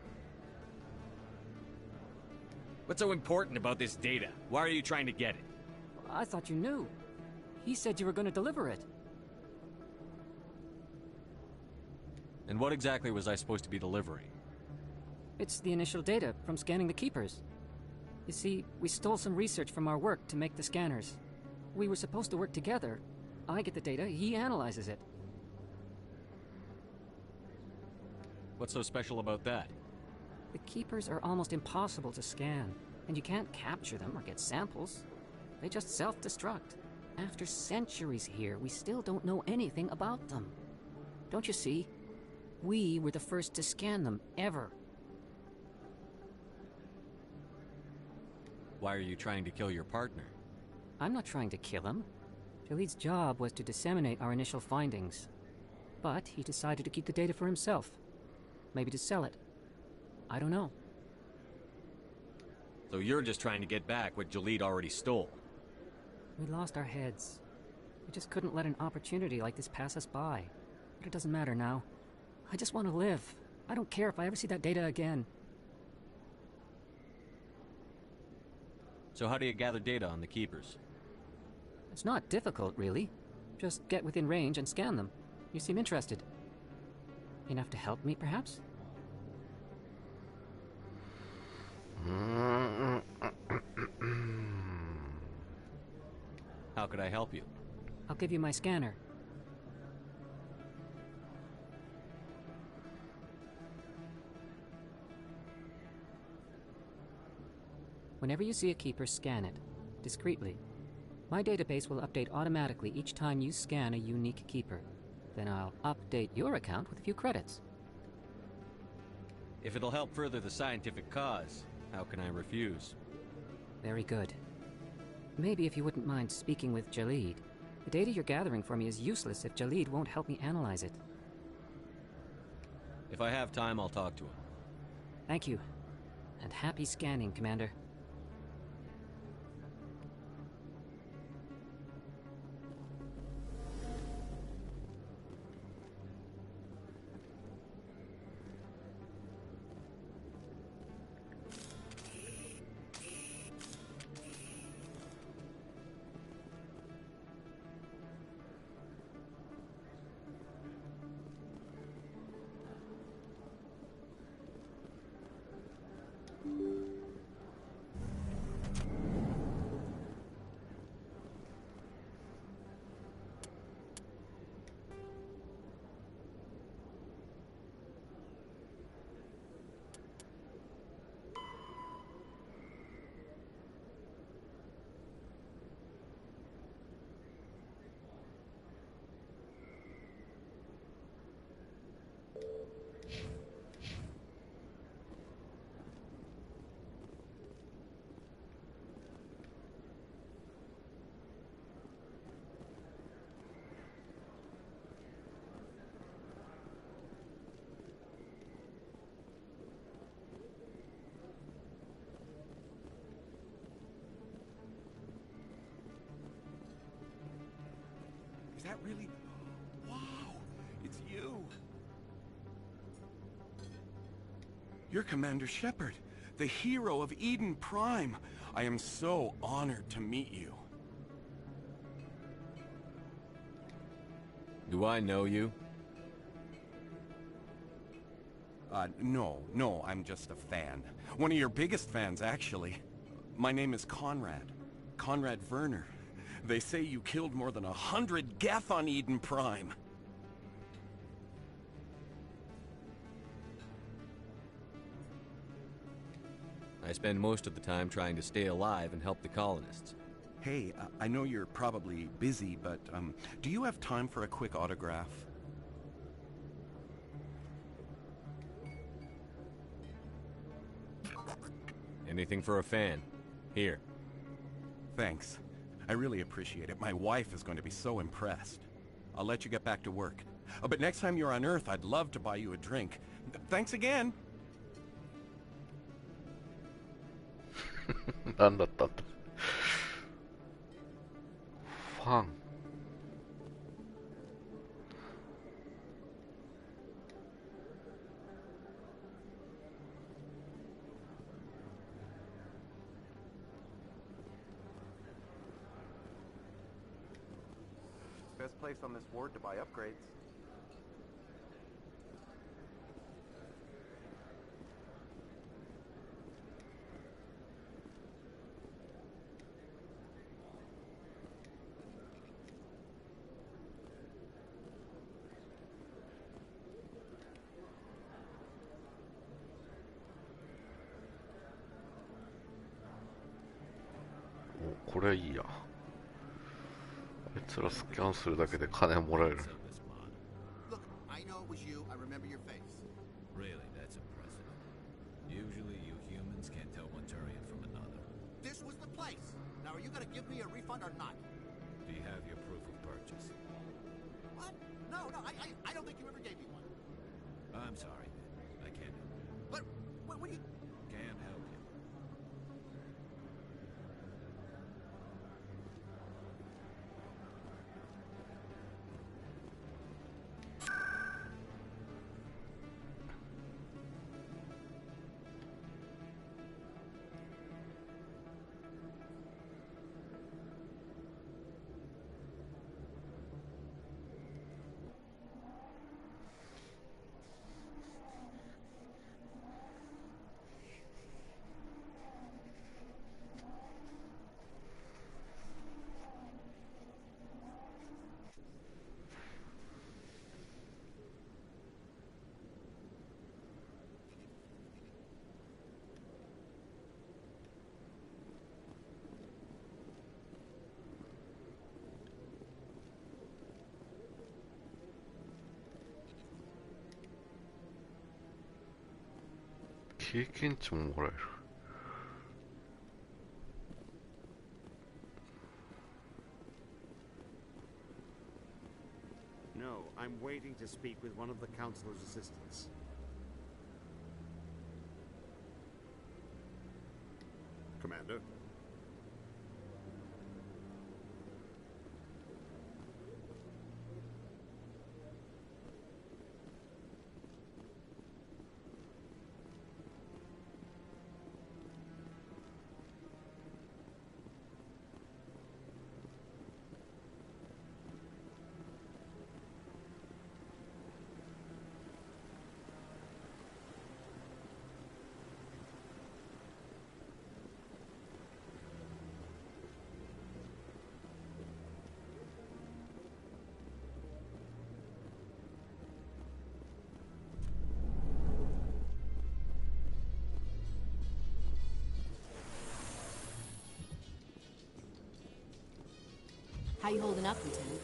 What's so important about this data? Why are you trying to get it? I thought you knew. He said you were going to deliver it. And what exactly was I supposed to be delivering? It's the initial data from scanning the keepers. You see, we stole some research from our work to make the scanners. We were supposed to work together. I get the data, he analyzes it. What's so special about that? The keepers are almost impossible to scan, and you can't capture them or get samples. They just self-destruct. After centuries here, we still don't know anything about them. Don't you see? We were the first to scan them, ever. Why are you trying to kill your partner? I'm not trying to kill him. Jaleed's job was to disseminate our initial findings. But he decided to keep the data for himself. Maybe to sell it. I don't know. So you're just trying to get back what Jaleed already stole? We lost our heads. We just couldn't let an opportunity like this pass us by. But it doesn't matter now. I just want to live. I don't care if I ever see that data again. So how do you gather data on the keepers? It's not difficult, really. Just get within range and scan them. You seem interested. Enough to help me, perhaps? How could I help you? I'll give you my scanner. Whenever you see a keeper, scan it. Discreetly. My database will update automatically each time you scan a unique keeper. Then I'll update your account with a few credits. If it'll help further the scientific cause, how can I refuse? Very good. Maybe if you wouldn't mind speaking with Jaleed. The data you're gathering for me is useless if Jaleed won't help me analyze it. If I have time, I'll talk to him. Thank you. And happy scanning, Commander. Is that really... Wow! It's you! You're Commander Shepard, the hero of Eden Prime. I am so honored to meet you. Do I know you? No, I'm just a fan. One of your biggest fans, actually. My name is Conrad. Conrad Werner. They say you killed more than 100 Geth on Eden Prime. I spend most of the time trying to stay alive and help the colonists. Hey, I know you're probably busy, but do you have time for a quick autograph? Anything for a fan. Here. Thanks. I really appreciate it. My wife is going to be so impressed. I'll let you get back to work. But next time you're on Earth, I'd love to buy you a drink. Thanks again! 何だったんだ。ファン。Best place on this ward to buy upgrades. これいいや。あいつらスキャンするだけで金もらえる。 Look, I know it was you. I remember your face. Really, that's impressive. Usually you humans can't tell one Turian from another. This was the place. Now, are you gonna give me a refund or not? Do you have your proof of purchase? What? No, I don't think you ever gave me one. I'm sorry, man. I can't help you. But what do you... Can't help you.経験値ももらえる。 No, I'm waiting to speak with one of the counselor's assistants. Commander? How you holding up, Lieutenant?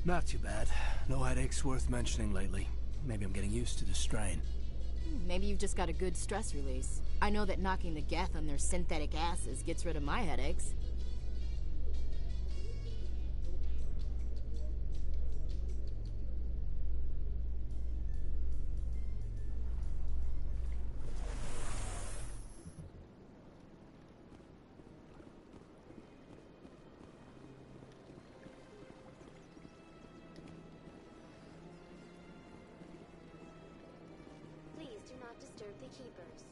Not too bad. No headaches worth mentioning lately. Maybe I'm getting used to the strain. Maybe you've just got a good stress release. I know that knocking the geth on their synthetic asses gets rid of my headaches. Please do not disturb the keepers.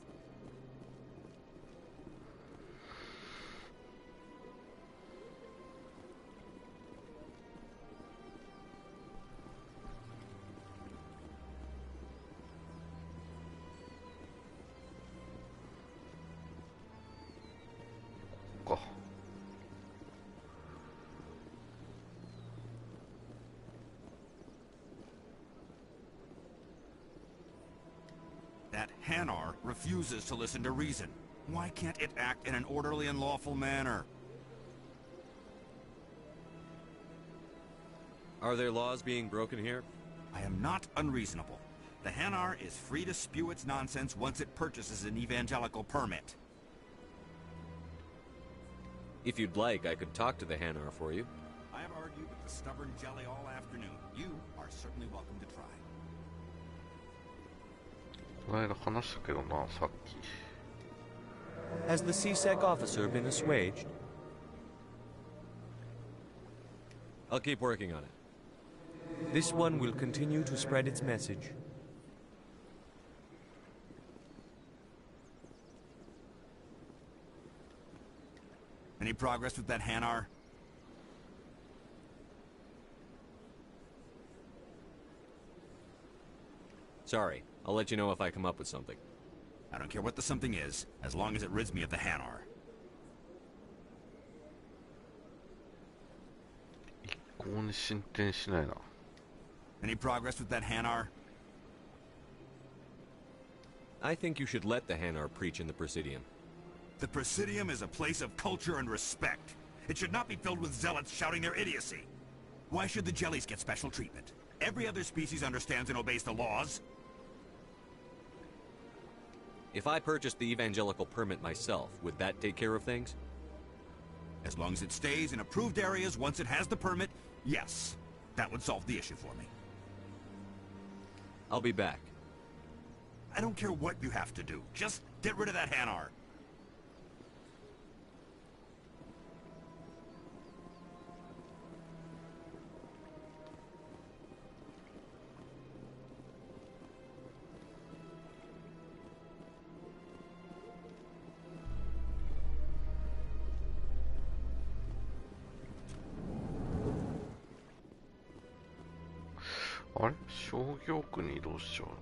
That Hanar refuses to listen to reason. Why can't it act in an orderly and lawful manner? Are there laws being broken here? I am not unreasonable. The Hanar is free to spew its nonsense once it purchases an evangelical permit. If you'd like, I could talk to the Hanar for you. I have argued with the stubborn jelly all afternoon. You are certainly welcome to try. この間話したけどな、さっき。 Has the CSEC officer been assuaged? I'll keep working on it. This one will continue to spread its message. Any progress with that Hanar? Sorry, I'll let you know if I come up with something. I don't care what the something is, as long as it rids me of the Hanar. 一向に進展しないな。 Any progress with that Hanar? I think you should let the Hanar preach in the Presidium. The Presidium is a place of culture and respect. It should not be filled with zealots shouting their idiocy. Why should the jellies get special treatment? Every other species understands and obeys the laws. If I purchased the evangelical permit myself, would that take care of things? As long as it stays in approved areas once it has the permit, yes. That would solve the issue for me. I'll be back. I don't care what you have to do. Just get rid of that Hanar. あれ商業区に移動しちゃうな。こ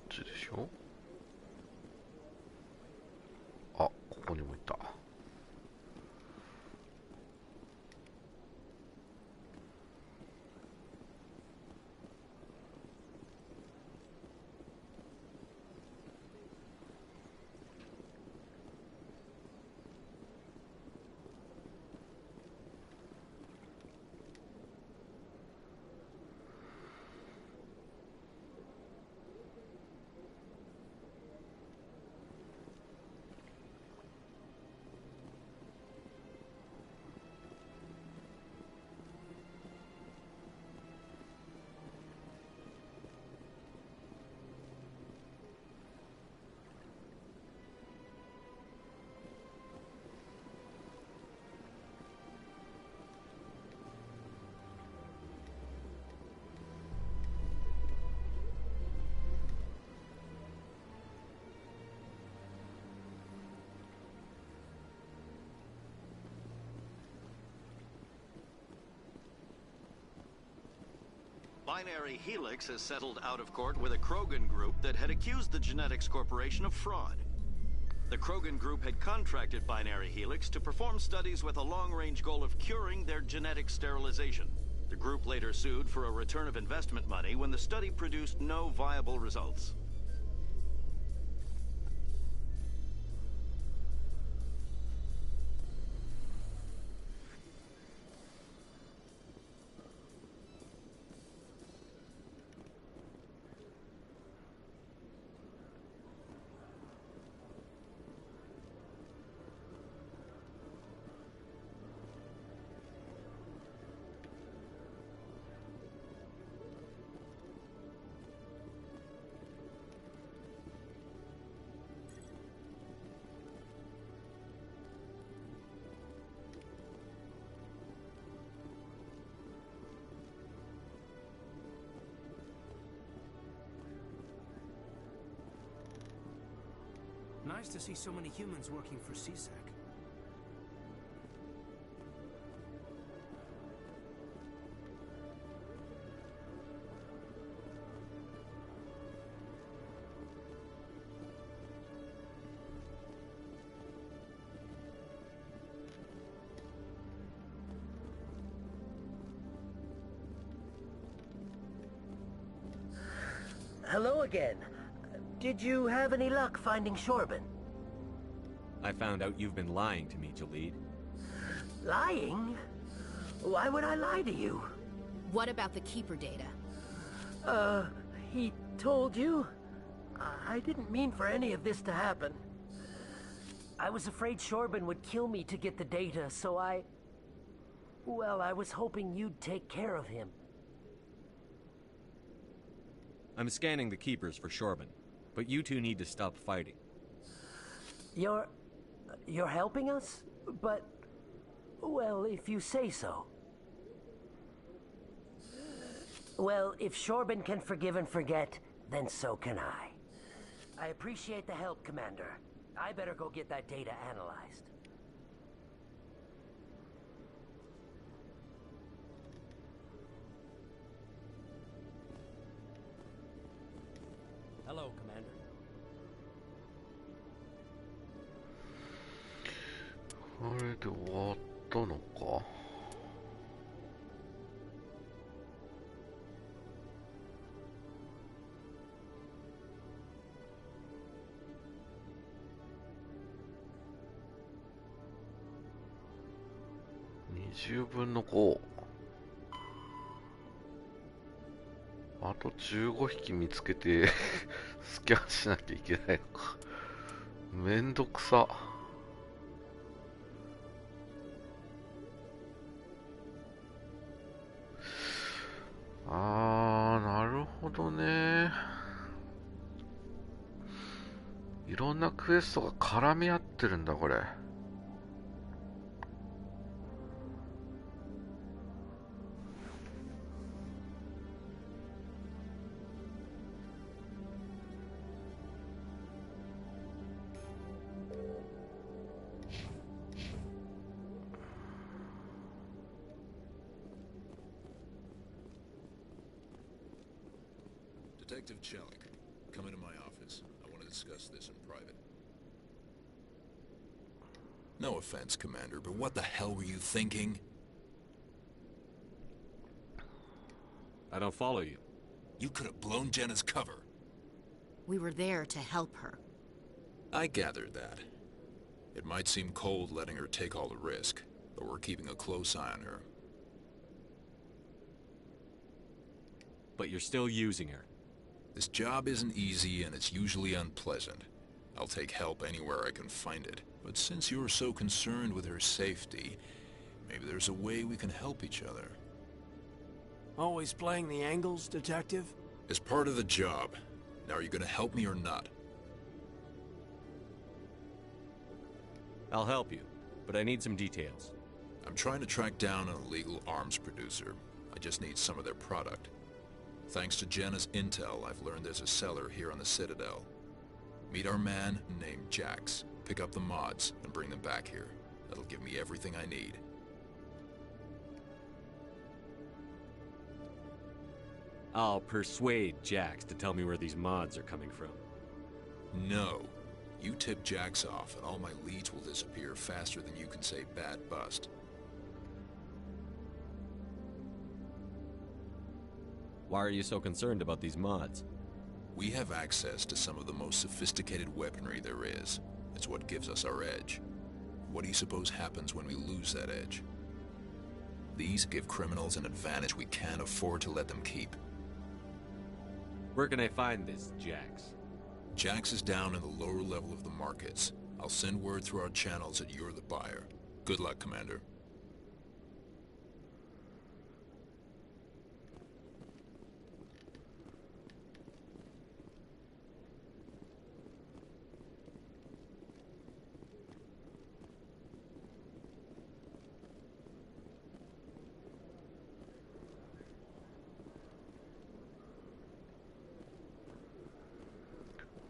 っちでしょ。あ、ここにもいた。Binary Helix has settled out of court with a Krogan group that had accused the Genetics Corporation of fraud. The Krogan group had contracted Binary Helix to perform studies with a long-range goal of curing their genetic sterilization. The group later sued for a return of investment money when the study produced no viable results. Nice to see so many humans working for CSEC. Hello again. Did you have any luck finding Shorban? I found out you've been lying to me, Jalid. Lying? Why would I lie to you? What about the Keeper data? He told you? I didn't mean for any of this to happen. I was afraid Shorban would kill me to get the data, so well, I was hoping you'd take care of him. I'm scanning the Keepers for Shorban, but you two need to stop fighting. You're helping us? But, well, if you say so. Well, if Shorban can forgive and forget, then so can I. I appreciate the help, Commander. I better go get that data analyzed. Hello, Commander. 20分の5。あと15匹見つけてスキャンしなきゃいけないのか。めんどくさ。なるほどね。いろんなクエストが絡み合ってるんだ、これ。Detective Chelik, come into my office. I want to discuss this in private. No offense, Commander, but what the hell were you thinking? I don't follow you. You could have blown Jenna's cover. We were there to help her. I gathered that. It might seem cold letting her take all the risk, but we're keeping a close eye on her. But you're still using her. This job isn't easy and it's usually unpleasant. I'll take help anywhere I can find it. But since you're so concerned with her safety, maybe there's a way we can help each other. Always playing the angles, Detective? It's part of the job. Now are you gonna help me or not? I'll help you, but I need some details. I'm trying to track down an illegal arms producer. I just need some of their product. Thanks to Jenna's intel, I've learned there's a seller here on the Citadel. Meet our man named Jax, pick up the mods, and bring them back here. That'll give me everything I need. I'll persuade Jax to tell me where these mods are coming from. No. You tip Jax off, and all my leads will disappear faster than you can say bad bust. Why are you so concerned about these mods? We have access to some of the most sophisticated weaponry there is. It's what gives us our edge. What do you suppose happens when we lose that edge? These give criminals an advantage we can't afford to let them keep. Where can I find this Jax? Jax is down in the lower level of the markets. I'll send word through our channels that you're the buyer. Good luck, Commander.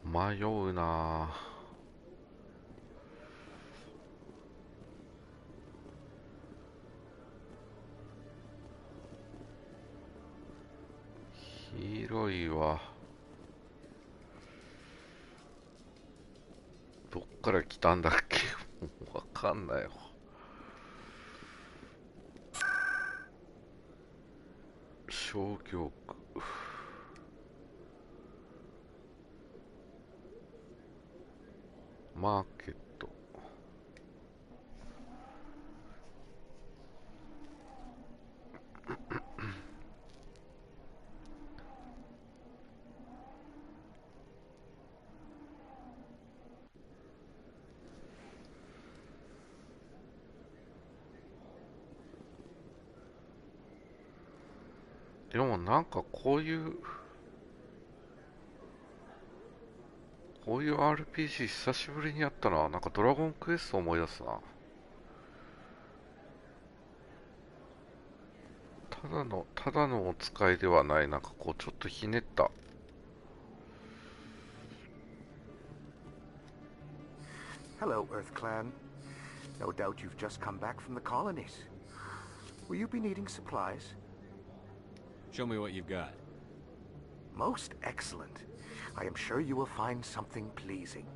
迷うな。広いわ。どっから来たんだっけ。もうわかんないわ。商業区。マーケット。でもなんかこういう RPG 久しぶりにやったな。なんかドラゴンクエスト思い出すな。ただのお使いではない。なんかこうちょっとひねった。Hello, Earth Clan. No doubt you've just come back from the colonies. Will you be needing supplies? Show me what you've got. Most excellent. I am sure you will find something pleasing.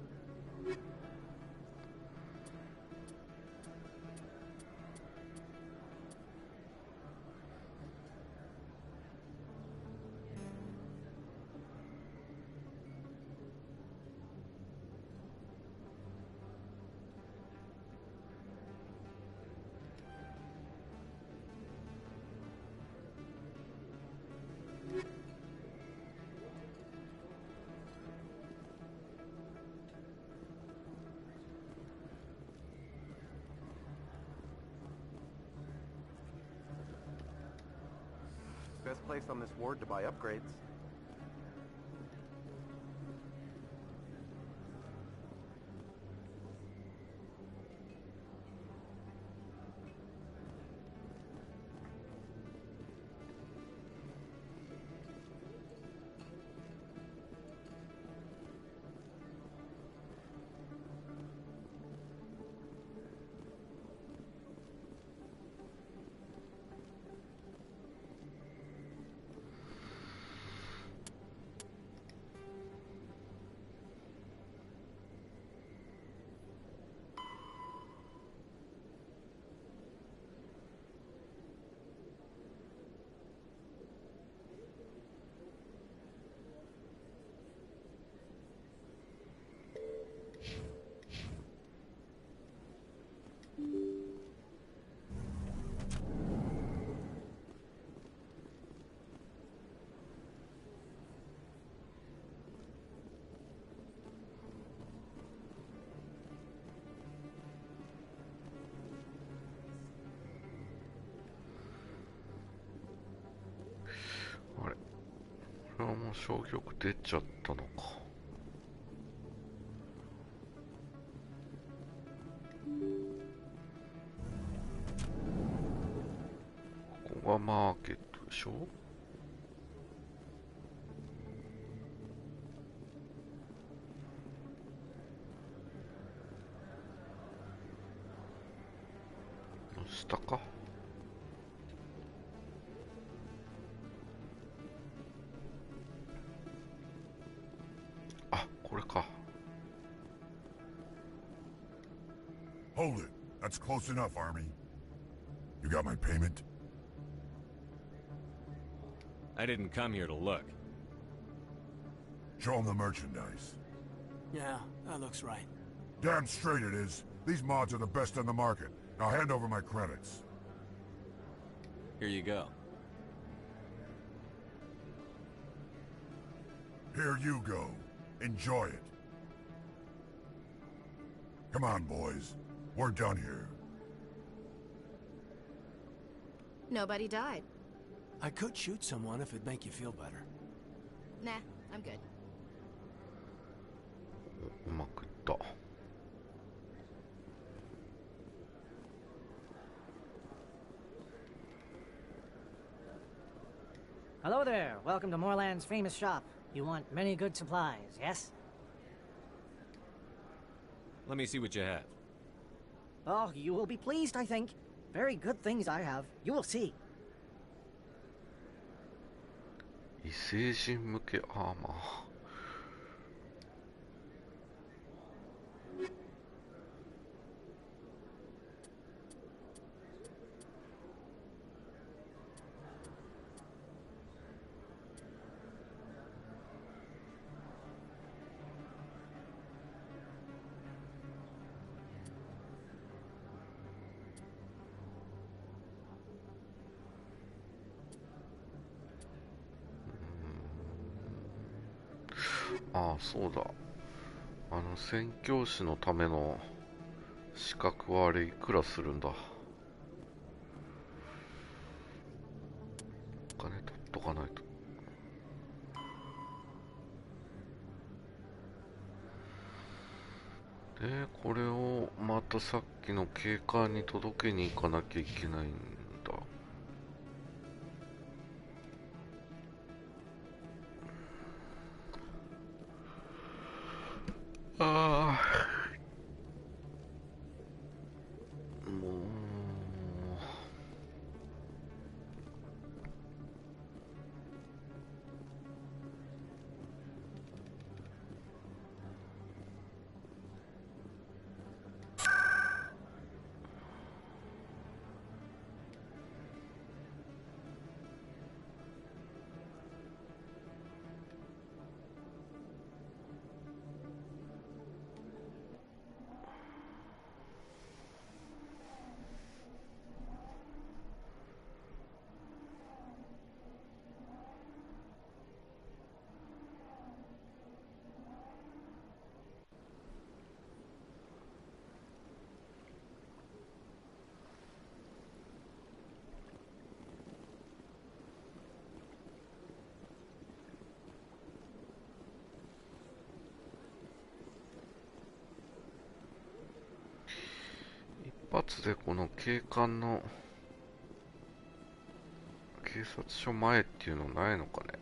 Best place on this ward to buy upgrades.あれ、これはもう消極出ちゃったのか。ここがマーケットでしょ。下か。あ、これか。Hold it. That's close enough, Army. You got my payment? I didn't come here to look. Show them the merchandise. Yeah, that looks right. Damn straight it is. These mods are the best on the market. Now hand over my credits. Here you go. Here you go. Enjoy it. Come on, boys. We're done here. Nobody died. I could shoot someone if it'd make you feel better. Nah, I'm good. うまくいった。Hello there. Welcome to Moorland's famous shop. You want many good supplies, yes? Let me see what you have. Oh, you will be pleased, I think. Very good things I have. You will see. 異星人向けアーマー。ああ、そうだ。宣教師のための資格はあれいくらするんだ。お金取っとかないと。で、これをまたさっきの警官に届けに行かなきゃいけないんだ。ああ、もう。発でこの警官の警察署前っていうのないのかね。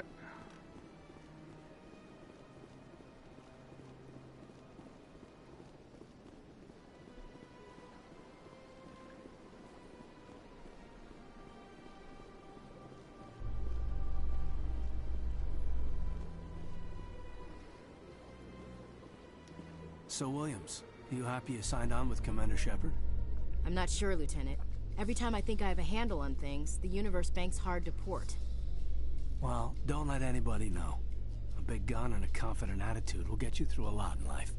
So, Williams, you happy you signed on with Commander Shepard? I'm not sure, Lieutenant. Every time I think I have a handle on things, the universe bank's hard to port. Well, don't let anybody know. A big gun and a confident attitude will get you through a lot in life.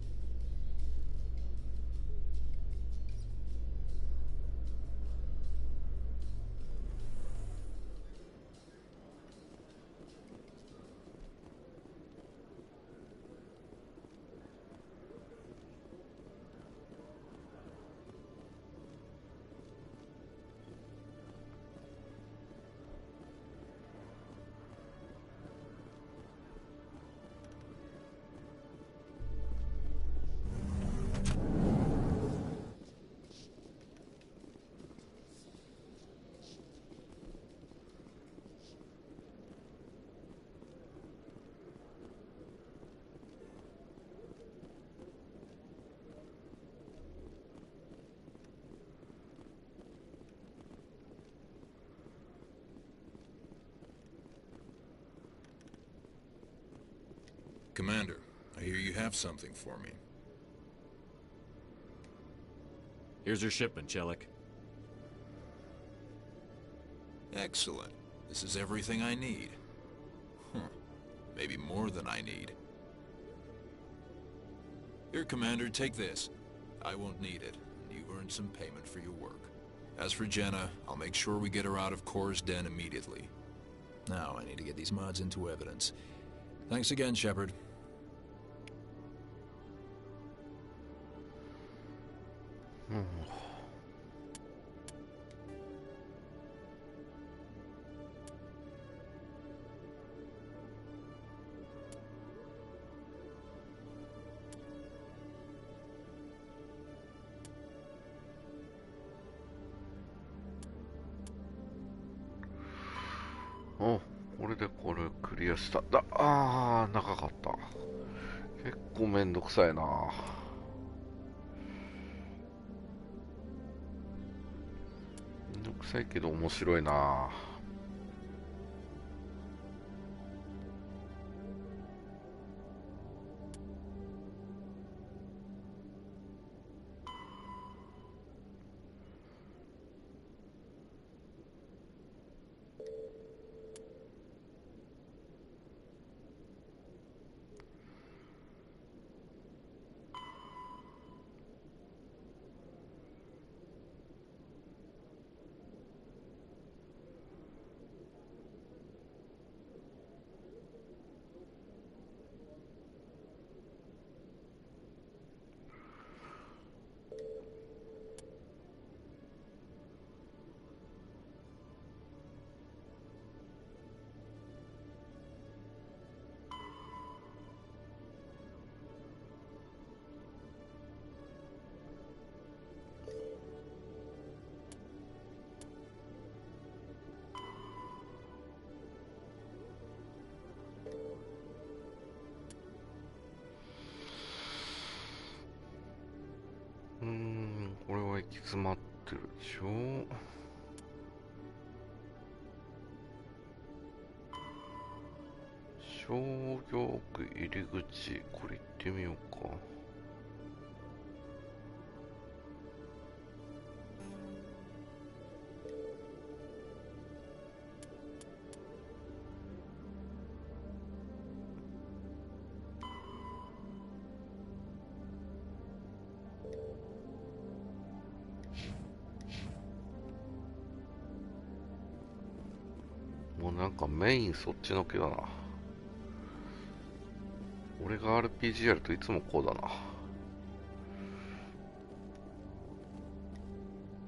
Commander, I hear you have something for me. Here's your shipment, Chelik. Excellent. This is everything I need. Maybe more than I need. Here, Commander, take this. I won't need it. You've earned some payment for your work. As for Jenna, I'll make sure we get her out of Core's den immediately. Now, I need to get these mods into evidence. Thanks again, Shepard.お、これでこれクリアした。長かった。結構めんどくさいな。めんどくさいけど面白いな。これは行き詰まってるでしょ。商業区入り口、これ行ってみようか。もうなんかメインそっちのけだな。俺が RPG やるといつもこうだな。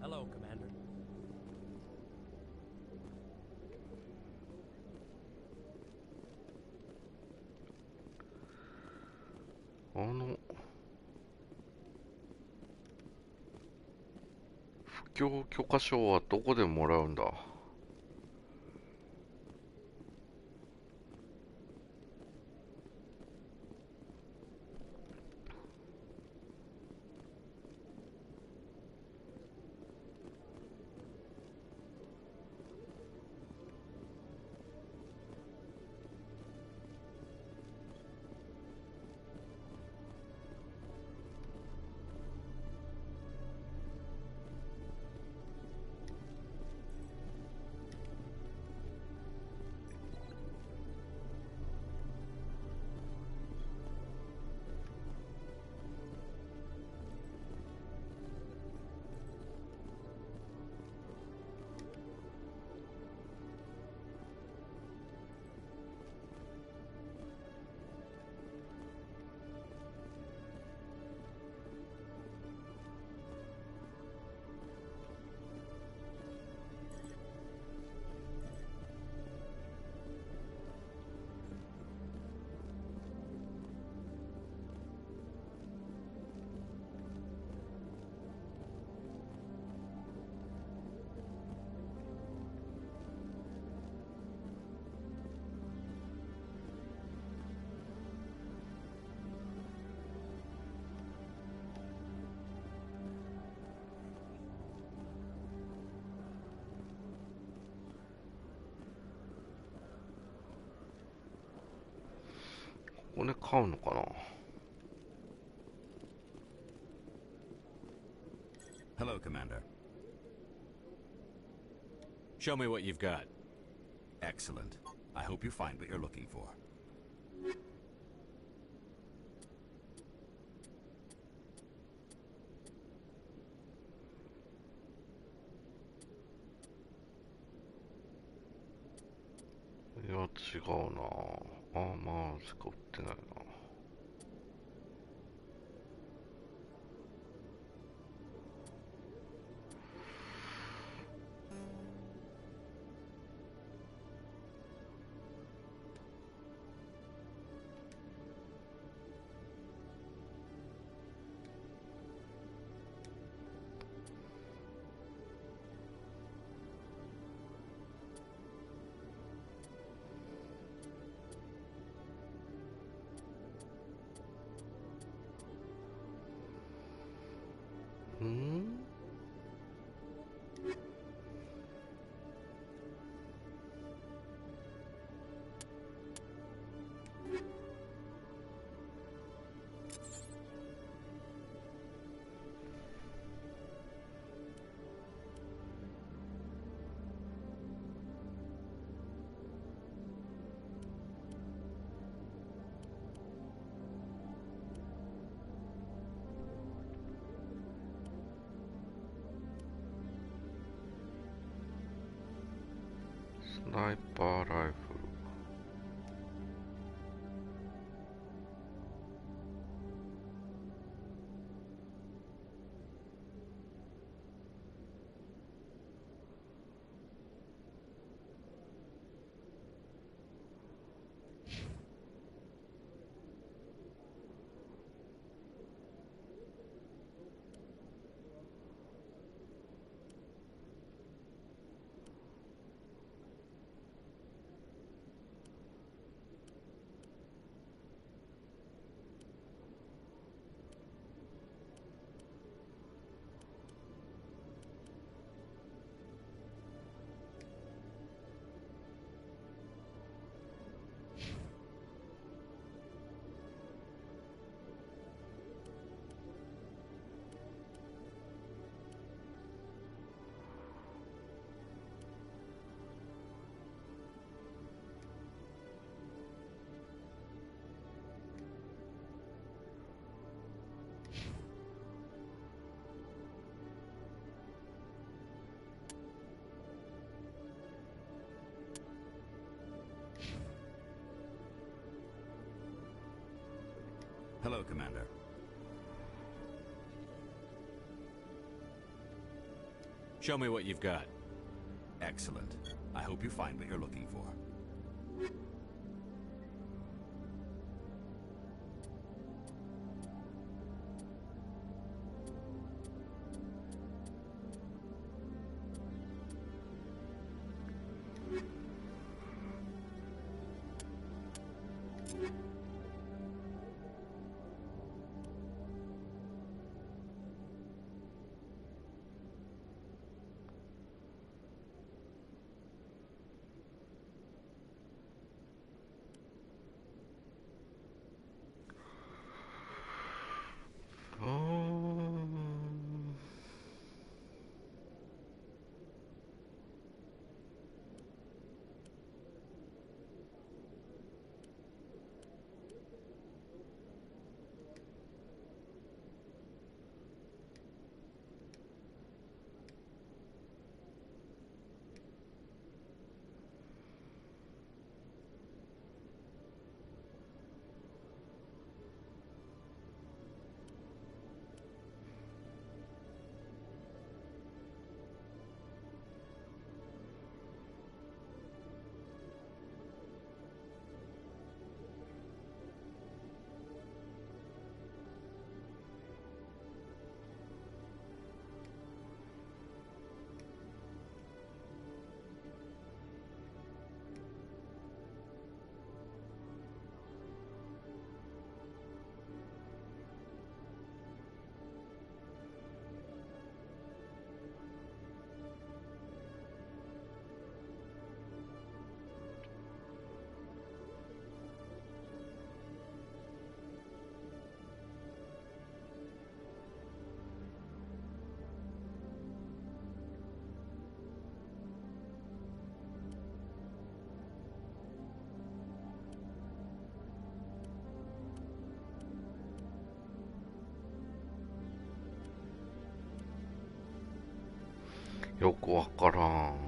Hello, Commander. 供許可証はどこでもらうんだ？ここで買うのかな。 Hello, Commander. Show me what you've got. Excellent. I hope you find what you're looking for.いや、違うな。あ、まあ、しか売ってないな。スナイパーライフル。Hello, Commander. Show me what you've got. Excellent. I hope you find what you're looking for. よくわからん。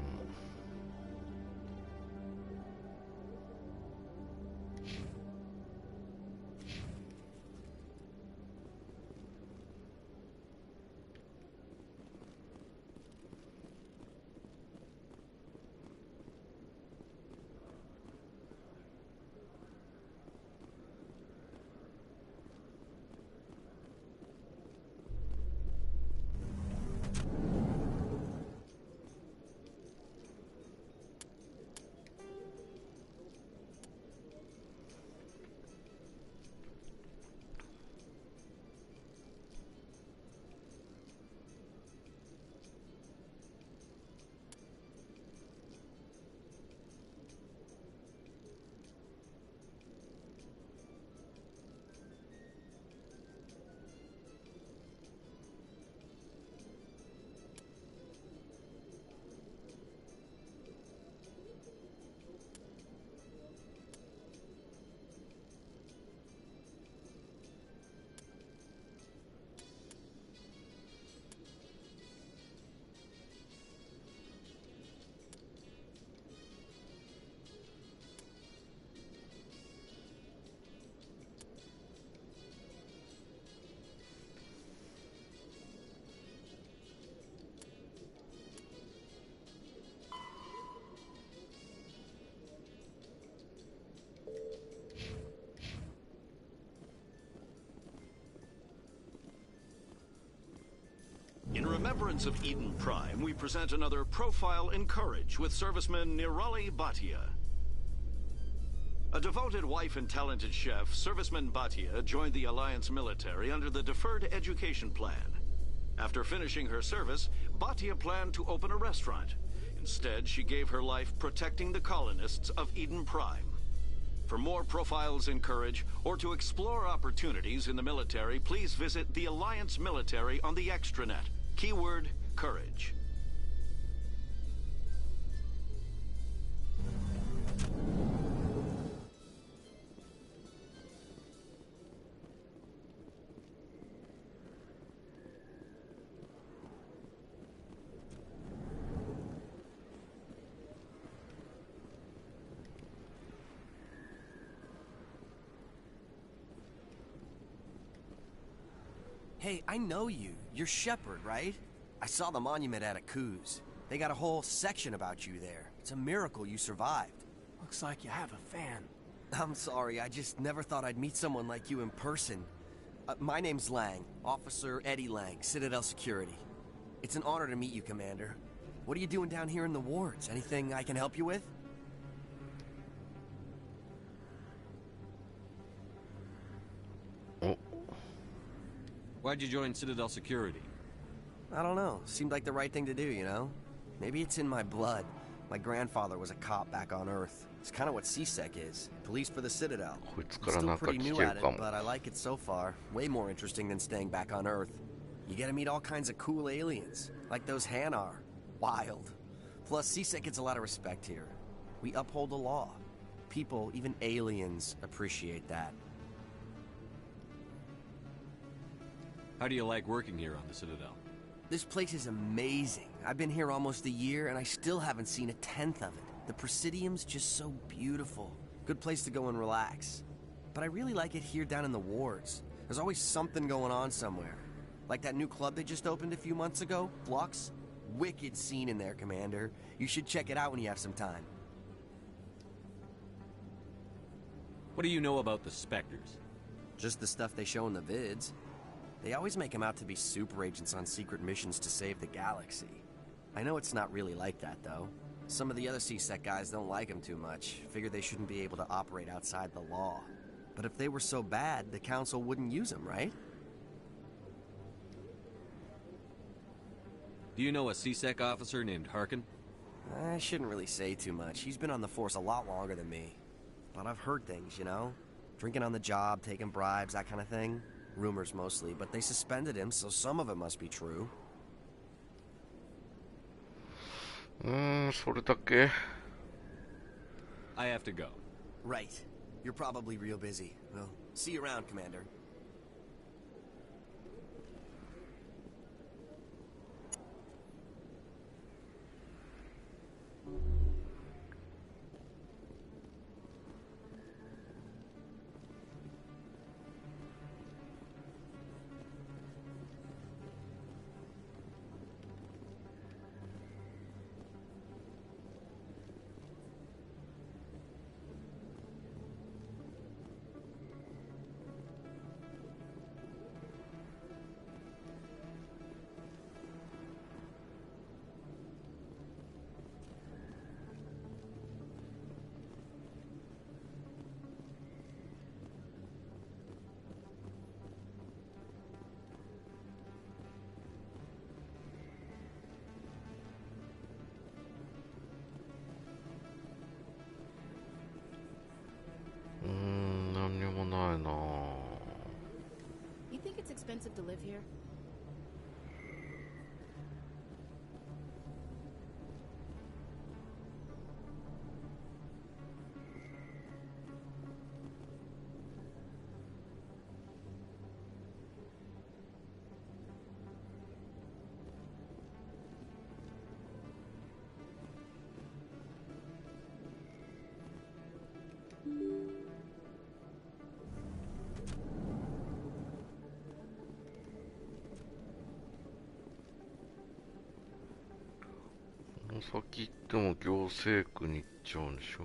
In remembrance of Eden Prime, we present another profile in courage with serviceman Nirali Bhatia. A devoted wife and talented chef, serviceman Bhatia joined the Alliance military under the Deferred Education Plan. After finishing her service, Bhatia planned to open a restaurant. Instead, she gave her life protecting the colonists of Eden Prime. For more profiles in courage, or to explore opportunities in the military, please visit the Alliance military on the extranet. Keyword, courage. Hey, I know you. You're Shepard, right? I saw the monument at Akuz. They got a whole section about you there. It's a miracle you survived. Looks like you have a fan. I'm sorry, I just never thought I'd meet someone like you in person. My name's Lang, Officer Eddie Lang, Citadel Security. It's an honor to meet you, Commander. What are you doing down here in the wards? Anything I can help you with? Why'd you join Citadel Security? I don't know. Seemed like the right thing to do, you know? Maybe it's in my blood. My grandfather was a cop back on Earth. It's kind of what C-Sec is. Police for the Citadel. I'm still pretty new at it, but I like it so far. Way more interesting than staying back on Earth. You get to meet all kinds of cool aliens, like those Hanar. Wild. Plus, C-Sec gets a lot of respect here. We uphold the law. People, even aliens, appreciate that. How do you like working here on the Citadel? This place is amazing. I've been here almost a year, and I still haven't seen a tenth of it. The Presidium's just so beautiful. Good place to go and relax. But I really like it here down in the wards. There's always something going on somewhere. Like that new club they just opened a few months ago, Flux. Wicked scene in there, Commander. You should check it out when you have some time. What do you know about the Spectres? Just the stuff they show in the vids. They always make them out to be super agents on secret missions to save the galaxy. I know it's not really like that, though. Some of the other C-Sec guys don't like them too much. Figure they shouldn't be able to operate outside the law. But if they were so bad, the Council wouldn't use them, right? Do you know a C-Sec officer named Harkin? I shouldn't really say too much. He's been on the force a lot longer than me. But I've heard things, you know? Drinking on the job, taking bribes, that kind of thing. Rumors mostly, but they suspended him, so some of it must be true. それだけ? I have to go. Right. You're probably real busy. Well, see you around, Commander. expensive to live here?先行っても行政区に行っちゃうんでしょ。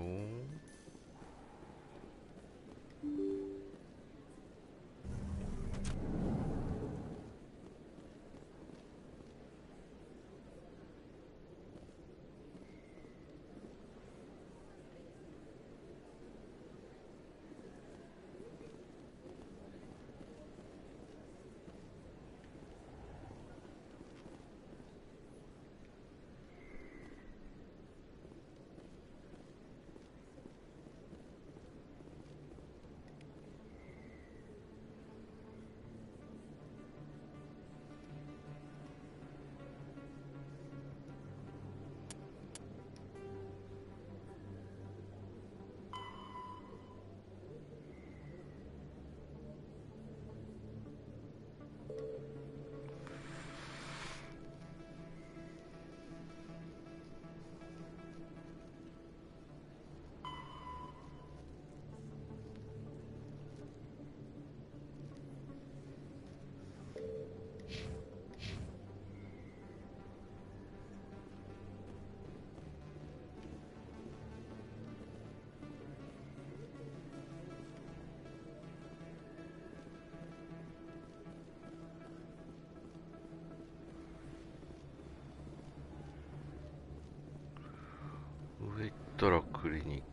上行ったらクリニック。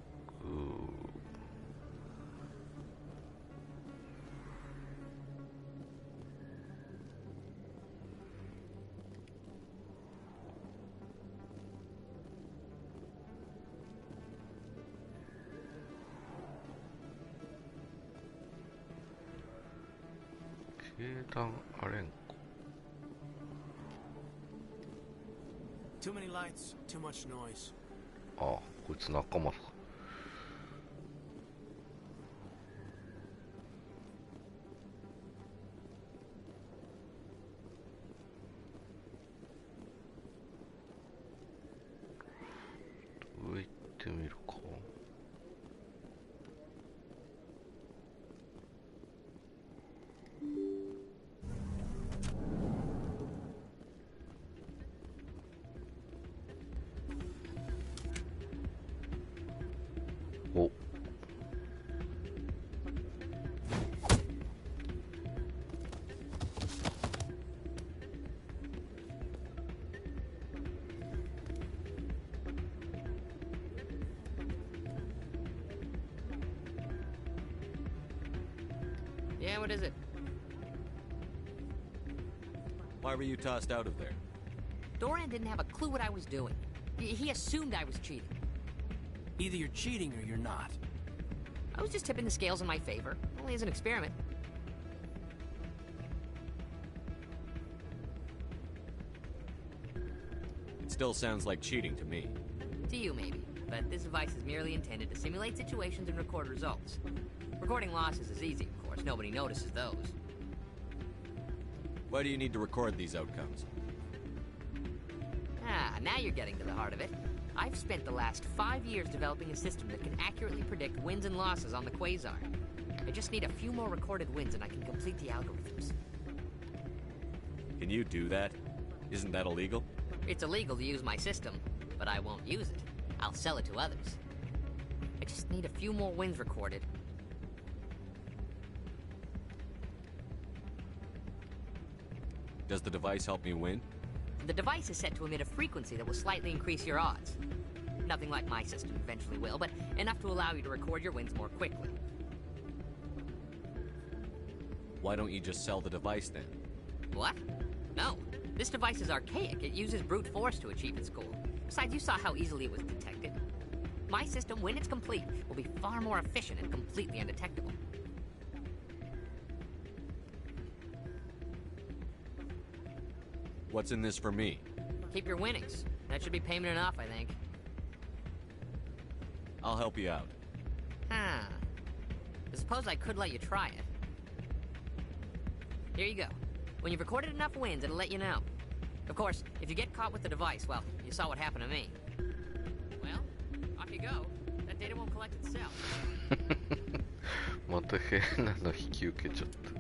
経団アレンコ。 Too many lights, too much noise. ああ、こいつ仲間か。上行ってみるか。お。Yeah, what is it? Why were you tossed out of there? Doran didn't have a clue what I was doing. He assumed I was cheating. Either you're cheating or you're not. I was just tipping the scales in my favor, only as an experiment. It still sounds like cheating to me. To you, maybe, but this device is merely intended to simulate situations and record results. Recording losses is easy, of course. Nobody notices those. Why do you need to record these outcomes? Ah, now you're getting to the heart of it. I've spent the last 5 years developing a system that can accurately predict wins and losses on the Quasar. I just need a few more recorded wins and I can complete the algorithms. Can you do that? Isn't that illegal? It's illegal to use my system, but I won't use it. I'll sell it to others. I just need a few more wins recorded. Does the device help me win? The device is set to emit a frequency that will slightly increase your odds. Nothing like my system eventually will, but enough to allow you to record your wins more quickly. Why don't you just sell the device then? What? No. This device is archaic. It uses brute force to achieve its goal. Besides, you saw how easily it was detected. My system, when it's complete, will be far more efficient and completely undetectable. What's in this for me? Keep your winnings. That should be payment enough, I think. I'll help you out. Huh. I suppose I could let you try it. Here you go. When you've recorded enough wins, it'll let you know. Of course, if you get caught with the device, well, you saw what happened to me. Well, off you go. That data won't collect itself. また変なの引き受けちゃった。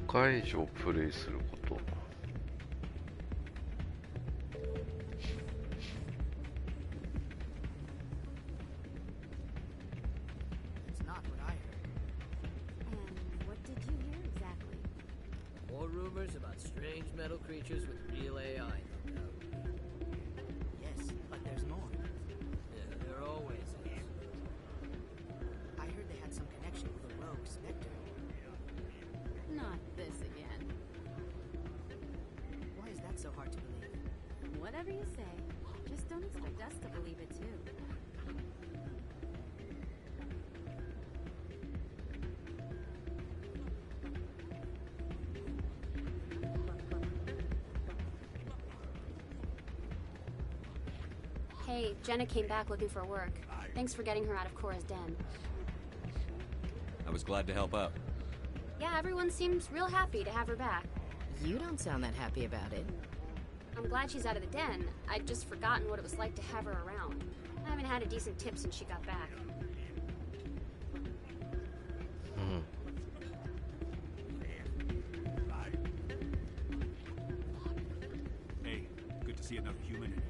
5回以上プレイすること。It's not what I heard. And what did you hear exactly? More rumors about strange metal creatures with real AI. Yes, but there's more. Yeah, there always is. I heard they had some connection with a rogue specter. Not this again. Why is that so hard to believe? Whatever you say. Just don't expect us to believe it too. Hey, Jenna came back looking for work. Thanks for getting her out of Cora's den. I was glad to help out. Yeah, everyone seems real happy to have her back. You don't sound that happy about it. I'm glad she's out of the den. I'd just forgotten what it was like to have her around. I haven't had a decent tip since she got back. Hey, good to see another human in here.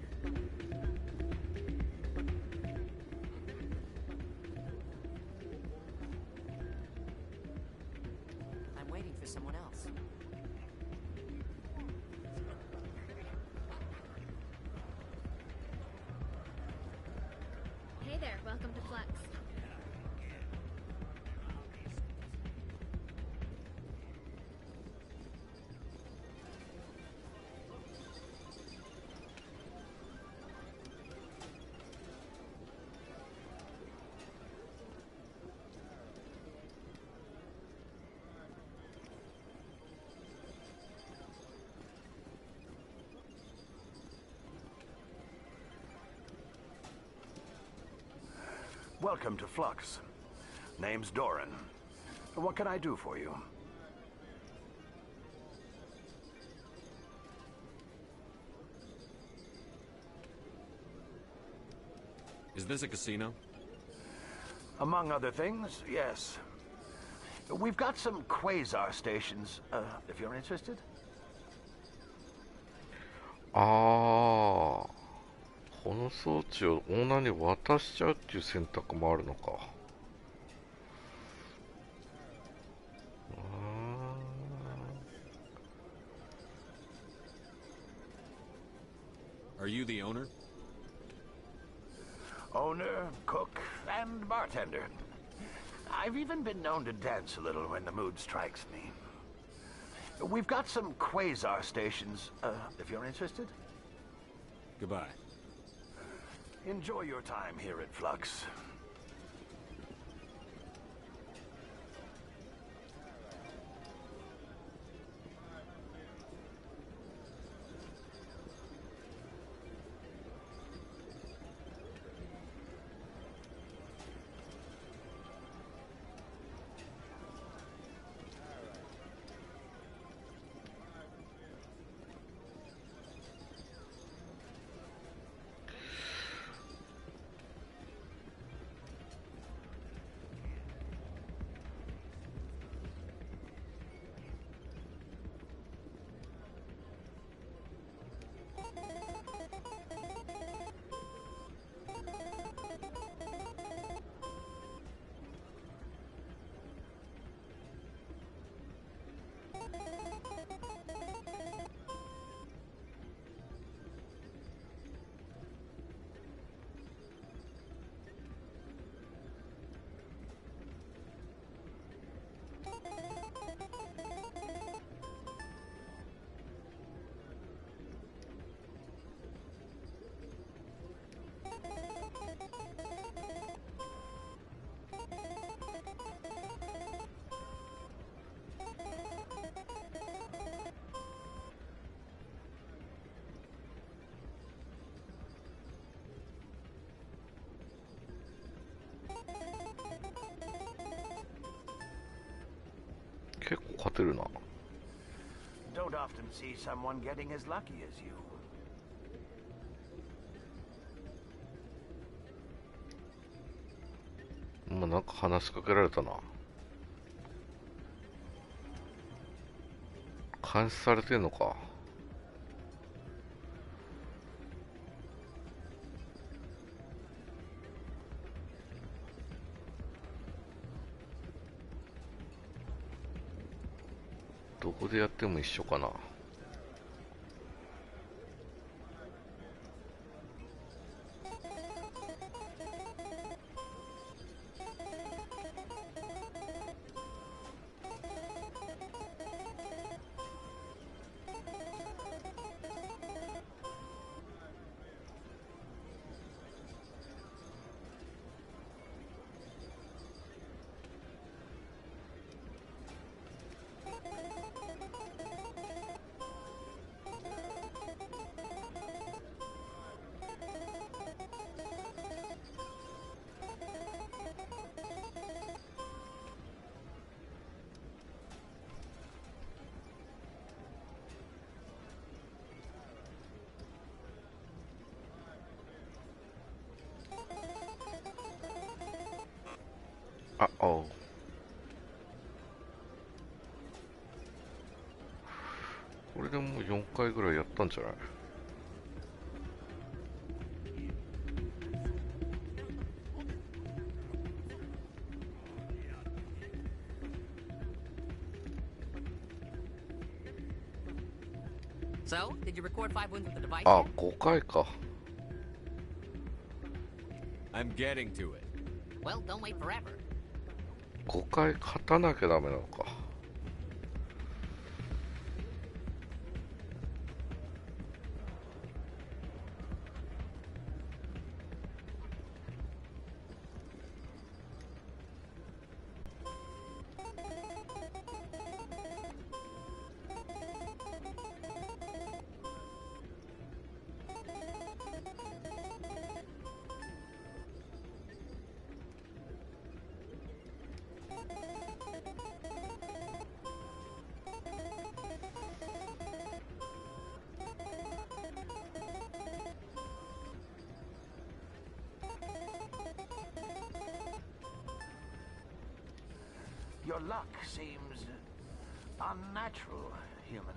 I'm waiting for someone else. Hey there, welcome to Flux. Welcome to Flux. Name's Doran. What can I do for you? Is this a casino? Among other things, yes. We've got some quasar stations, if you're interested. ああ、この装置をオーナーに渡しちゃうっていう選択もあるのか。Are you the owner? Owner, cook, and bartender. I've even been known to dance a little when the mood strikes me. We've got some quasar stations, if you're interested. Goodbye. Enjoy your time here at Flux. 結構勝てるな。 Don't often see someone getting as lucky as you. まあ、なんか話しかけられたな。監視されてんのか。どこでやっても一緒かな。これでもう4回ぐらいやったんじゃない？ So, did you record 5 wins with the device? あ、5回か。I'm getting to it. Well, don't wait forever. 5回勝たなきゃダメなのか。Your luck seems unnatural, human.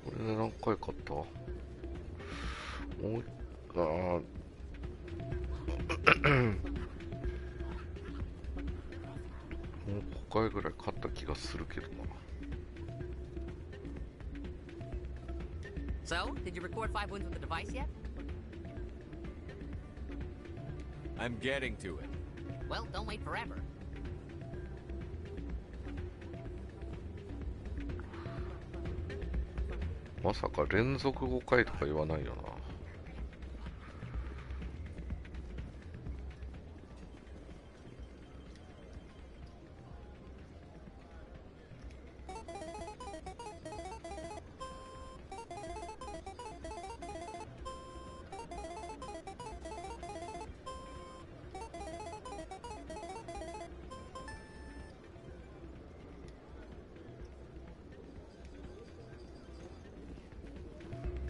これで何回勝った？もうもう5回ぐらい勝った気がするけどな。 So, did you record 5 wins with the device yet? I'm getting to it. Well, don't wait forever. まさか連続5回とか言わないよな。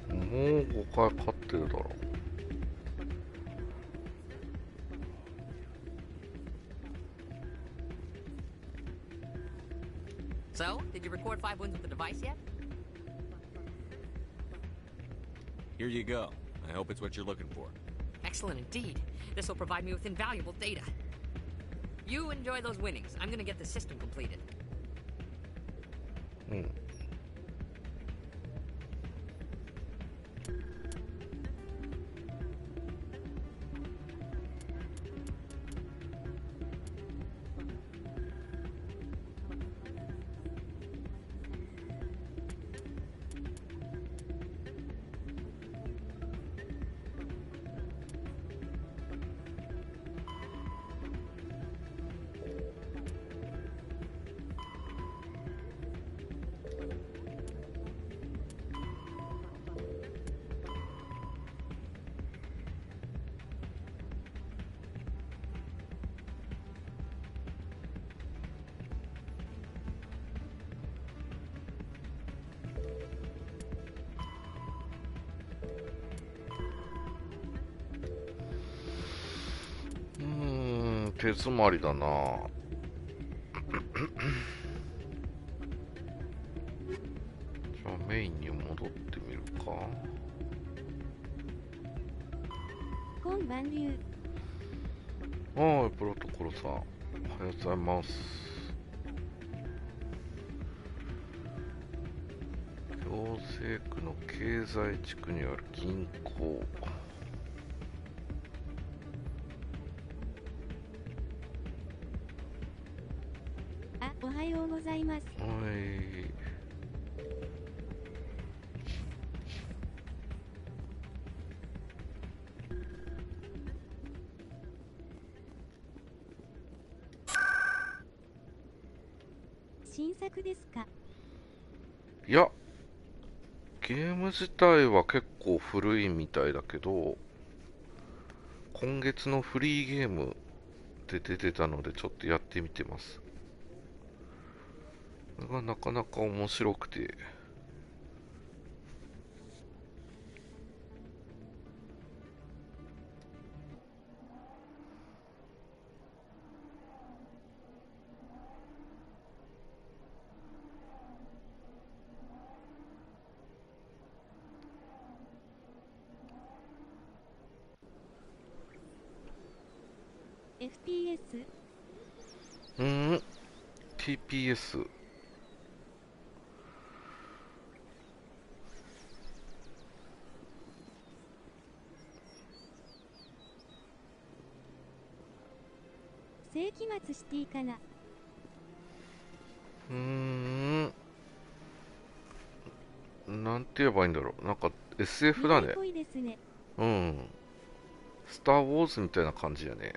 もう5回勝ってるだろう。 So, did you record 5 wins with the device yet? Here you go. I hope it's what you're looking for. Excellent indeed. This will provide me with invaluable data. You enjoy those winnings. I'm gonna get the system completed. 手詰まりだな。じゃあメインに戻ってみるか。はい、プロトコルさん、おはようございます。行政区の経済地区にある銀行。あ、おはようございます。はい。新作ですか？いや、ゲーム自体は結構古いみたいだけど、今月のフリーゲームで出てたのでちょっとやってみてます。これがなかなか面白くて、FPS？ TPS。世紀末シティかな。なんて言えばいいんだろう。なんか SF だね。ぽいですね。うん。スター・ウォーズみたいな感じやね。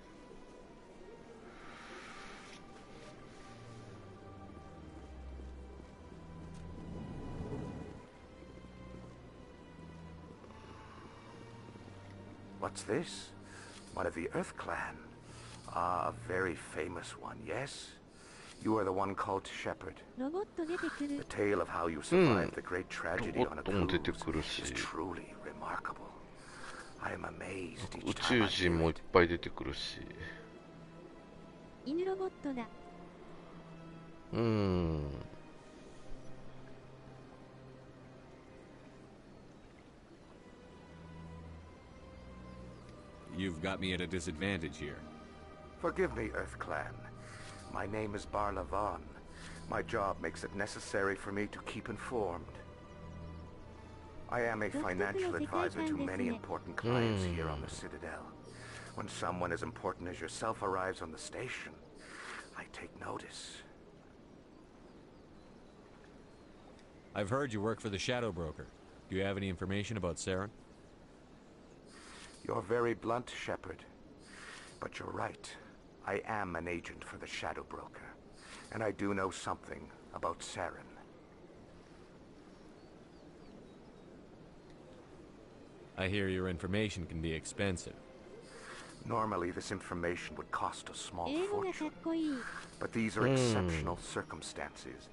What's this? One of the Earth Clan. Ah, a very famous one, yes? You are the one called Shepherd. ロボット出てくる。 The tale of how you survived the great tragedy on a cruise is truly remarkable. I am amazed each 宇 time 宙 I 人 hear もいっ it. ぱい出てくるし。犬ロボットだ。You've got me at a disadvantage here. Forgive me, Earth Clan. My name is Barla Vaughn. My job makes it necessary for me to keep informed. I am a financial advisor to many important clients here on the Citadel. When someone as important as yourself arrives on the station, I take notice. I've heard you work for the Shadow Broker. Do you have any information about Saren? You're very blunt, Shepherd. But you're right. I am an agent for the Shadow Broker. And I do know something about Saren. I hear your information can be expensive. Normally, this information would cost a small fortune. But these are exceptional circumstances.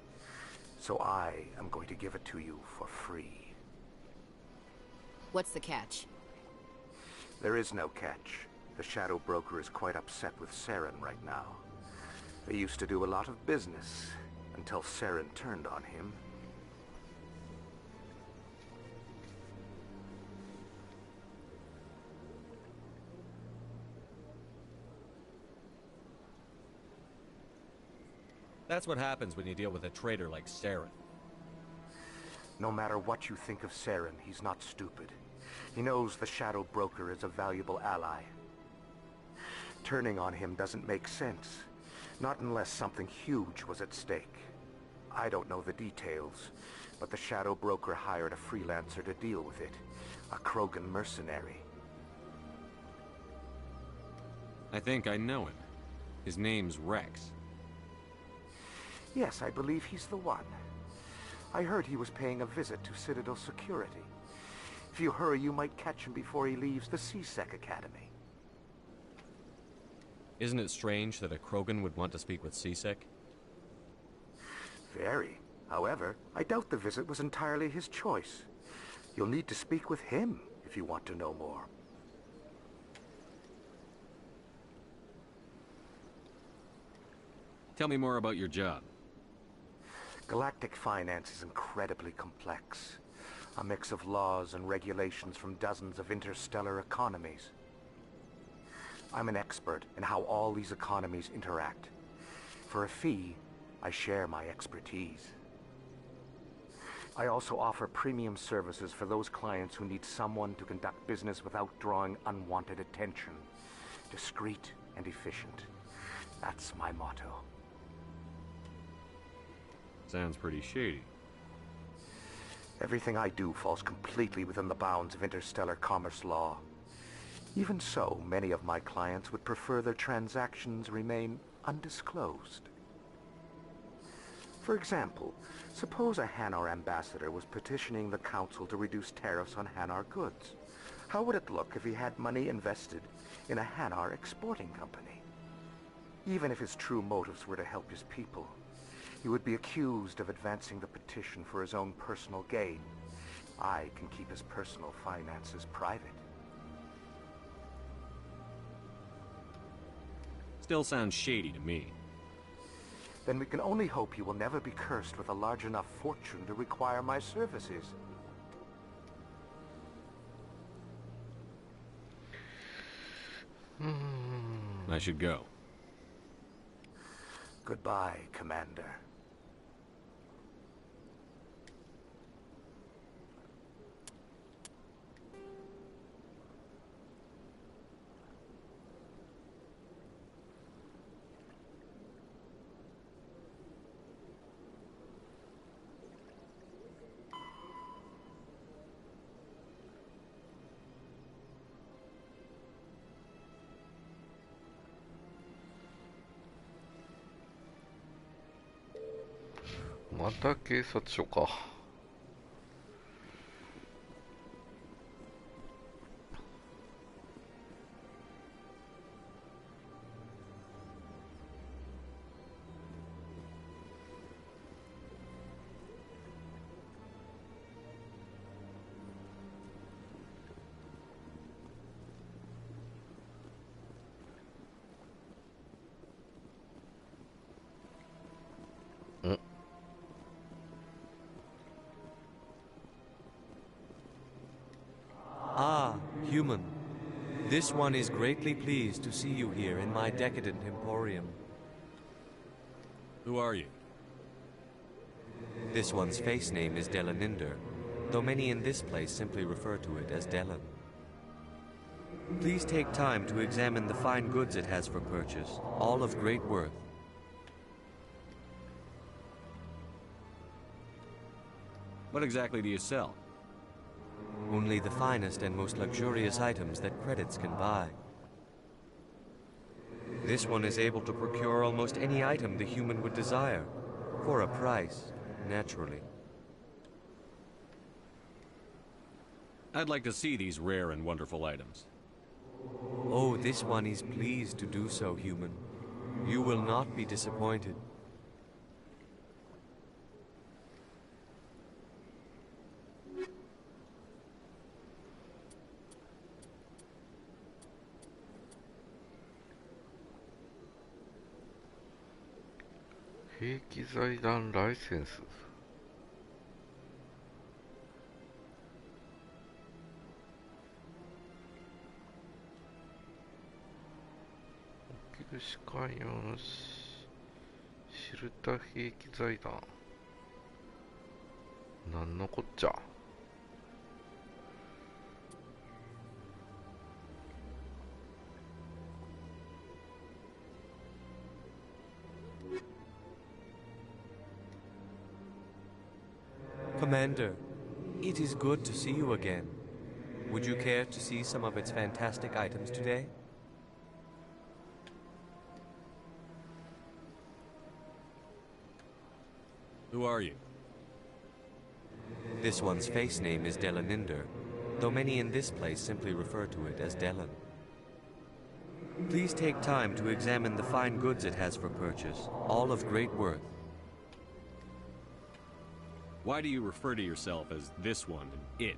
So I am going to give it to you for free. What's the catch? There is no catch. The Shadow Broker is quite upset with Saren right now. They used to do a lot of business until Saren turned on him. That's what happens when you deal with a traitor like Saren. No matter what you think of Saren, he's not stupid. He knows the Shadow Broker is a valuable ally. Turning on him doesn't make sense. Not unless something huge was at stake. I don't know the details, but the Shadow Broker hired a freelancer to deal with it. A Krogan mercenary. I think I know him. His name's Rex. Yes, I believe he's the one. I heard he was paying a visit to Citadel security. If you hurry, you might catch him before he leaves the C-Sec Academy. Isn't it strange that a Krogan would want to speak with C-Sec? Very. However, I doubt the visit was entirely his choice. You'll need to speak with him if you want to know more. Tell me more about your job. Galactic finance is incredibly complex. A mix of laws and regulations from dozens of interstellar economies. I'm an expert in how all these economies interact. For a fee, I share my expertise. I also offer premium services for those clients who need someone to conduct business without drawing unwanted attention. Discreet and efficient. That's my motto. Sounds pretty shady. Everything I do falls completely within the bounds of interstellar commerce law. Even so, many of my clients would prefer their transactions remain undisclosed. For example, suppose a Hanar ambassador was petitioning the council to reduce tariffs on Hanar goods. How would it look if he had money invested in a Hanar exporting company? Even if his true motives were to help his people, he would be accused of advancing the petition for his own personal gain. I can keep his personal finances private. Still sounds shady to me. Then we can only hope he will never be cursed with a large enough fortune to require my services. I should go. Goodbye, Commander.また警察署か。Ah, human. This one is greatly pleased to see you here in my decadent emporium. Who are you? This one's face name is Delaninder, though many in this place simply refer to it as Delan. Please take time to examine the fine goods it has for purchase, all of great worth. What exactly do you sell? Only the finest and most luxurious items that credits can buy. This one is able to procure almost any item the human would desire, for a price, naturally. I'd like to see these rare and wonderful items. Oh, this one is pleased to do so, human. You will not be disappointed.兵器財団ライセンス。起きる士官用のシルタ兵器財団。なんのこっちゃ。Commander, it is good to see you again. Would you care to see some of its fantastic items today? Who are you? This one's face name is Delaninder, though many in this place simply refer to it as Delan. Please take time to examine the fine goods it has for purchase, all of great worth. Why do you refer to yourself as this one and it?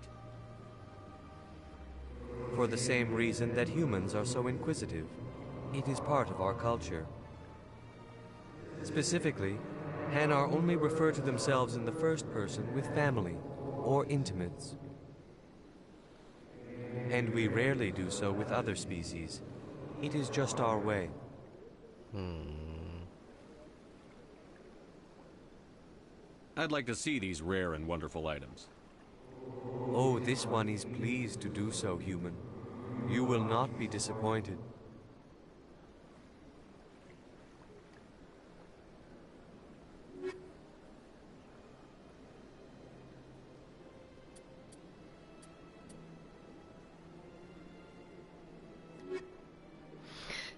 For the same reason that humans are so inquisitive. It is part of our culture. Specifically, Hanar only refer to themselves in the first person with family or intimates. And we rarely do so with other species. It is just our way. I'd like to see these rare and wonderful items. Oh, this one is pleased to do so, human. You will not be disappointed.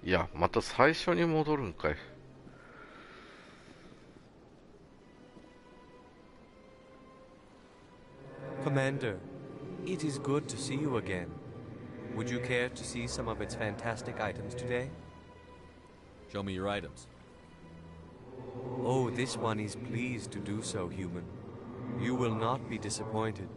Yeah, また最初に戻るんかい。Commander, it is good to see you again. Would you care to see some of its fantastic items today? Show me your items. Oh, this one is pleased to do so, human. You will not be disappointed.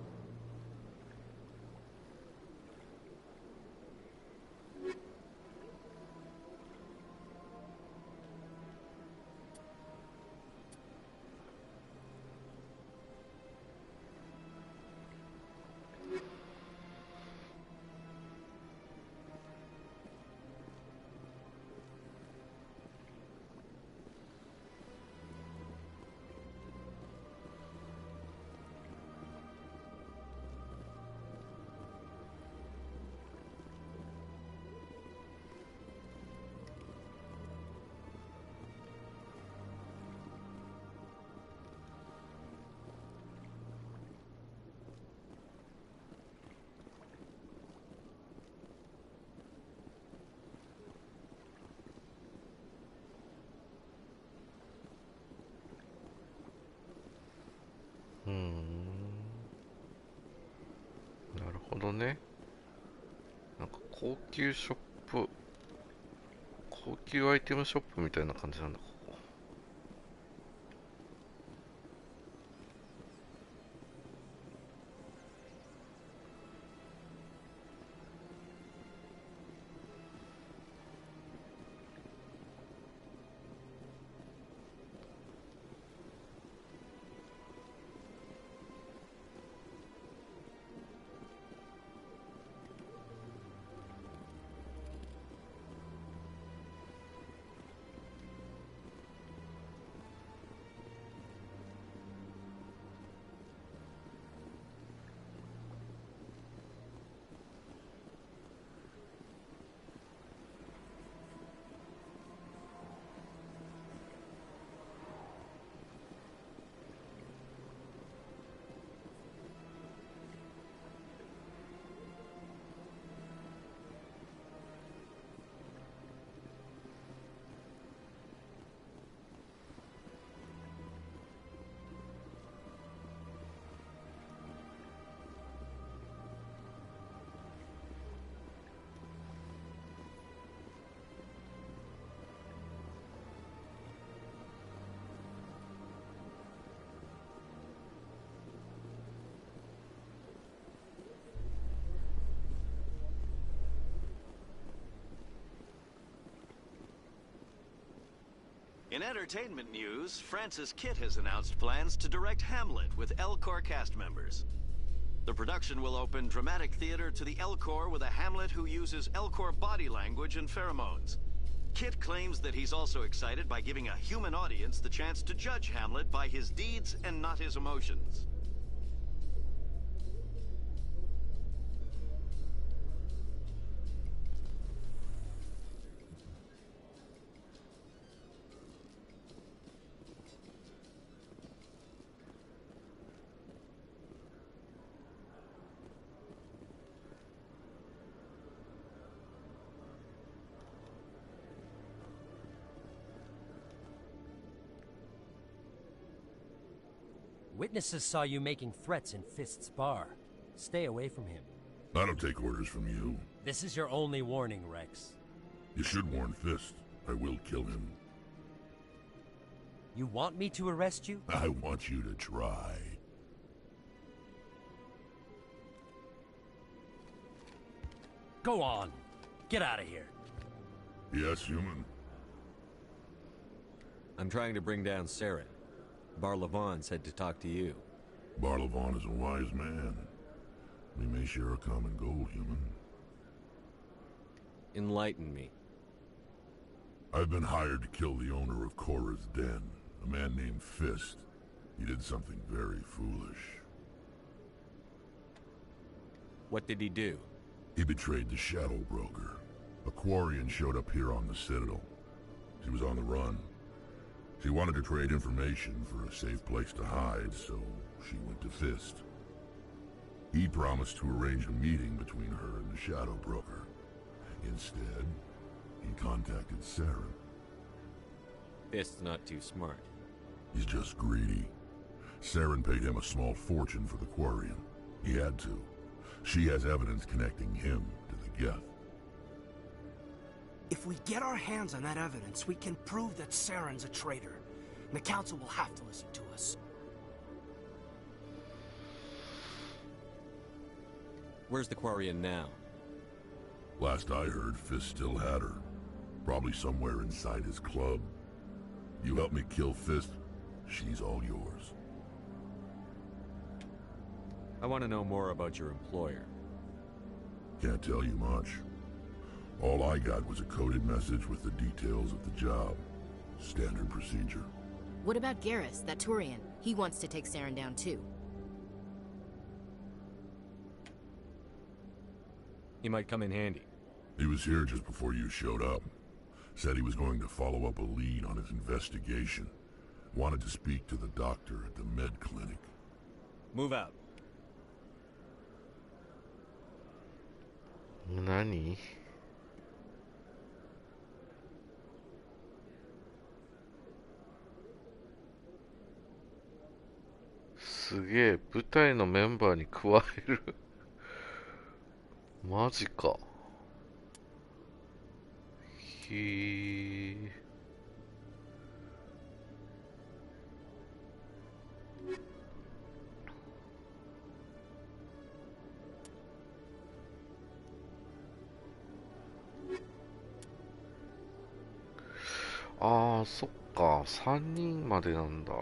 なるほどね。なんか高級ショップ、高級アイテムショップみたいな感じなんだ、ここ。In entertainment news, Francis Kitt has announced plans to direct Hamlet with Elcor cast members. The production will open dramatic theater to the Elcor with a Hamlet who uses Elcor body language and pheromones. Kitt claims that he's also excited by giving a human audience the chance to judge Hamlet by his deeds and not his emotions. Witnesses saw you making threats in Fist's bar. Stay away from him. I don't take orders from you. This is your only warning, Rex. You should warn Fist. I will kill him. You want me to arrest you? I want you to try. Go on. Get out of here. Yes, human. I'm trying to bring down Saren. Barlavon said to talk to you. Barlavon is a wise man. We may share a common goal, human. Enlighten me. I've been hired to kill the owner of Korra's Den, a man named Fist. He did something very foolish. What did he do? He betrayed the Shadow Broker. A Quarian showed up here on the Citadel. She was on the run. She wanted to trade information for a safe place to hide, so she went to Fist. He promised to arrange a meeting between her and the Shadow Broker. Instead, he contacted Saren. Fist's not too smart. He's just greedy. Saren paid him a small fortune for the Quarian. He had to. She has evidence connecting him to the Geth. If we get our hands on that evidence, we can prove that Saren's a traitor. And the Council will have to listen to us. Where's the Quarian now? Last I heard, Fist still had her. Probably somewhere inside his club. You help me kill Fist, she's all yours. I want to know more about your employer. Can't tell you much. All I got was a coded message with the details of the job. Standard procedure. What about Garrus, that Turian? He wants to take Saren down too. He might come in handy. He was here just before you showed up. Said he was going to follow up a lead on his investigation. Wanted to speak to the doctor at the med clinic. Move out. Nani?すげえ、部隊のメンバーに加える。マジか。ああ、そっか。3人までなんだ。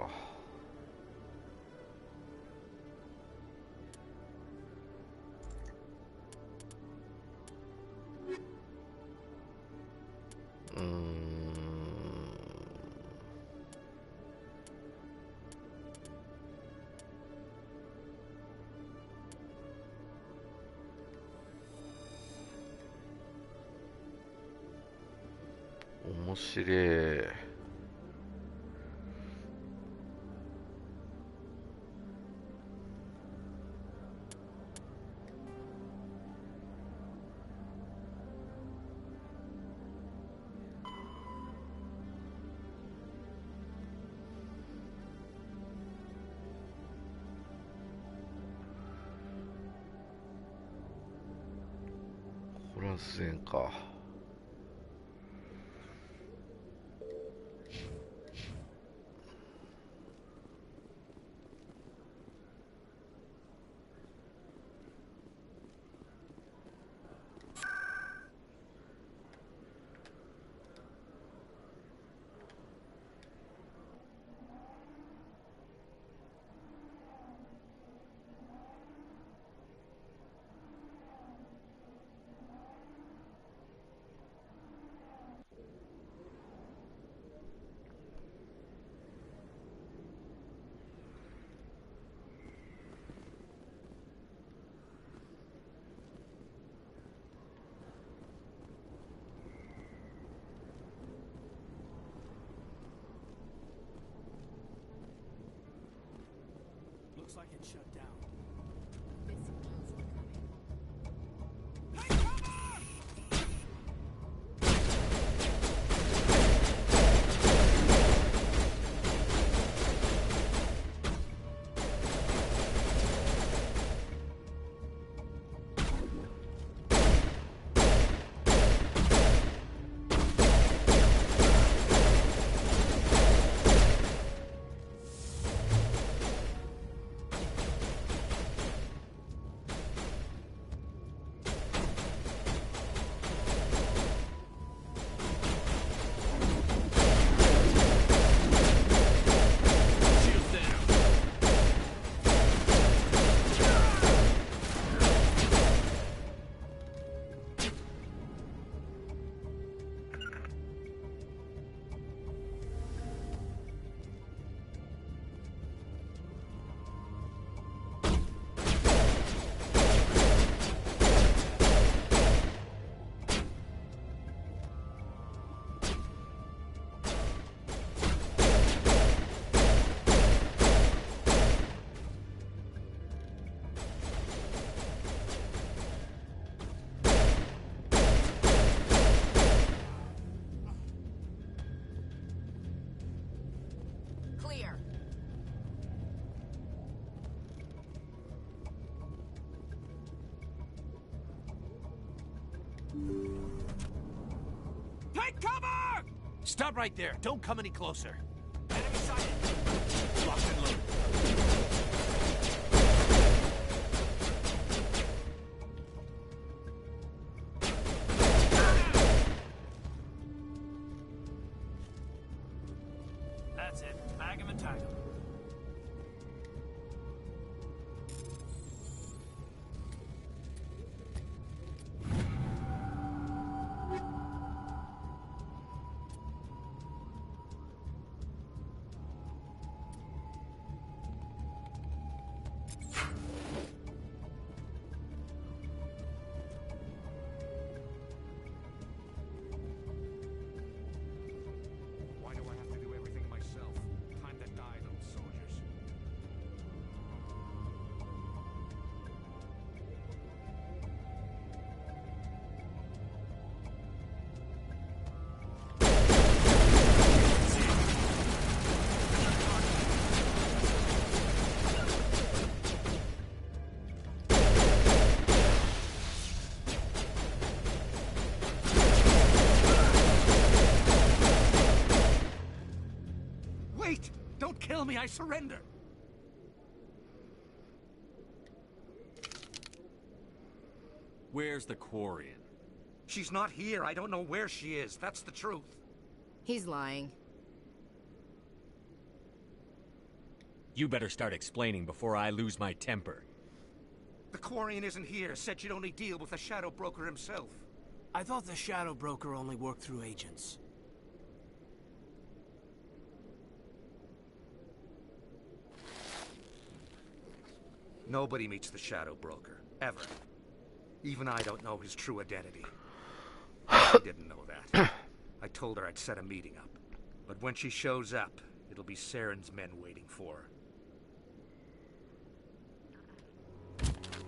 面白い。フランス戦か。Looks like it's shut down. Take cover! Stop right there. Don't come any closer. Enemy sighted. Locked and loaded. That's it. Bag him and tag him. Why do I have to do everything myself? Time to die, little soldiers. Wait! Don't kill me, I surrender! Where's the Quarian? She's not here. I don't know where she is. That's the truth. He's lying. You better start explaining before I lose my temper. The Quarian isn't here. Said she'd only deal with the Shadow Broker himself. I thought the Shadow Broker only worked through agents. Nobody meets the Shadow Broker. Ever. Even I don't know his true identity. I didn't know that. I told her I'd set a meeting up. But when she shows up, it'll be Saren's men waiting for her.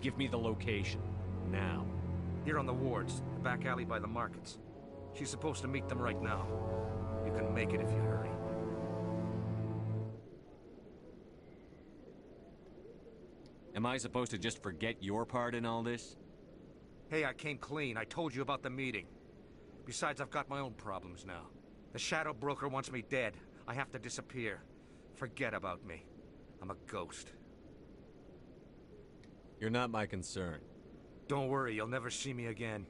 Give me the location. Now. Here on the wards, the back alley by the markets. She's supposed to meet them right now. You can make it if you hurry. Am I supposed to just forget your part in all this? Hey, I came clean. I told you about the meeting. Besides, I've got my own problems now. The Shadow Broker wants me dead. I have to disappear. Forget about me. I'm a ghost. You're not my concern. Don't worry, you'll never see me again.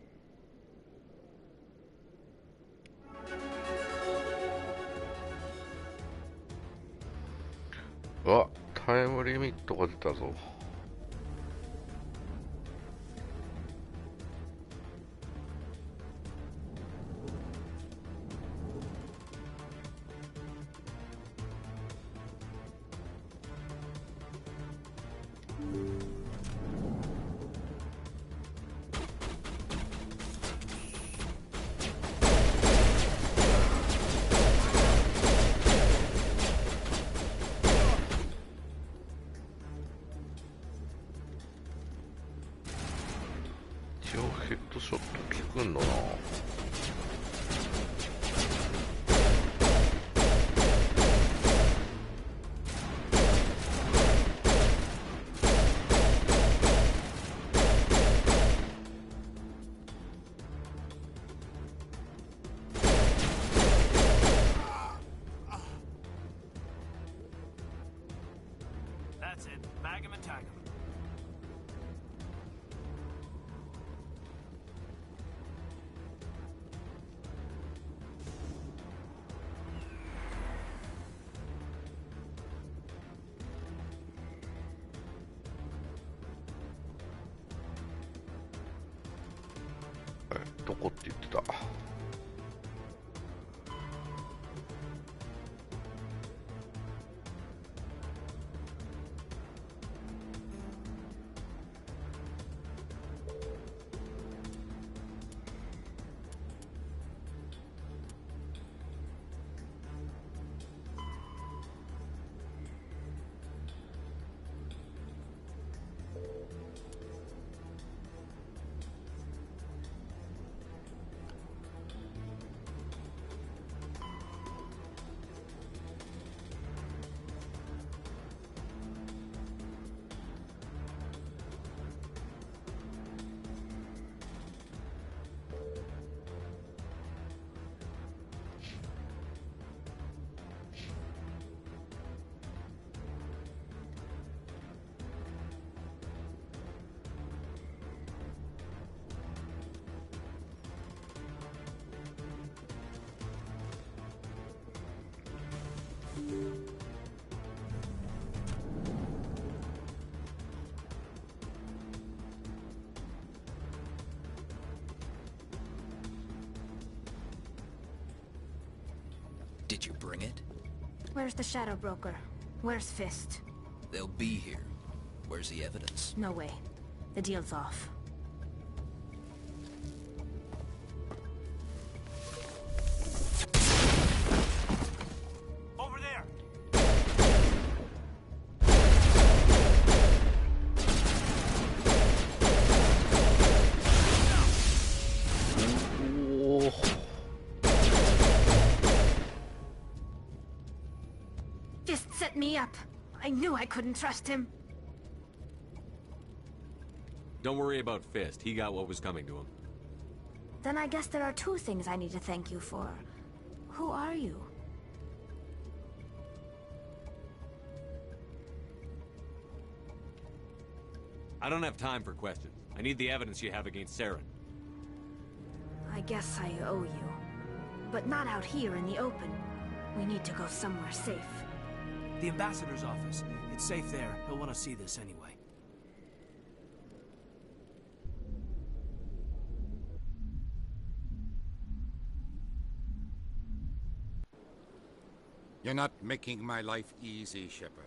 あ、タイムリミットが出たぞ。一応ヘッドショット効くんだな。That's it. Bag him and tag him.え、どこって言ってた？ Did you bring it? Where's the Shadow Broker? Where's Fist? They'll be here. Where's the evidence? No way. The deal's off. Over there! Fist set me up. I knew I couldn't trust him. Don't worry about Fist. He got what was coming to him. Then I guess there are two things I need to thank you for. Who are you? I don't have time for questions. I need the evidence you have against Saren. I guess I owe you. But not out here in the open. We need to go somewhere safe. The ambassador's office. It's safe there. He'll want to see this anyway. You're not making my life easy, Shepard.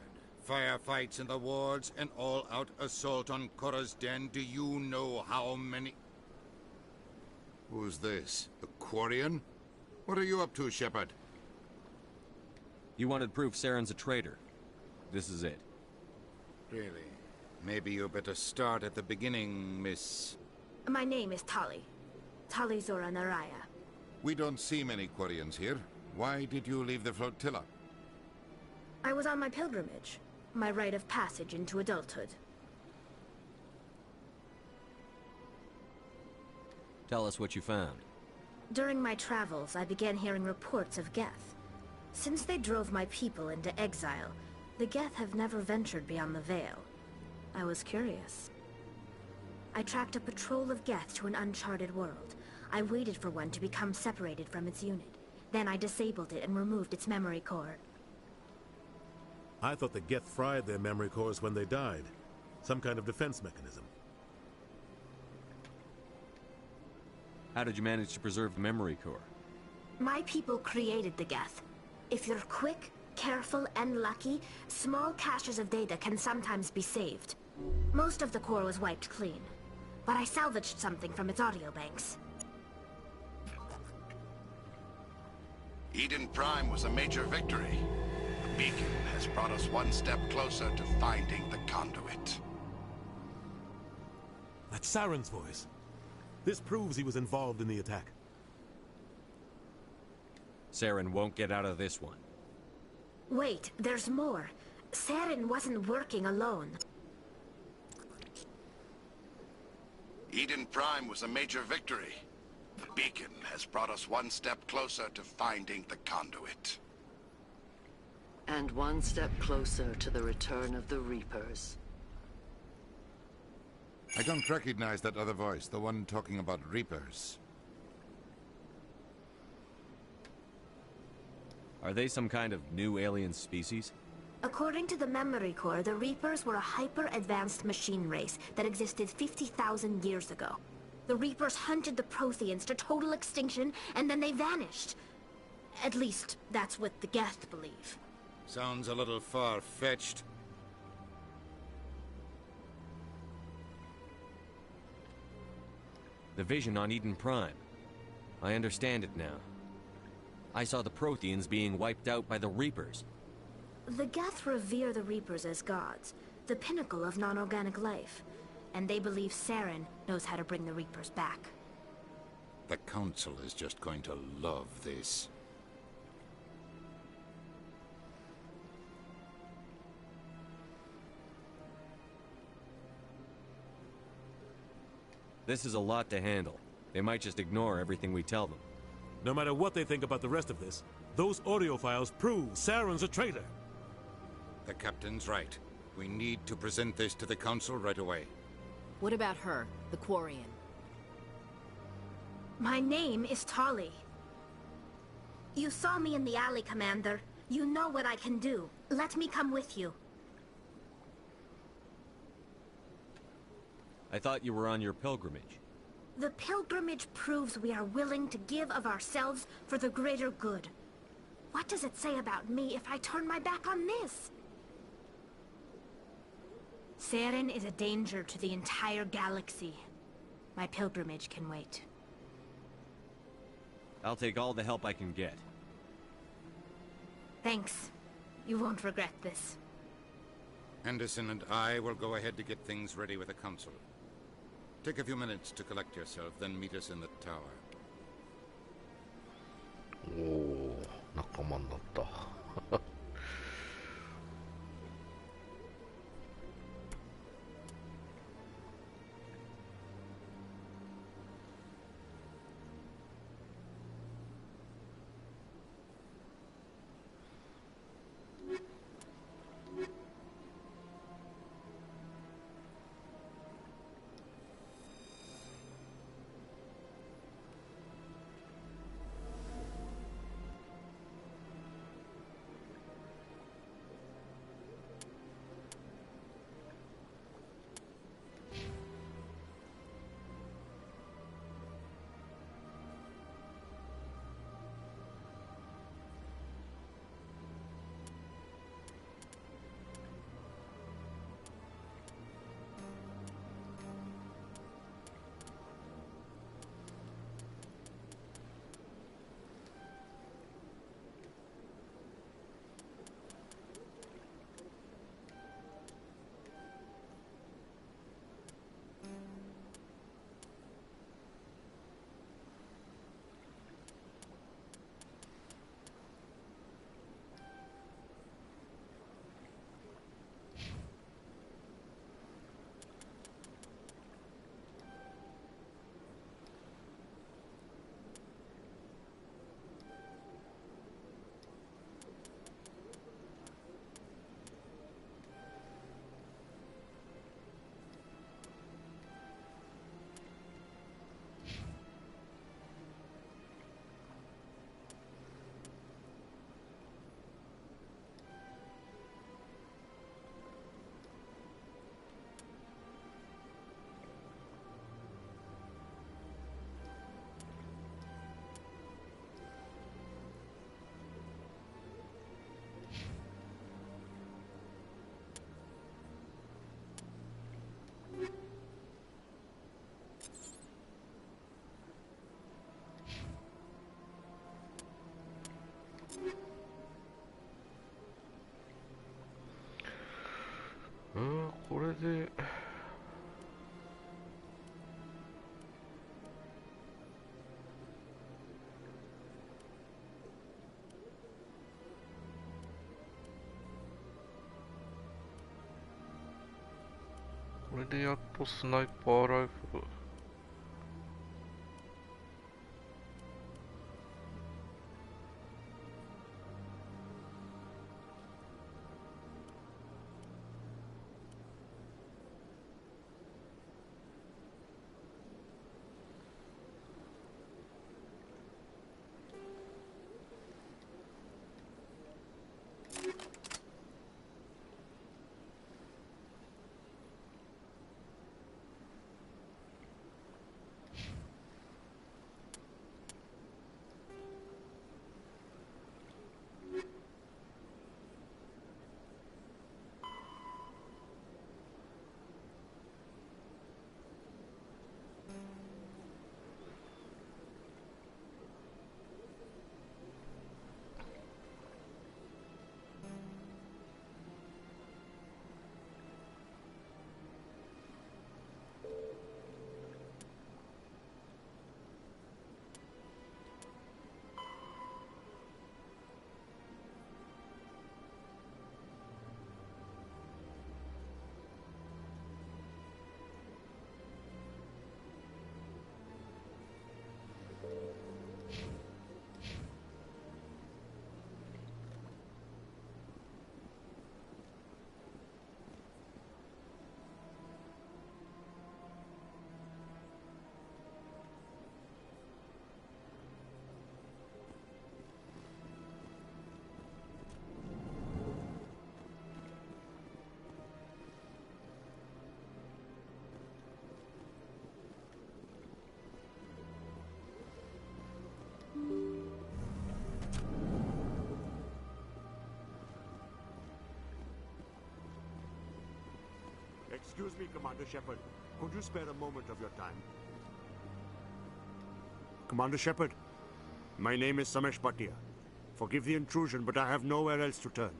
Firefights in the wards, an all-out assault on Korra's den. Do you know how many... Who's this? The Quarian? What are you up to, Shepard? You wanted proof Saren's a traitor. This is it. Really? Maybe you better start at the beginning, Miss... My name is Tali. Tali Zora Naraya. We don't see many Quarians here. Why did you leave the flotilla? I was on my pilgrimage. My rite of passage into adulthood. Tell us what you found. During my travels, I began hearing reports of Geth. Since they drove my people into exile, the Geth have never ventured beyond the Veil. I was curious. I tracked a patrol of Geth to an uncharted world. I waited for one to become separated from its unit. Then I disabled it and removed its memory core. I thought the Geth fried their memory cores when they died. Some kind of defense mechanism. How did you manage to preserve the memory core? My people created the Geth. If you're quick, careful, and lucky, small caches of data can sometimes be saved. Most of the core was wiped clean, but I salvaged something from its audio banks. Eden Prime was a major victory. The beacon has brought us one step closer to finding the conduit. That's Saren's voice. This proves he was involved in the attack. Saren won't get out of this one. Wait, there's more. Saren wasn't working alone. Eden Prime was a major victory. The beacon has brought us one step closer to finding the conduit. And one step closer to the return of the Reapers. I don't recognize that other voice, the one talking about Reapers. Are they some kind of new alien species? According to the memory core, the Reapers were a hyper-advanced machine race that existed 50,000 years ago. The Reapers hunted the Protheans to total extinction, and then they vanished. At least, that's what the Geth believe. Sounds a little far-fetched. The vision on Eden Prime. I understand it now. I saw the Protheans being wiped out by the Reapers. The Geth revere the Reapers as gods, the pinnacle of non-organic life. And they believe Saren knows how to bring the Reapers back. The Council is just going to love this. This is a lot to handle. They might just ignore everything we tell them. No matter what they think about the rest of this, those audio files prove Saren's a traitor. The Captain's right. We need to present this to the Council right away. What about her, the Quarian? My name is Tali. You saw me in the alley, Commander. You know what I can do. Let me come with you. I thought you were on your pilgrimage. The pilgrimage proves we are willing to give of ourselves for the greater good. What does it say about me if I turn my back on this? Saren is a danger to the entire galaxy. My pilgrimage can wait. I'll take all the help I can get. Thanks. You won't regret this. Anderson and I will go ahead to get things ready with the council. Take a few minutes to collect yourself, then meet us in the tower. おお、仲間になった。これでやっとスナイパーライフル。Excuse me, Commander Shepard. Could you spare a moment of your time? Commander Shepard, my name is Samesh Bhatia. Forgive the intrusion, but I have nowhere else to turn.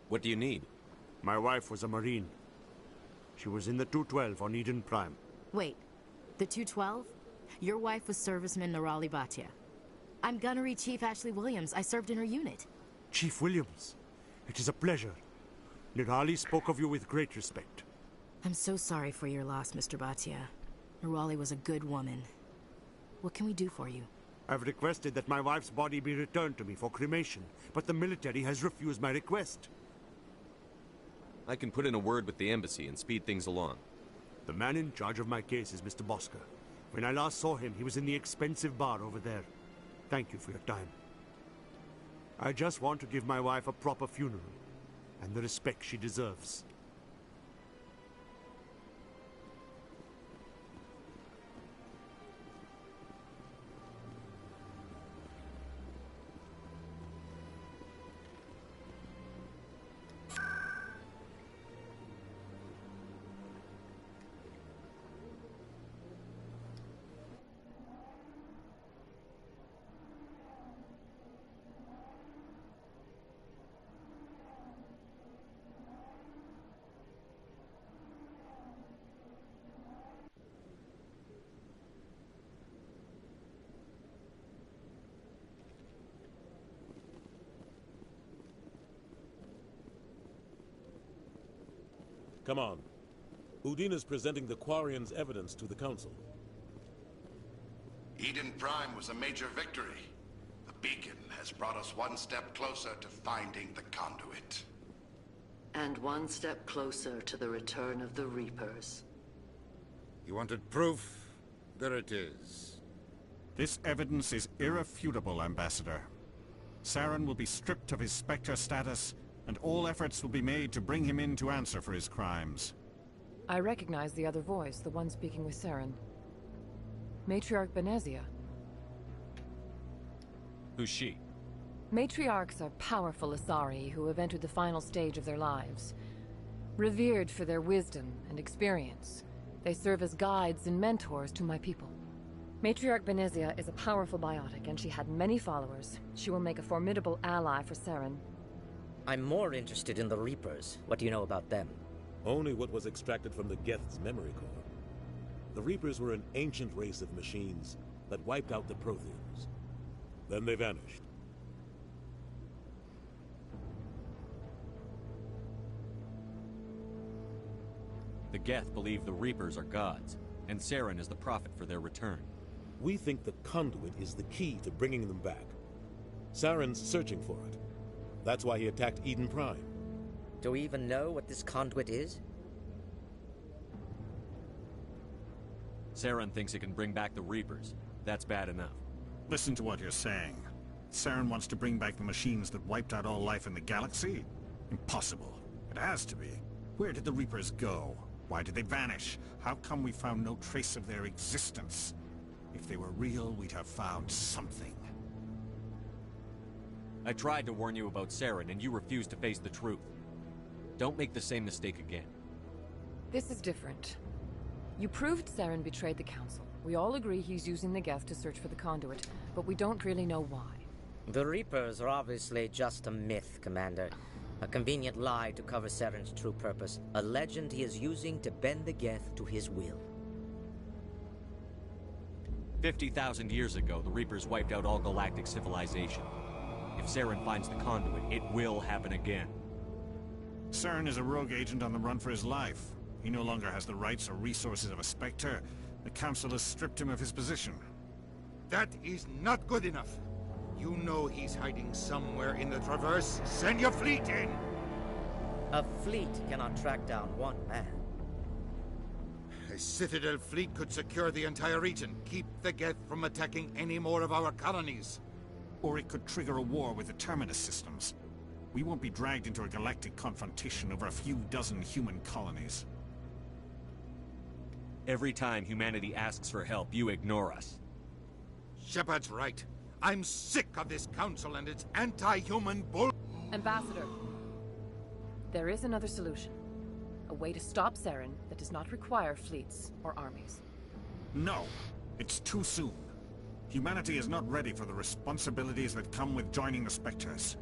What do you need? My wife was a Marine. She was in the 212 on Eden Prime. Wait, the 212? Your wife was serviceman Nirali Bhatia. I'm Gunnery Chief Ashley Williams. I served in her unit. Chief Williams, it is a pleasure. Nirali spoke of you with great respect. I'm so sorry for your loss, Mr. Bhatia. Nirali was a good woman. What can we do for you? I've requested that my wife's body be returned to me for cremation, but the military has refused my request. I can put in a word with the embassy and speed things along. The man in charge of my case is Mr. Bosker. When I last saw him, he was in the expensive bar over there. Thank you for your time. I just want to give my wife a proper funeral, and the respect she deserves. Come on. Udine is presenting the Quarian's evidence to the Council. Eden Prime was a major victory. The beacon has brought us one step closer to finding the conduit. And one step closer to the return of the Reapers. You wanted proof? There it is. This evidence is irrefutable, Ambassador. Saren will be stripped of his Spectre status, and all efforts will be made to bring him in to answer for his crimes. I recognize the other voice, the one speaking with Saren. Matriarch Benezia. Who's she? Matriarchs are powerful Asari who have entered the final stage of their lives. Revered for their wisdom and experience, they serve as guides and mentors to my people. Matriarch Benezia is a powerful biotic, and she had many followers. She will make a formidable ally for Saren. I'm more interested in the Reapers. What do you know about them? Only what was extracted from the Geth's memory core. The Reapers were an ancient race of machines that wiped out the Protheans. Then they vanished. The Geth believe the Reapers are gods, and Saren is the prophet for their return. We think the conduit is the key to bringing them back. Saren's searching for it. That's why he attacked Eden Prime. Do we even know what this conduit is? Saren thinks it can bring back the Reapers. That's bad enough. Listen to what you're saying. Saren wants to bring back the machines that wiped out all life in the galaxy? Impossible. It has to be. Where did the Reapers go? Why did they vanish? How come we found no trace of their existence? If they were real, we'd have found something. I tried to warn you about Saren, and you refused to face the truth. Don't make the same mistake again. This is different. You proved Saren betrayed the Council. We all agree he's using the Geth to search for the conduit, but we don't really know why. The Reapers are obviously just a myth, Commander. A convenient lie to cover Saren's true purpose. A legend he is using to bend the Geth to his will. 50,000 years ago, the Reapers wiped out all galactic civilization. If Saren finds the conduit, it will happen again. Saren is a rogue agent on the run for his life. He no longer has the rights or resources of a Spectre. The Council has stripped him of his position. That is not good enough. You know he's hiding somewhere in the Traverse. Send your fleet in! A fleet cannot track down one man. A Citadel fleet could secure the entire region, keep the Geth from attacking any more of our colonies. Or it could trigger a war with the Terminus systems. We won't be dragged into a galactic confrontation over a few dozen human colonies. Every time humanity asks for help, you ignore us. Shepard's right. I'm sick of this council and its anti-human bull... Ambassador, there is another solution. A way to stop Saren that does not require fleets or armies. No, it's too soon. Humanity is not ready for the responsibilities that come with joining the Spectres.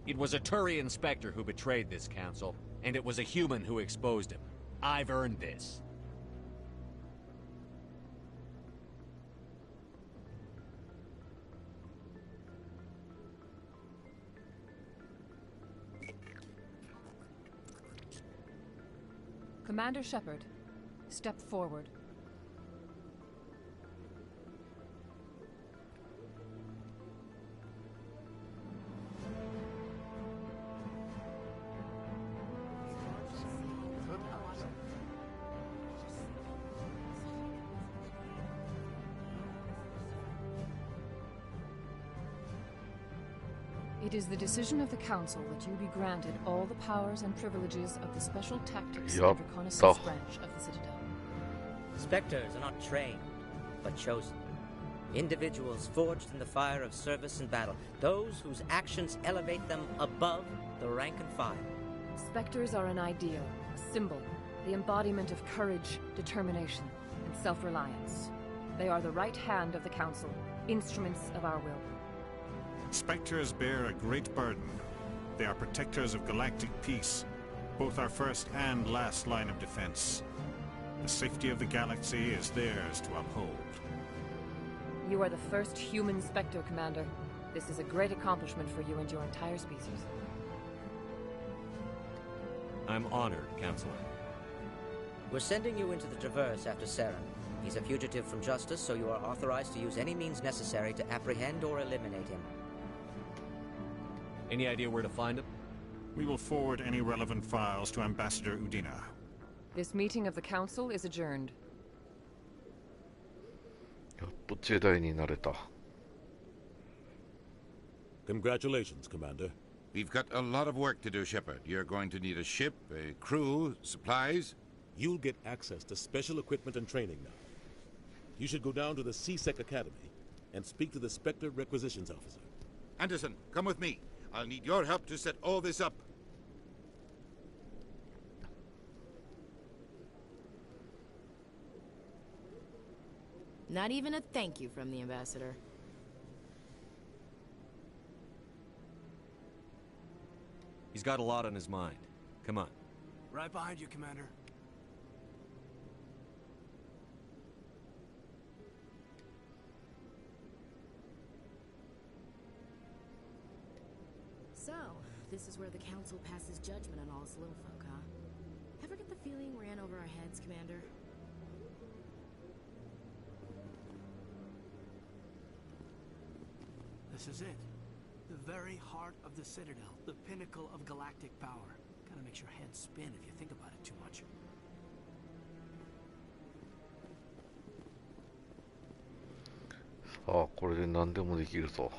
It was a Turian Spectre who betrayed this council, and it was a human who exposed him. I've earned this. Commander Shepard, step forward. It is the decision of the Council that you be granted all the powers and privileges of the Special Tactics and Reconnaissance branch of the Citadel. Spectres are not trained, but chosen. Individuals forged in the fire of service and battle. Those whose actions elevate them above the rank and file. Spectres are an ideal, a symbol, the embodiment of courage, determination, and self-reliance. They are the right hand of the Council, instruments of our will. Spectres bear a great burden. They are protectors of galactic peace, both our first and last line of defense. The safety of the galaxy is theirs to uphold. You are the first human Spectre, Commander. This is a great accomplishment for you and your entire species. I'm honored, Counselor. We're sending you into the Traverse after Saren. He's a fugitive from justice, so you are authorized to use any means necessary to apprehend or eliminate him. Any idea where to find him? We will forward any relevant files to Ambassador Udina. This meeting of the Council is adjourned. やっとジェダイになれた。Congratulations, Commander. We've got a lot of work to do, Shepard. You're going to need a ship, a crew, supplies. You'll get access to special equipment and training now. You should go down to the C-Sec Academy and speak to the Spectre Requisitions Officer. Anderson, come with me. I'll need your help to set all this up. Not even a thank you from the Ambassador. He's got a lot on his mind. Come on. Right behind you, Commander. So, this is where the Council passes judgment on all us little folk, huh? Ever get the feeling we're in over our heads, Commander? This is it. The very heart of the Citadel. The pinnacle of galactic power. Kinda makes your head spin if you think about it too much. Ah, これで何でもできるぞ。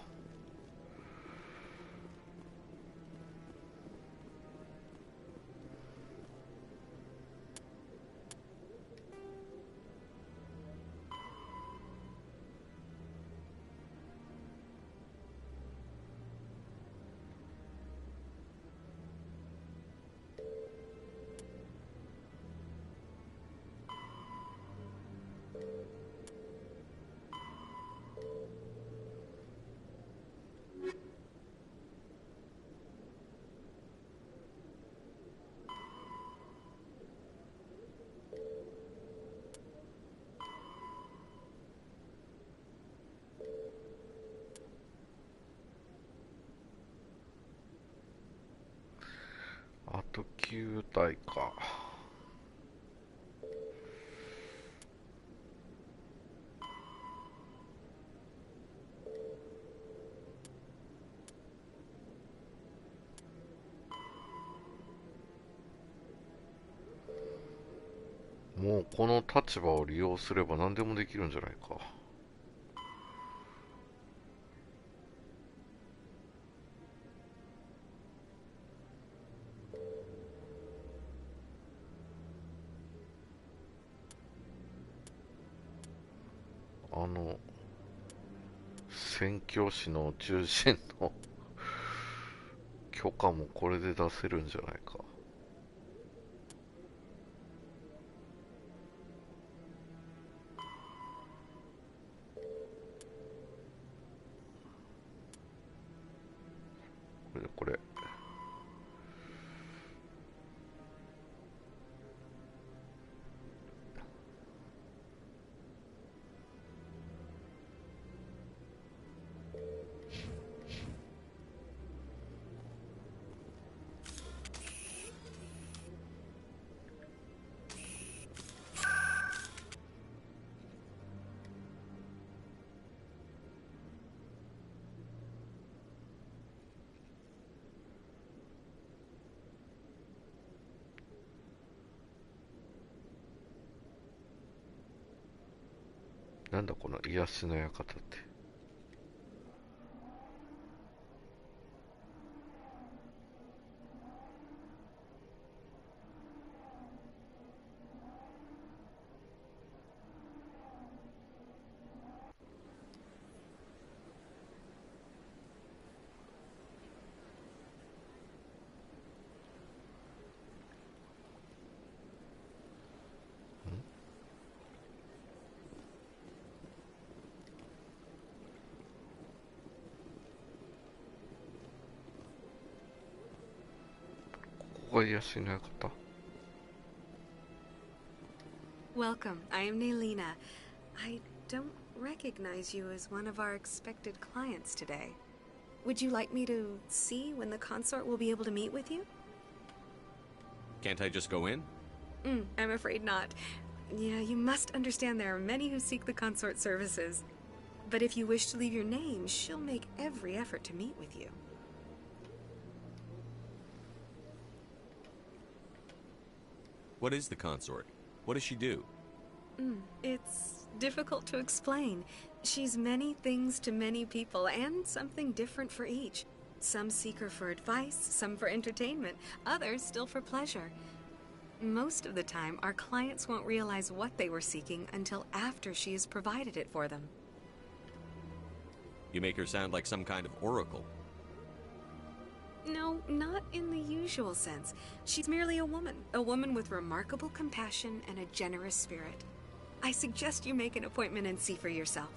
あと9体か。もうこの立場を利用すれば何でもできるんじゃないか。宣教師の中心の許可もこれで出せるんじゃないか。これ。なんだこの癒しの館って。Welcome, I am Nelina. I don't recognize you as one of our expected clients today. Would you like me to see when the consort will be able to meet with you? Can't I just go in? I'm afraid not. Yeah, you must understand there are many who seek the consort services. But if you wish to leave your name, she'll make every effort to meet with you. What is the consort? What does she do? It's difficult to explain. She's many things to many people, and something different for each. Some seek her for advice, some for entertainment, others still for pleasure. Most of the time, our clients won't realize what they were seeking until after she has provided it for them. You make her sound like some kind of oracle. No, not in the usual sense. She's merely a woman with remarkable compassion and a generous spirit. I suggest you make an appointment and see for yourself.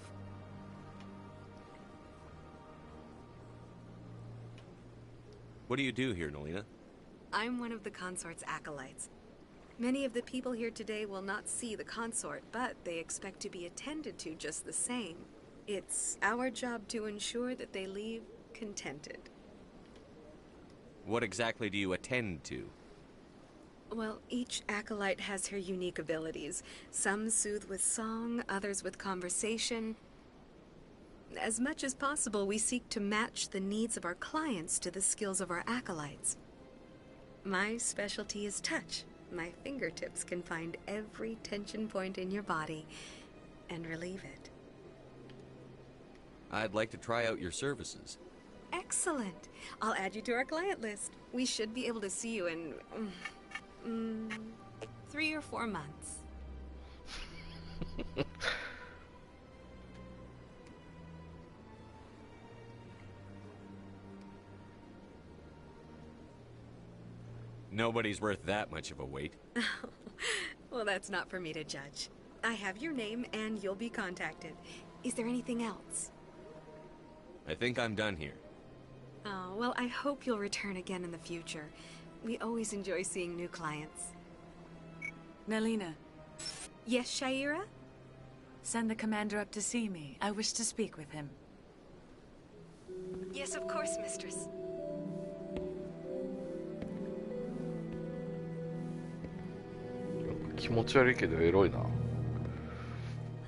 What do you do here, Nelina? I'm one of the consort's acolytes. Many of the people here today will not see the consort, but they expect to be attended to just the same. It's our job to ensure that they leave contented. What exactly do you attend to? Well, each acolyte has her unique abilities. Some soothe with song, others with conversation. As much as possible, we seek to match the needs of our clients to the skills of our acolytes. My specialty is touch. My fingertips can find every tension point in your body and relieve it. I'd like to try out your services. Excellent. I'll add you to our client list. We should be able to see you in 3 or 4 months. Nobody's worth that much of a wait. Well, that's not for me to judge. I have your name and you'll be contacted. Is there anything else? I think I'm done here. Oh, well, I hope you'll return again in the future. We always enjoy seeing new clients. Nelina. Yes, Shaira? Send the commander up to see me. I wish to speak with him. Yes, of course, mistress.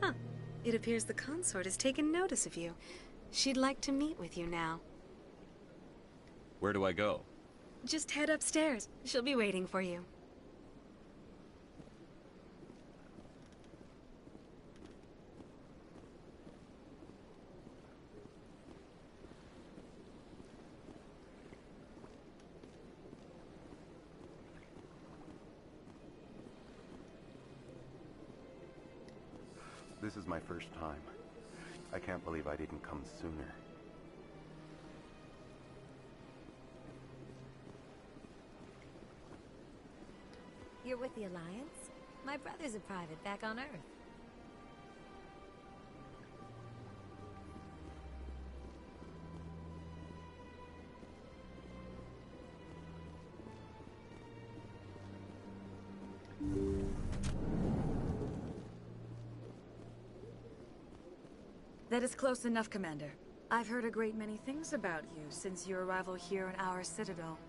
Huh. It appears the consort has taken notice of you. She'd like to meet with you now. Where do I go? Just head upstairs. She'll be waiting for you. This is my first time. I can't believe I didn't come sooner. You're with the Alliance? My brother's a private back on Earth. That is close enough, Commander. I've heard a great many things about you since your arrival here in our citadel.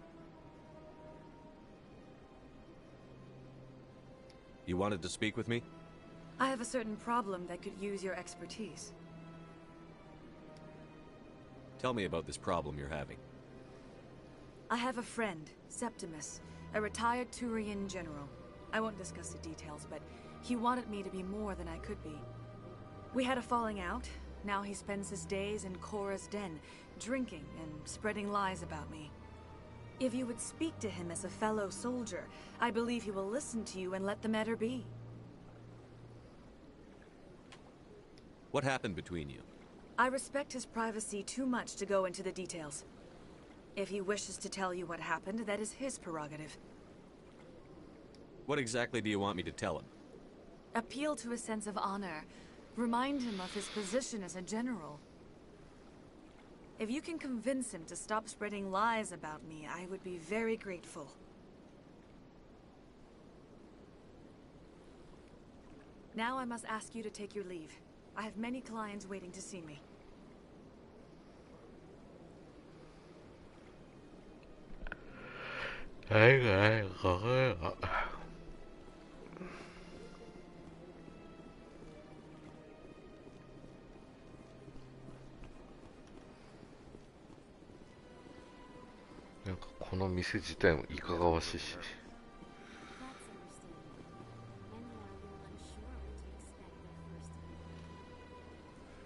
You wanted to speak with me? I have a certain problem that could use your expertise. Tell me about this problem you're having. I have a friend, Septimus, a retired Turian general. I won't discuss the details, but he wanted me to be more than I could be. We had a falling out. Now he spends his days in Korra's den, drinking and spreading lies about me. If you would speak to him as a fellow soldier, I believe he will listen to you and let the matter be. What happened between you? I respect his privacy too much to go into the details. If he wishes to tell you what happened, that is his prerogative. What exactly do you want me to tell him? Appeal to a sense of honor. Remind him of his position as a general. If you can convince him to stop spreading lies about me, I would be very grateful. Now I must ask you to take your leave. I have many clients waiting to see me.なんかこの店自体もいかがわしいし。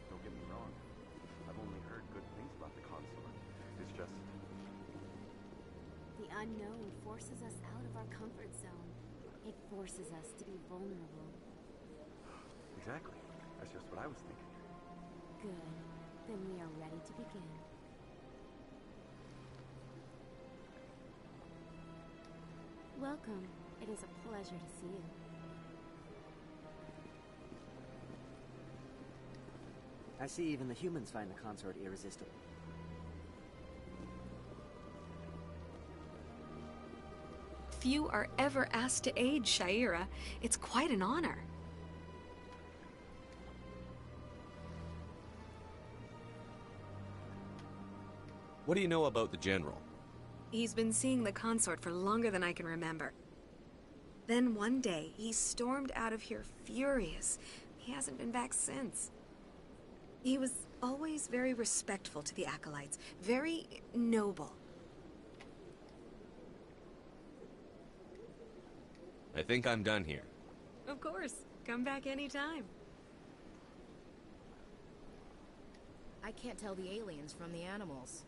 Don't get me wrong. I've only heard good things about the consort. It's just... The unknown forces us out of our comfort zone. It forces us to be vulnerable. Exactly. That's just what I was thinking. Good. Then we are ready to begin. Welcome. It is a pleasure to see you. I see even the humans find the consort irresistible. Few are ever asked to aid Shaira. It's quite an honor. What do you know about the General? He's been seeing the consort for longer than I can remember. Then one day, he stormed out of here furious. He hasn't been back since. He was always very respectful to the acolytes, very noble. I think I'm done here. Of course. Come back anytime. I can't tell the aliens from the animals.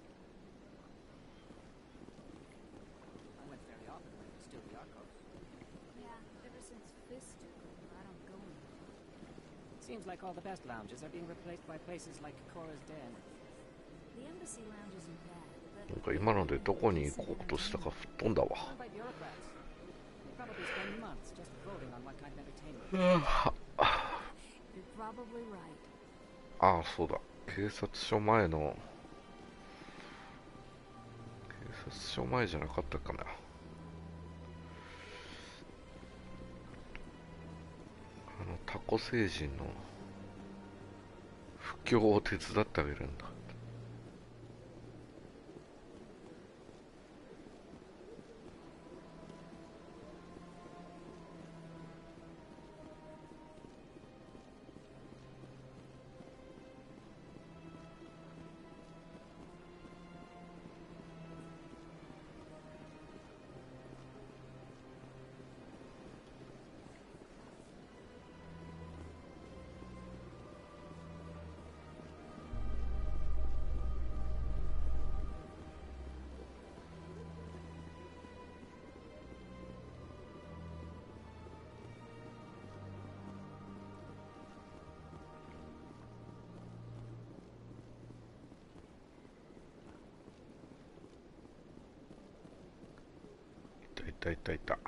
I went fairly often when it was still the Arcos. Yeah, ever since Fist took over, I don't go anymore. Seems like all the best lounges are being replaced by places like Korra's den. The embassy lounge isn't bad, なんか今のでどこに行こうとしたか吹っ飛んだわ。 Run by bureaucrats. They probably spend months just voting on what kind of entertainment. You're probably right. ああ、そうだ。警察署前の警察署前じゃなかったかな。タコ星人の布教を手伝ってあげるんだ。いたいたいた。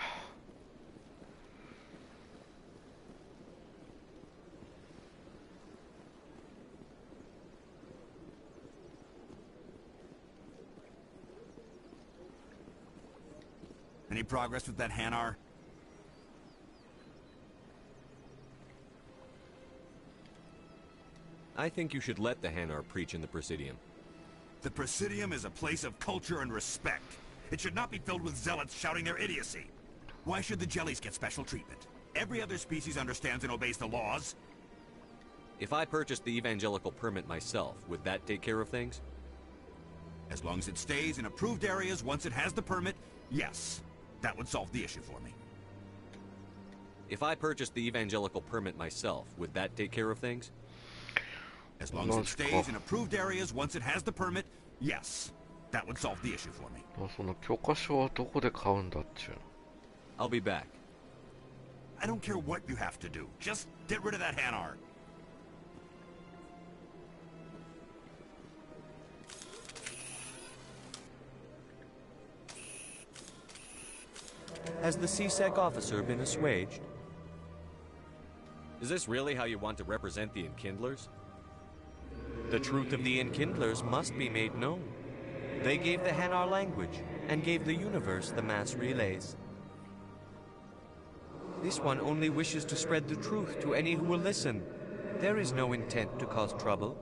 Any progress with that Hanar? I think you should let the Hanar preach in the Presidium. The Presidium is a place of culture and respect. It should not be filled with zealots shouting their idiocy. Why should the jellies get special treatment? Every other species understands and obeys the laws. If I purchased the evangelical permit myself, would that take care of things? As long as it stays in approved areas once it has the permit, yes. That would solve the issue for me. If I purchased the evangelical permit myself, would that take care of things? As long as it stays in approved areas once it has the permit, yes. That would solve the issue for me. その許可証はどこで買うんだっちゅう。I'll be back. I don't care what you have to do. Just get rid of that Hanar. Has the CSEC officer been assuaged? Is this really how you want to represent the Enkindlers? The truth of the Enkindlers must be made known. They gave the Hanar language, and gave the universe the mass relays. This one only wishes to spread the truth to any who will listen. There is no intent to cause trouble.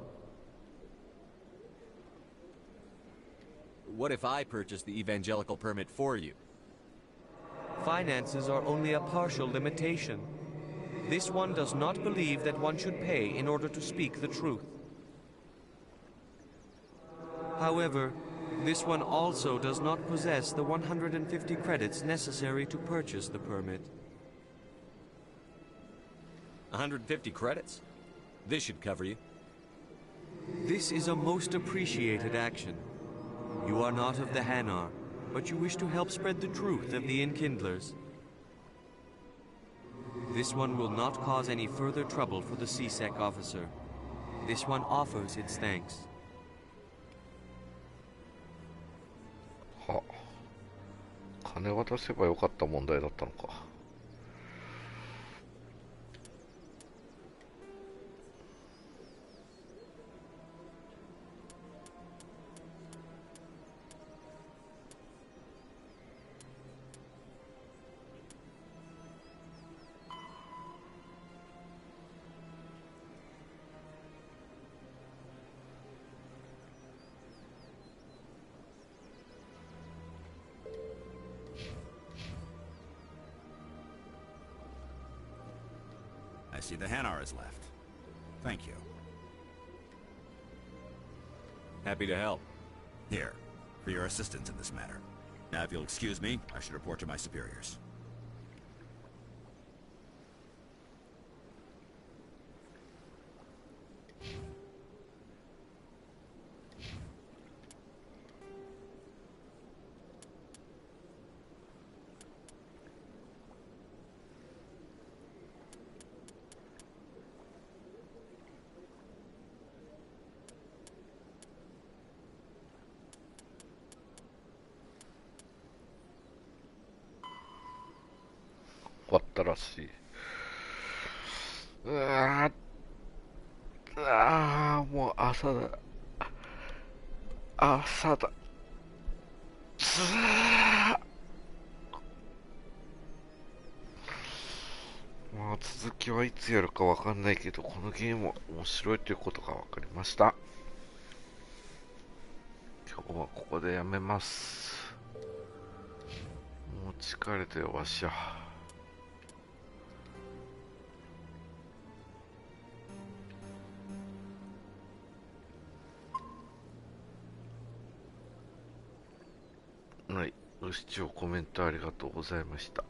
What if I purchased the evangelical permit for you? Finances are only a partial limitation. This one does not believe that one should pay in order to speak the truth. However, this one also does not possess the 150 credits necessary to purchase the permit. 150 credits? This should cover you. This is a most appreciated action. You are not of the Hanar, but you wish to help spread the truth of the Enkindlers. This one will not cause any further trouble for the CSEC officer. This one offers its thanks. は、金渡せばよかった問題だったのか。I see the Hanar is left. Thank you. Happy to help. Here, for your assistance in this matter. Now, if you'll excuse me, I should report to my superiors.終わったらしい。もう朝だ。朝だ。まあ続きはいつやるかわかんないけど、このゲームは面白いということがわかりました。今日はここでやめます。もう疲れてよわしゃ。はい、ご視聴コメントありがとうございました。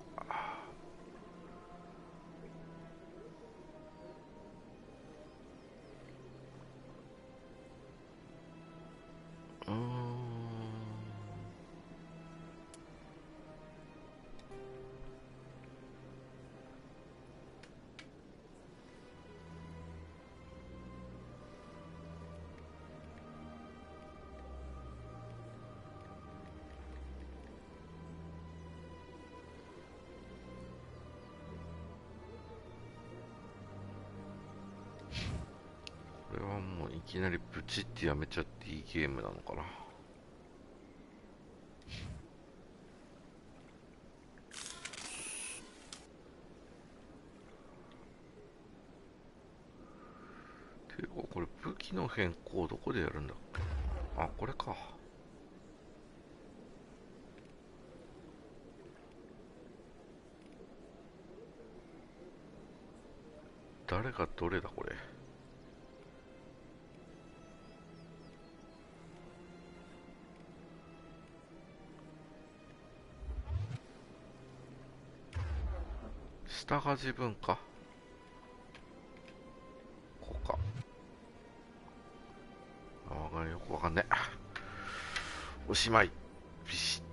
これはもういきなりブチってやめちゃっていいゲームなのかな。機の変更どこでやるんだっけ。あ、これか。誰がどれだこれ。下が自分か。こうか。ああ、よくわかんねえ。おしまい。ビシッ。